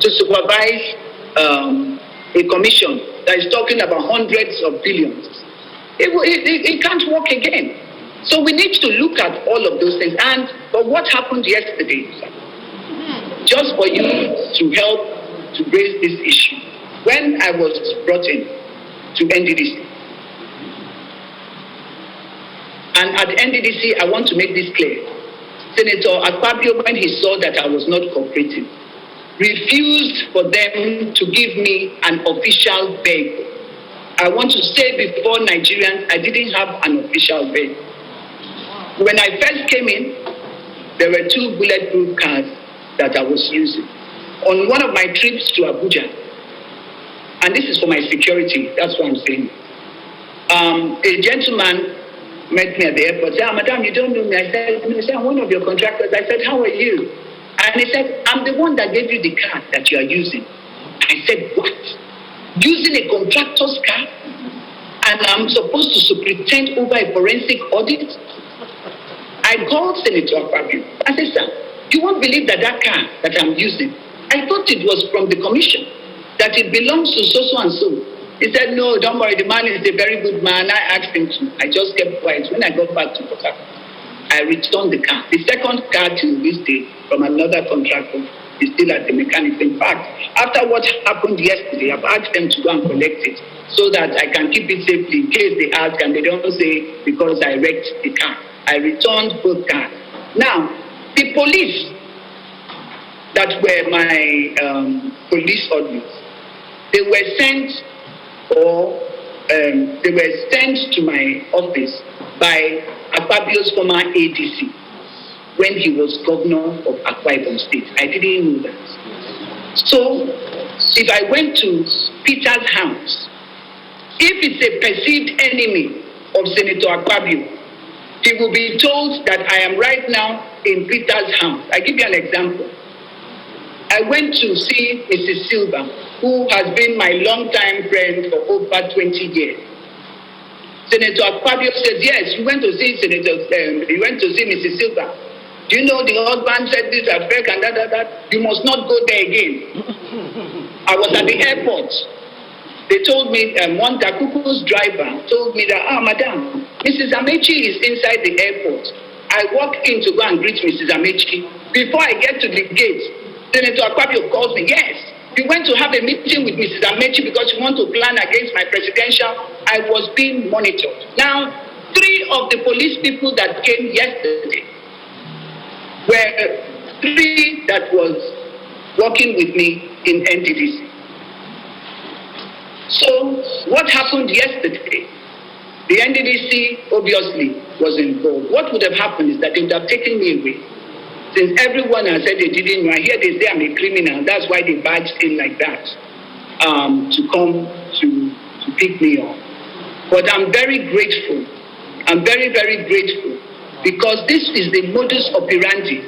to supervise a commission that is talking about hundreds of billions? It can't work again. So we need to look at all of those things. But what happened yesterday, just for you to help to raise this issue, when I was brought in to NDDC, and at NDDC, I want to make this clear. Senator Akpabio, when he saw that I was not cooperating, refused for them to give me an official vehicle. I want to say before Nigerians, I didn't have an official vehicle. When I first came in, there were 2 bulletproof cars that I was using. On one of my trips to Abuja, and this is for my security, that's what I'm saying, a gentleman met me at the airport, said, Madam, you don't know me. I said, I'm one of your contractors. I said, how are you? And he said, I'm the one that gave you the car that you are using. I said, what? Using a contractor's car? And I'm supposed to superintend over a forensic audit? I called Senator Akpabio. I said, sir, you won't believe that car that I'm using, I thought it was from the commission, that it belongs to so and so. He said, no, don't worry, the man is a very good man. I asked him to. I just kept quiet. When I got back to Port Harcourt, I returned the car. The second car till this day from another contractor is still at the mechanic. In fact, after what happened yesterday, I've asked them to go and collect it so that I can keep it safely in case they ask and they don't say because I wrecked the car. I returned both cars. Now, the police that were my police audits, they were sent to my office by Akpabio's former ADC when he was governor of Akwa Ibom State. I didn't know that. So, if I went to Peter's house, if it's a perceived enemy of Senator Akpabio, he will be told that I am right now in Peter's house. I give you an example. I went to see Mrs. Silva, who has been my longtime friend for over 20 years. Senator Akpabio said, yes, you went to see Mrs. Silva. Do you know the husband said this affair and that? You must not go there again. I was at the airport. They told me, one Takuku's driver told me that, madam, Mrs. Amechi is inside the airport. I walk in to go and greet Mrs. Amechi. Before I get to the gate, Senator Akpabio calls me, yes, we went to have a meeting with Mrs. Amechi because we want to plan against my presidential. I was being monitored. Now, 3 of the police people that came yesterday were 3 that was working with me in NDDC. So, what happened yesterday? The NDDC obviously was involved. What would have happened is that they would have taken me away. Since everyone has said they didn't know, I hear they say I'm a criminal. That's why they badged in like that to come to pick me up. But I'm very grateful. I'm very, very grateful because this is the modus operandi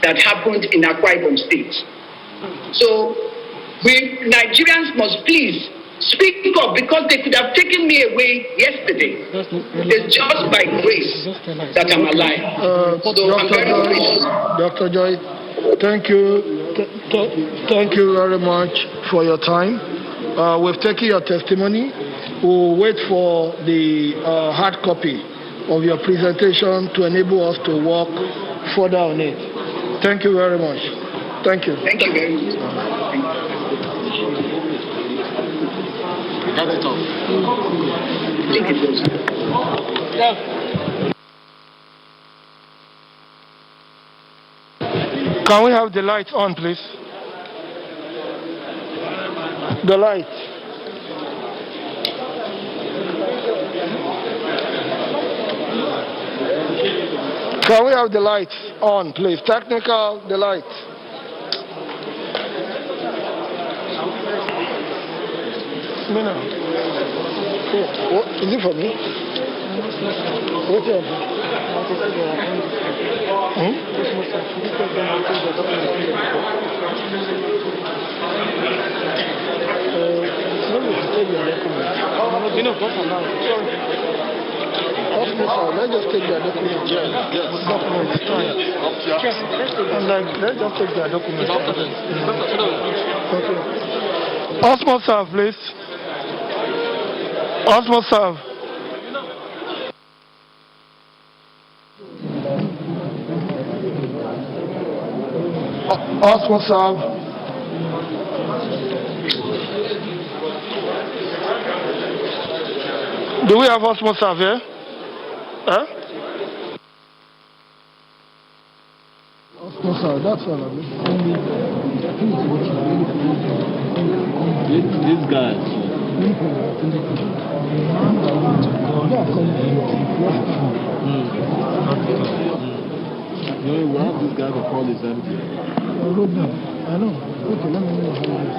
that happened in Akwa Ibom State. So Nigerians must please Speak up, because they could have taken me away yesterday. It's just by grace that I'm alive. So I'm very grateful. Dr. Joy, thank you. Thank you very much for your time. We've taken your testimony. We'll wait for the hard copy of your presentation to enable us to work further on it. Thank you very much. Thank you. Thank you very much. That's it all. Thank you. Can we have the lights on, please? The lights. Can we have the lights on, please? Technical, the lights. No. What, is it for me? What's your let's just take their documents. Documents. Let's just take their documents. Okay. Osmo serve, please. Osmo serve. Osmo serve. Do we have Osmo serve here? Huh? Osmo serve, that's all of it. This guy. We have this guy for call is empty. I know. Okay, let me know how it is.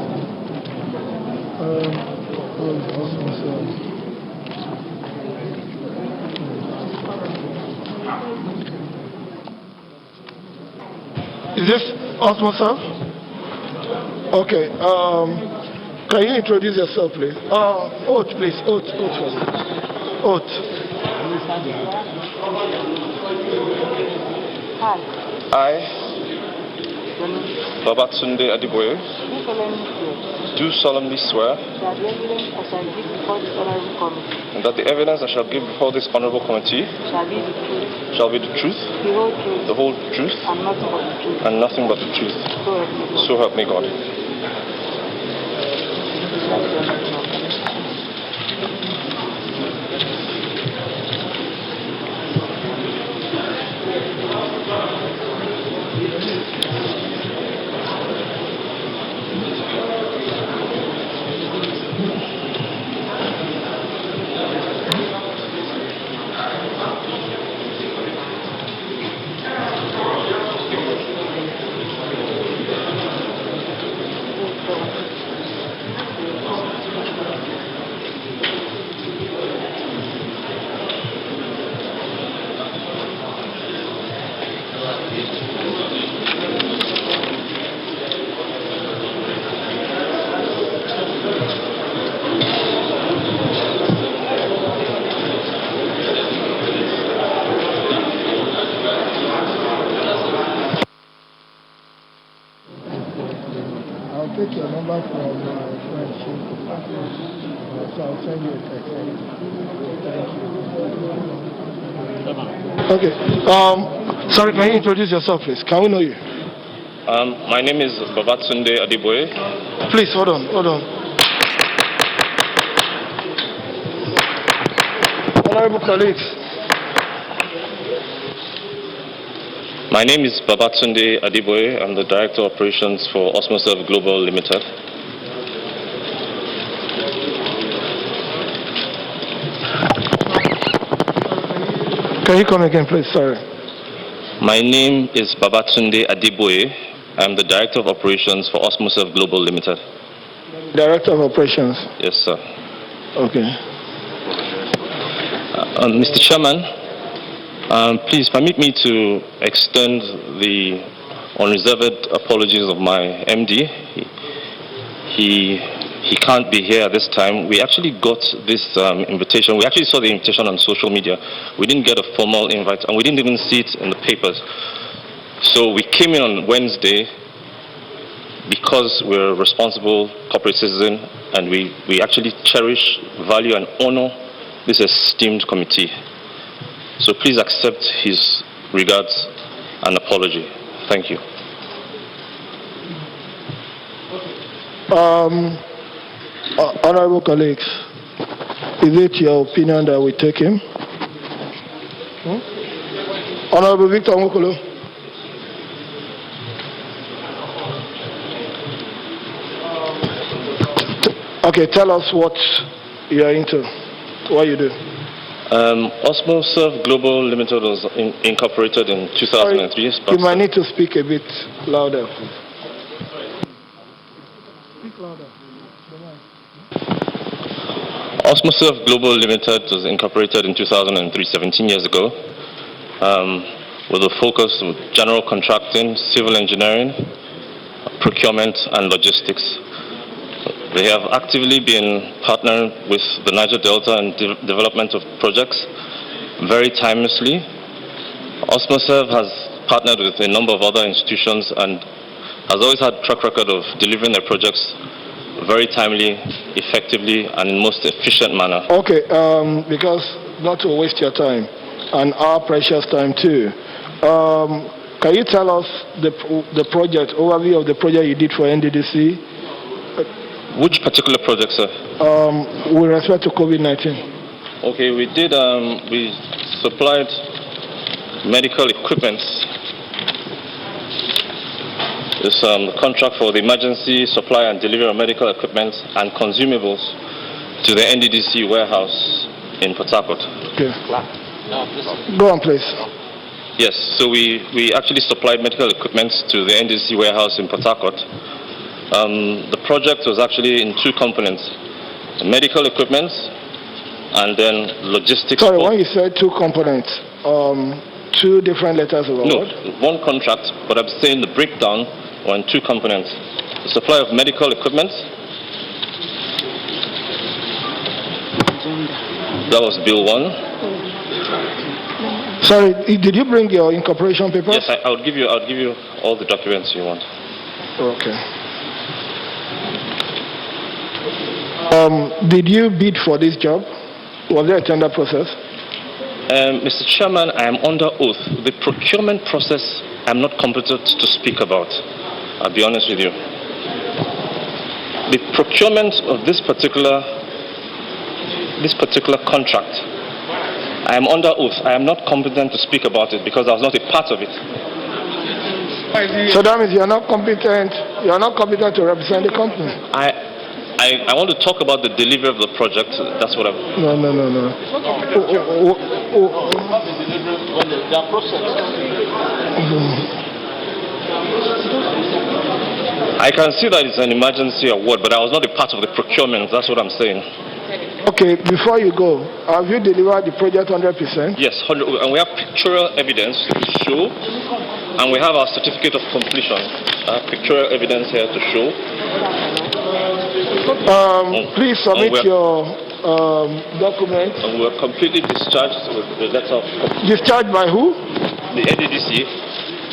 Is this Osmo, sir? Okay. Can you introduce yourself, please? Oath, please. Oath. Hi. I, Babatunde Adiboye, do solemnly swear that the evidence I shall give before this honorable committee shall be the truth, the whole truth, and nothing but the truth. So help me God. Take your number from my friend, so I'll send you a text. Thank you. Okay. Sorry, can you introduce yourself, please? Can we know you? My name is Babatunde Adiboye. Please, hold on. Honorable colleagues. My name is Babatunde Adiboye. I'm the Director of Operations for Osmoserve Global Limited. Can you come again, please? Sorry. My name is Babatunde Adiboye. I'm the Director of Operations for Osmoserve Global Limited. Director of Operations? Yes, sir. Okay. Mr. Chairman, please permit me to extend the unreserved apologies of my MD. He he can't be here at this time. We actually got this invitation. We actually saw the invitation on social media. We didn't get a formal invite, and we didn't even see it in the papers. So we came in on Wednesday because we're a responsible corporate citizen, and we actually cherish, value, and honor this esteemed committee. So please accept his regards and apology. Thank you. Honorable colleagues, is it your opinion that we take him? Honorable Victor Mokolo. Okay, tell us what you're into, what you do. Osmoserve Global Limited was incorporated in 2003. Sorry, you might need to speak a bit louder. Speak louder. Osmoserve Global Limited was incorporated in 2003, 17 years ago, with a focus on general contracting, civil engineering, procurement, and logistics. They have actively been partnering with the Niger Delta in development of projects very timelessly. Osmoserve has partnered with a number of other institutions and has always had a track record of delivering their projects very timely, effectively, and in most efficient manner. Okay, because not to waste your time and our precious time too, can you tell us the project, overview of the project you did for NDDC? Which particular project, sir? With respect to COVID-19. Okay, we did, we supplied medical equipment. It's the contract for the emergency supply and delivery of medical equipment and consumables to the NDDC warehouse in Port Harcourt. Okay. Go on, please. Yes, so we actually supplied medical equipment to the NDDC warehouse in Port Harcourt. The project was actually in two components: medical equipment and then logistics. Sorry, when you said two components, two different letters of award? No, one contract, but I'm saying the breakdown were in two components: the supply of medical equipment. That was Bill 1. Sorry, did you bring your incorporation papers? Yes, I'll give you all the documents you want. Okay. Did you bid for this job? Was there a tender process? Mr. Chairman, I am under oath. The procurement process I'm not competent to speak about. I'll be honest with you. The procurement of this particular contract, I am under oath. I am not competent to speak about it because I was not a part of it. So that means you're not competent. You're not competent to represent the company. I want to talk about the delivery of the project. That's what I'm... No. I can see that it's an emergency award, but I was not a part of the procurement. That's what I'm saying. Okay, before you go, have you delivered the project 100%? Yes, 100%. And we have pictorial evidence to show, and we have our certificate of completion. Pictorial evidence here to show. Please submit your documents. And we are completely discharged with the letter of completion. Discharged by who? The NDDC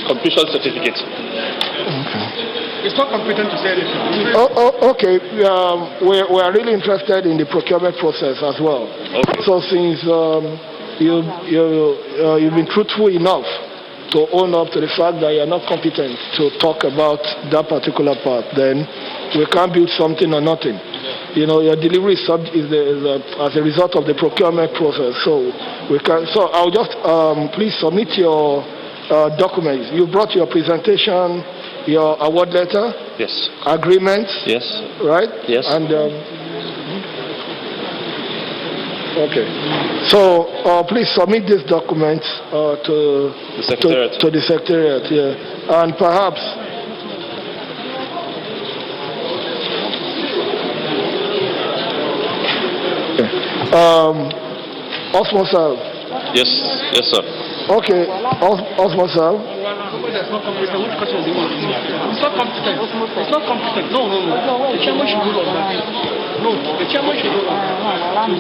completion certificate. Okay. It's not competent to say anything. Okay. We are really interested in the procurement process as well. Okay. So since you've been truthful enough to own up to the fact that you're not competent to talk about that particular part, then we can't build something or nothing. You know, your delivery is as a result of the procurement process. So we can. So I'll just please submit your documents. You brought your presentation, your award letter. Yes. Agreements. Yes. Right. Yes. And okay. So please submit these documents to the Secretariat. To the Secretariat. Yeah. And perhaps. Osmoserve. Yes, sir. Okay, Osmoserve. It's not competent. Which question do you want? It's not competent. It's not competent. No. The chairman should rule on that. No, the chairman should rule on that.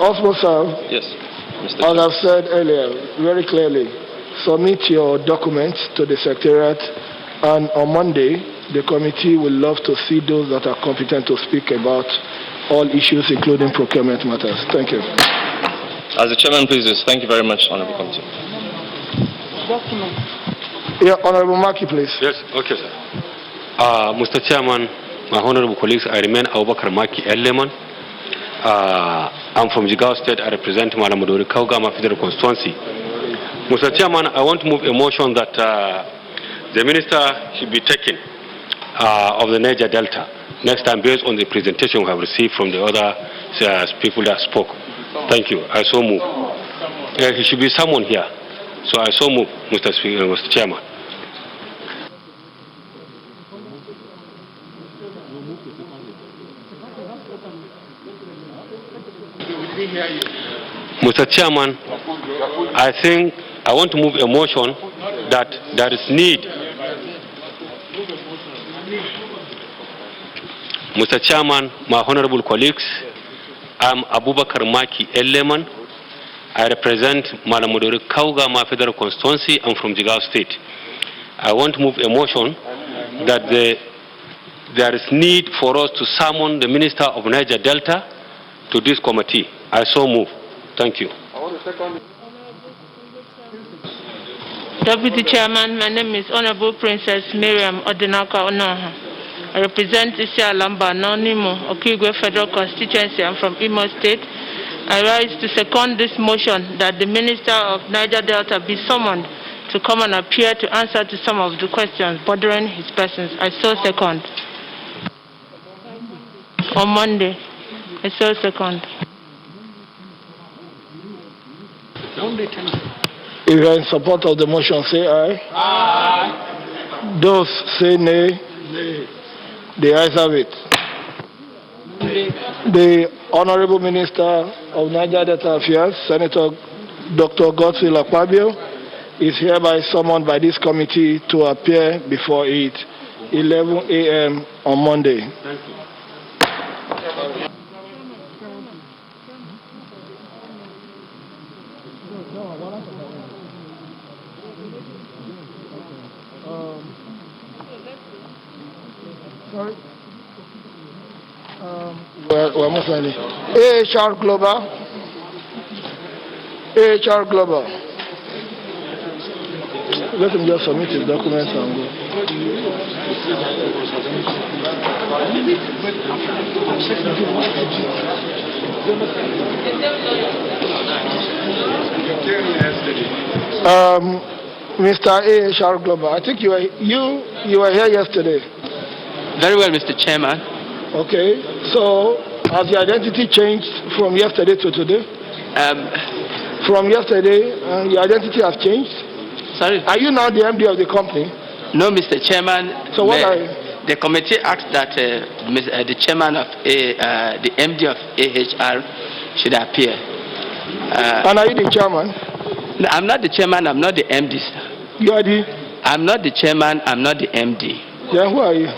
Also, sir. Yes, Mr. As I've said earlier, very clearly, submit your documents to the Secretariat, and on Monday, the committee will love to see those that are competent to speak about all issues, including procurement matters. Thank you. As the chairman pleases, thank you very much, Honorable Committee. Yeah, Honorable Maki, please. Yes, okay, sir. Mr. Chairman, my honorable colleagues, I remain Abubakar Maki Eleman. I'm from Jigawa State. I represent Malamudori Kaugama Federal Constituency. Mr. Chairman, I want to move a motion that the minister should be taken of the Niger Delta next time based on the presentation we have received from the other people that spoke. Thank you. I so move. He should be someone here. So I so move, Mr. Speaker, Mr. Chairman. Mr. Chairman, I think I want to move a motion that there is need. Mr. Chairman, my honorable colleagues, I'm Abubakar Maki Eleman. I represent Malamudori Kaugama Federal Constituency. I'm from Jigawa State. I want to move a motion that there is need for us to summon the Minister of Niger Delta to this committee. I so move. Thank you. Deputy Chairman, my name is Honorable Princess Miriam Odinaka Onoha. I represent Isia Lamba, Nonimo, Okigwe Federal Constituency. I'm from Imo State. I rise to second this motion that the Minister of Niger Delta be summoned to come and appear to answer to some of the questions bordering his persons. I so second. On Monday, I so second. If you are in support of the motion, say aye. Aye. Those say nay. Nay. The ayes have it. The Honorable Minister of Niger Delta Affairs, Senator Dr. Godswill Akpabio, is hereby summoned by this committee to appear before it 11 a.m. on Monday. Thank you. Sorry. We're most likely. AHR Global. AHR Global. Let him just submit his documents and go. Mr. AHR Global, I think you were here yesterday. Very well, Mr. Chairman. Okay, so has your identity changed from yesterday to today? From yesterday, your identity has changed? Sorry? Are you now the MD of the company? No, Mr. Chairman. So what are you? The committee asked that the chairman of the MD of AHR should appear. And are you the chairman? No, I'm not the chairman, I'm not the MD, sir. You are the? I'm not the chairman, I'm not the MD. Then who are you?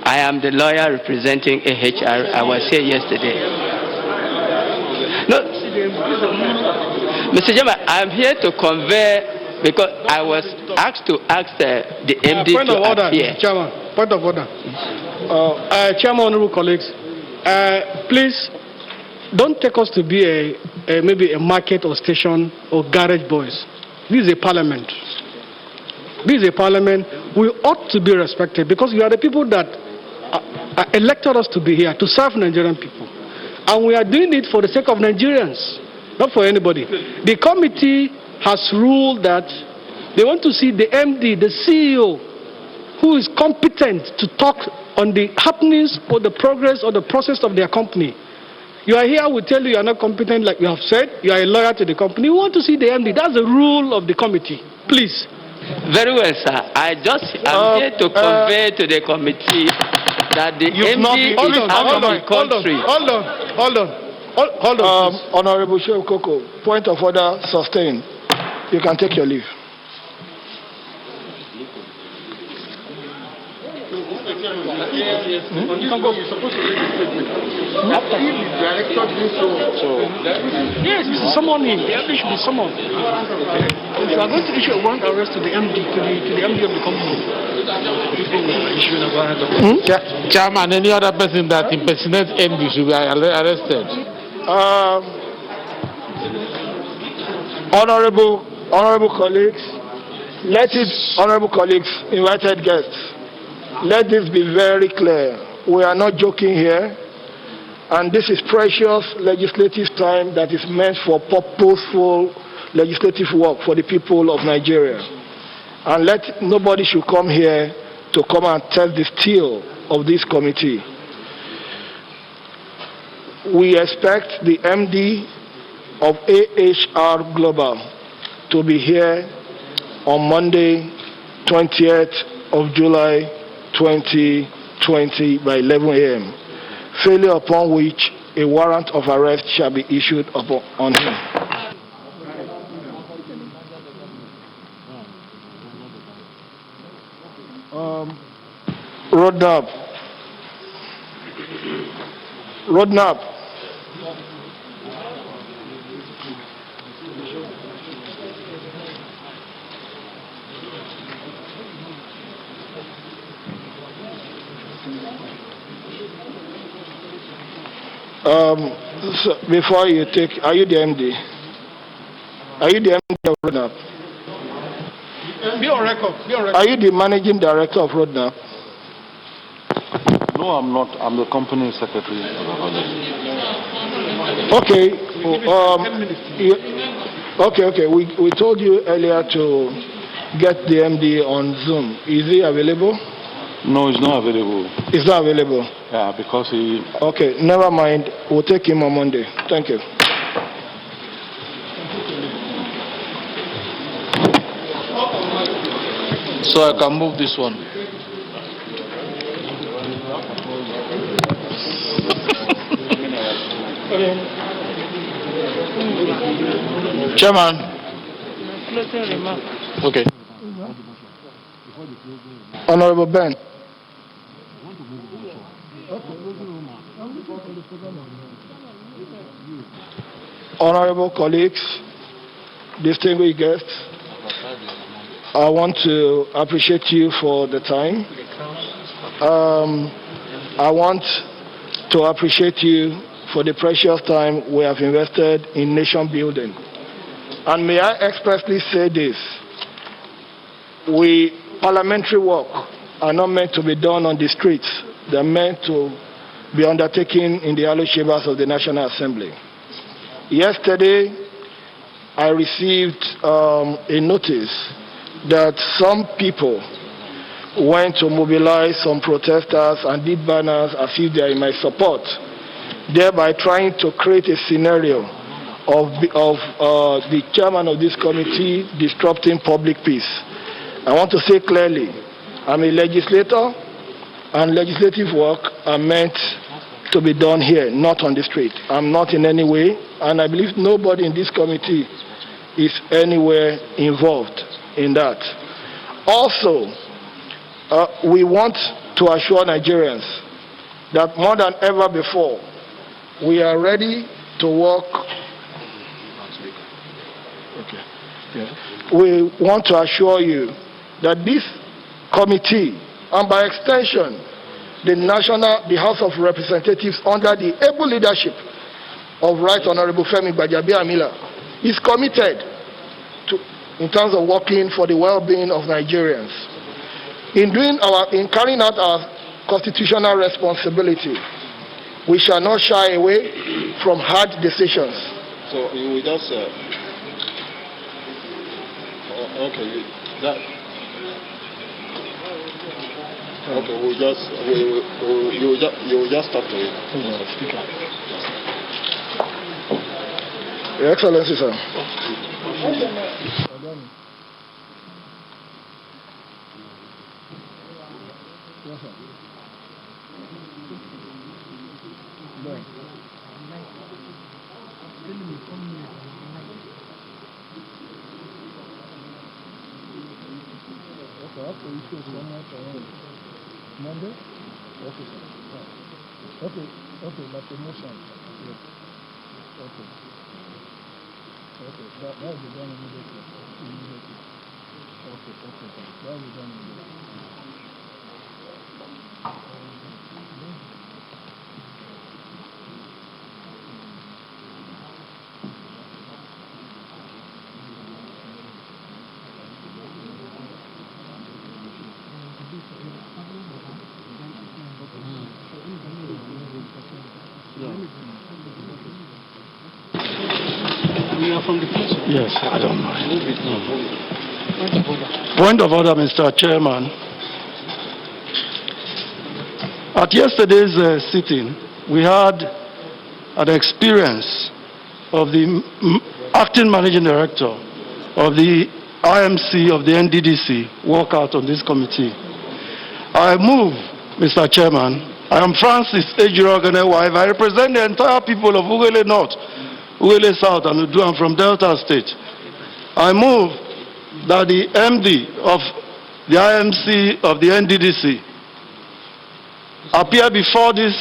I am the lawyer representing AHR. I was here yesterday. No, Mr. Chairman, I'm here to convey because I was asked to ask the MD point to of order, appear. Chairman. Point of order. Chairman, honorable colleagues, please don't take us to be maybe a market or station or garage boys. This is a parliament. This is a parliament. We ought to be respected because you are the people that elected us to be here to serve Nigerian people. And we are doing it for the sake of Nigerians, not for anybody. The committee has ruled that they want to see the MD, the CEO, who is competent to talk on the happenings or the progress or the process of their company. You are here, we tell you you are not competent like you have said. You are a lawyer to the company. We want to see the MD. That's the rule of the committee. Please. Very well, sir. I'm here to convey to the committee that the MD is out of the country. Hold on. Honorable Sheikh Koko, point of order sustained. You can take your leave. You can go. You're supposed to read the statement. Yes, Mr. Summoning. The MD should be summoned. If you are going to issue a warrant arrest to the MD, to the MD of the company, Chairman, any other person that impersonates MD should be arrested. Honorable colleagues, honorable colleagues, invited guests, let this be very clear. We are not joking here, and this is precious legislative time that is meant for purposeful legislative work for the people of Nigeria. And nobody should come here to come and test the steel of this committee. We expect the MD of AHR Global to be here on Monday, 20th of July 2020 by 11 a.m., failure upon which a warrant of arrest shall be issued on him. Roadmap. So before you take, are you the MD? Are you the MD of Roadmap? Be on record. Be on record. Are you the managing director of Roadmap? No, I'm not. I'm the company secretary. Okay. Okay. We told you earlier to get the MD on Zoom. Is he available? No, he's not available. He's not available. Yeah, because he... Okay, never mind. We'll take him on Monday. Thank you. So I can move this one. Chairman. Closing remark. Okay. Honorable Ben. Honorable colleagues, distinguished guests, I want to appreciate you for the time. I want to appreciate you for the precious time we have invested in nation building. And may I expressly say this, parliamentary work are not meant to be done on the streets. They're meant to be undertaken in the hallowed chambers of the National Assembly. Yesterday, I received a notice that some people went to mobilize some protesters and did banners as if they are in my support, thereby trying to create a scenario of the chairman of this committee disrupting public peace. I want to say clearly, I'm a legislator, and legislative work are meant to be done here, not on the street. I'm not in any way, and I believe nobody in this committee is anywhere involved in that. Also, we want to assure Nigerians that more than ever before, we are ready to work. Okay. Yeah. We want to assure you that this committee, and by extension, the House of Representatives under the able leadership of Right Honorable Femi Gbajabiamila, is committed in terms of working for the well-being of Nigerians. In carrying out our constitutional responsibility, we shall not shy away from hard decisions. So you will just you will just talk to it. Your Excellency, sir. Monday? Okay, sir. Okay, like a motion. Yes. Okay. Okay, that will be done immediately. Okay, sir. That will be done immediately. We are from the place. Yes, I don't mind. Point of order, Mr. Chairman. At yesterday's sitting, we had an experience of the acting managing director of the IMC of the NDDC work out on this committee. I move, Mr. Chairman. I am Francis Ejirogane wife. I represent the entire people of Ugele North, Ugele South, and Uduam from Delta State. I move that the MD of the IMC of the NDDC appear before this,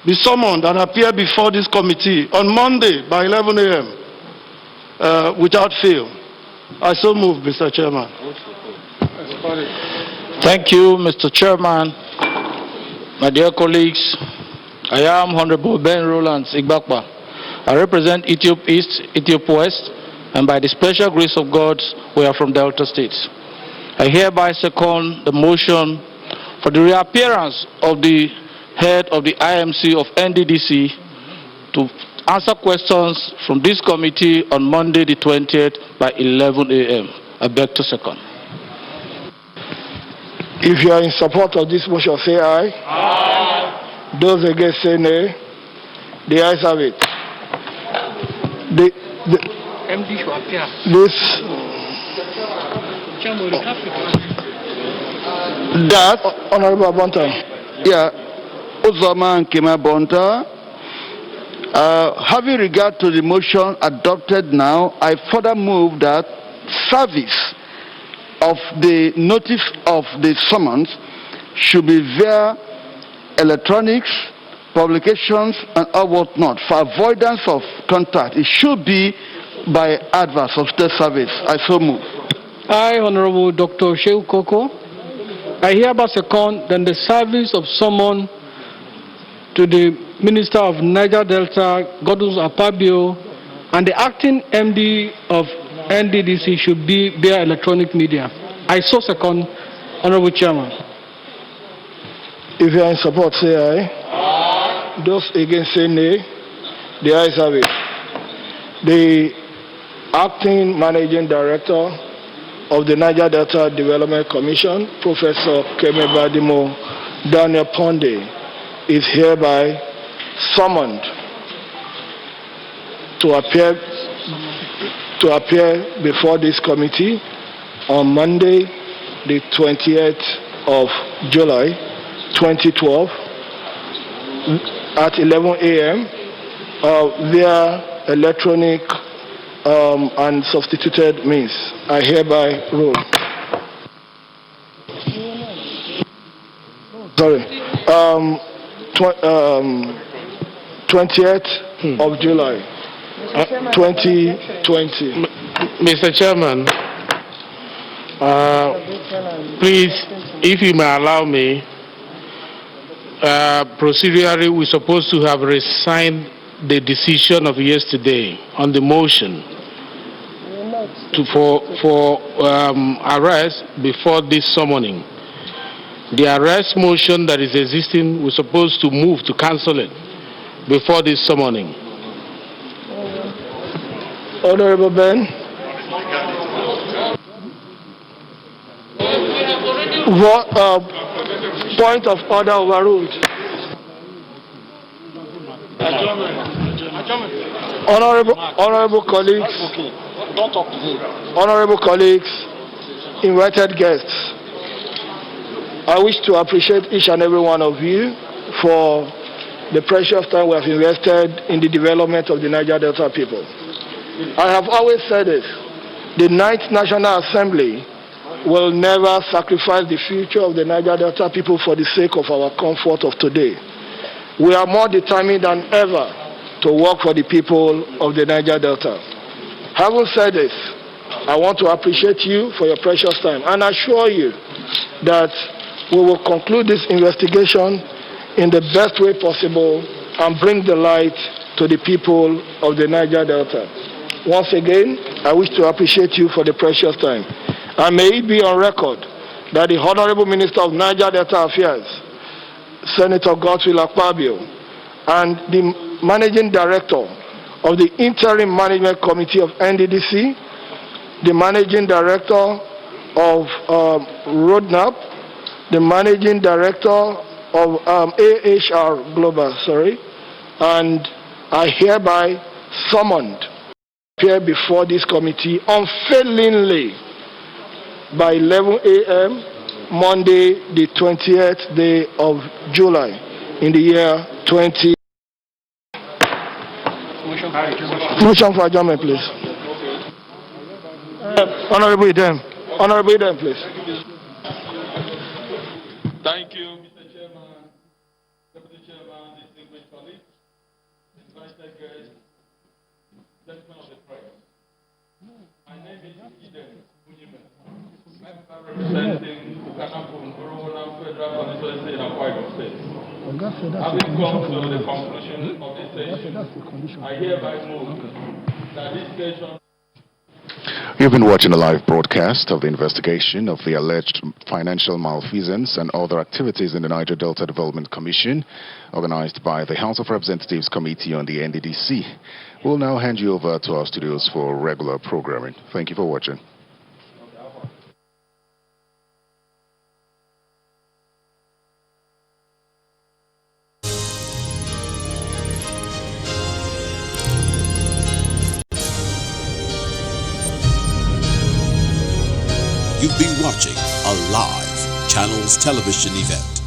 be summoned and appear before this committee on Monday by 11 a.m. Without fail. I so move, Mr. Chairman. Thank you, Mr. Chairman. My dear colleagues, I am Honorable Ben Rolands Igbakba. I represent Ethiop East, Ethiop West, and by the special grace of God, we are from Delta States. I hereby second the motion for the reappearance of the head of the IMC of NDDC to answer questions from this committee on Monday the 20th by 11 a.m. I beg to second. If you are in support of this motion, say aye. Aye. Those against, say nay. The ayes have it. MD should appear. That Honorable Bonta. Yeah, Uzoma and Kema Bonta. Having regard to the motion adopted now, I further move that service of the notice of the summons should be via electronics, publications, and all whatnot. For avoidance of contact, it should be by adverse of state service. I so move. I, Honorable Dr. Shehu Koko, I hereby second that the service of summon to the Minister of Niger Delta, Godus Apabio, and the acting MD of NDDC should be via electronic media. I so second, Honorable Chairman. If you are in support, say aye. Aye. Those against, say nay. The ayes have it. The acting managing director of the Niger Delta Development Commission, Professor Keme Badimo Daniel Ponde, is hereby summoned to appear before this committee on Monday, the 20th of July, 2012, at 11 a.m. Via electronic and substituted means. I hereby rule. Sorry. 20th of July, 2020. Mr. Chairman, please, if you may allow me, procedurally, we're supposed to have resigned the decision of yesterday on the motion for arrest before this summoning. The arrest motion that is existing, we're supposed to move to cancel it before this summoning. Honorable Ben. Point of order overruled. Honorable colleagues, invited guests, I wish to appreciate each and every one of you for the precious time we have invested in the development of the Niger Delta people. I have always said this, the 9th National Assembly will never sacrifice the future of the Niger Delta people for the sake of our comfort of today. We are more determined than ever to work for the people of the Niger Delta. Having said this, I want to appreciate you for your precious time and assure you that we will conclude this investigation in the best way possible and bring the light to the people of the Niger Delta. Once again, I wish to appreciate you for the precious time. And may it be on record that the Honorable Minister of Niger Delta Affairs, Senator Godswill Akpabio, and the Managing Director of the Interim Management Committee of NDDC, the Managing Director of Roadmap, the Managing Director of AHR Global, and I hereby summoned to appear before this committee unfailingly by 11 a.m. Monday, the 20th day of July in the year 20. Motion for adjournment, please. Honorable Idem. Honorable Idem, please. Thank you, Mr. Chairman, Deputy Chairman, distinguished colleagues, invited guests, gentlemen of the press. My name is Idem Unime. I'm representing Bukana Federal Constituency in Akwa Ibom State. Having come to the conclusion of this session, I hereby move that this session. You've been watching a live broadcast of the investigation of the alleged financial malfeasance and other activities in the Niger Delta Development Commission, organized by the House of Representatives Committee on the NDDC. We'll now hand you over to our studios for regular programming. Thank you for watching. You've been watching a live Channels Television event.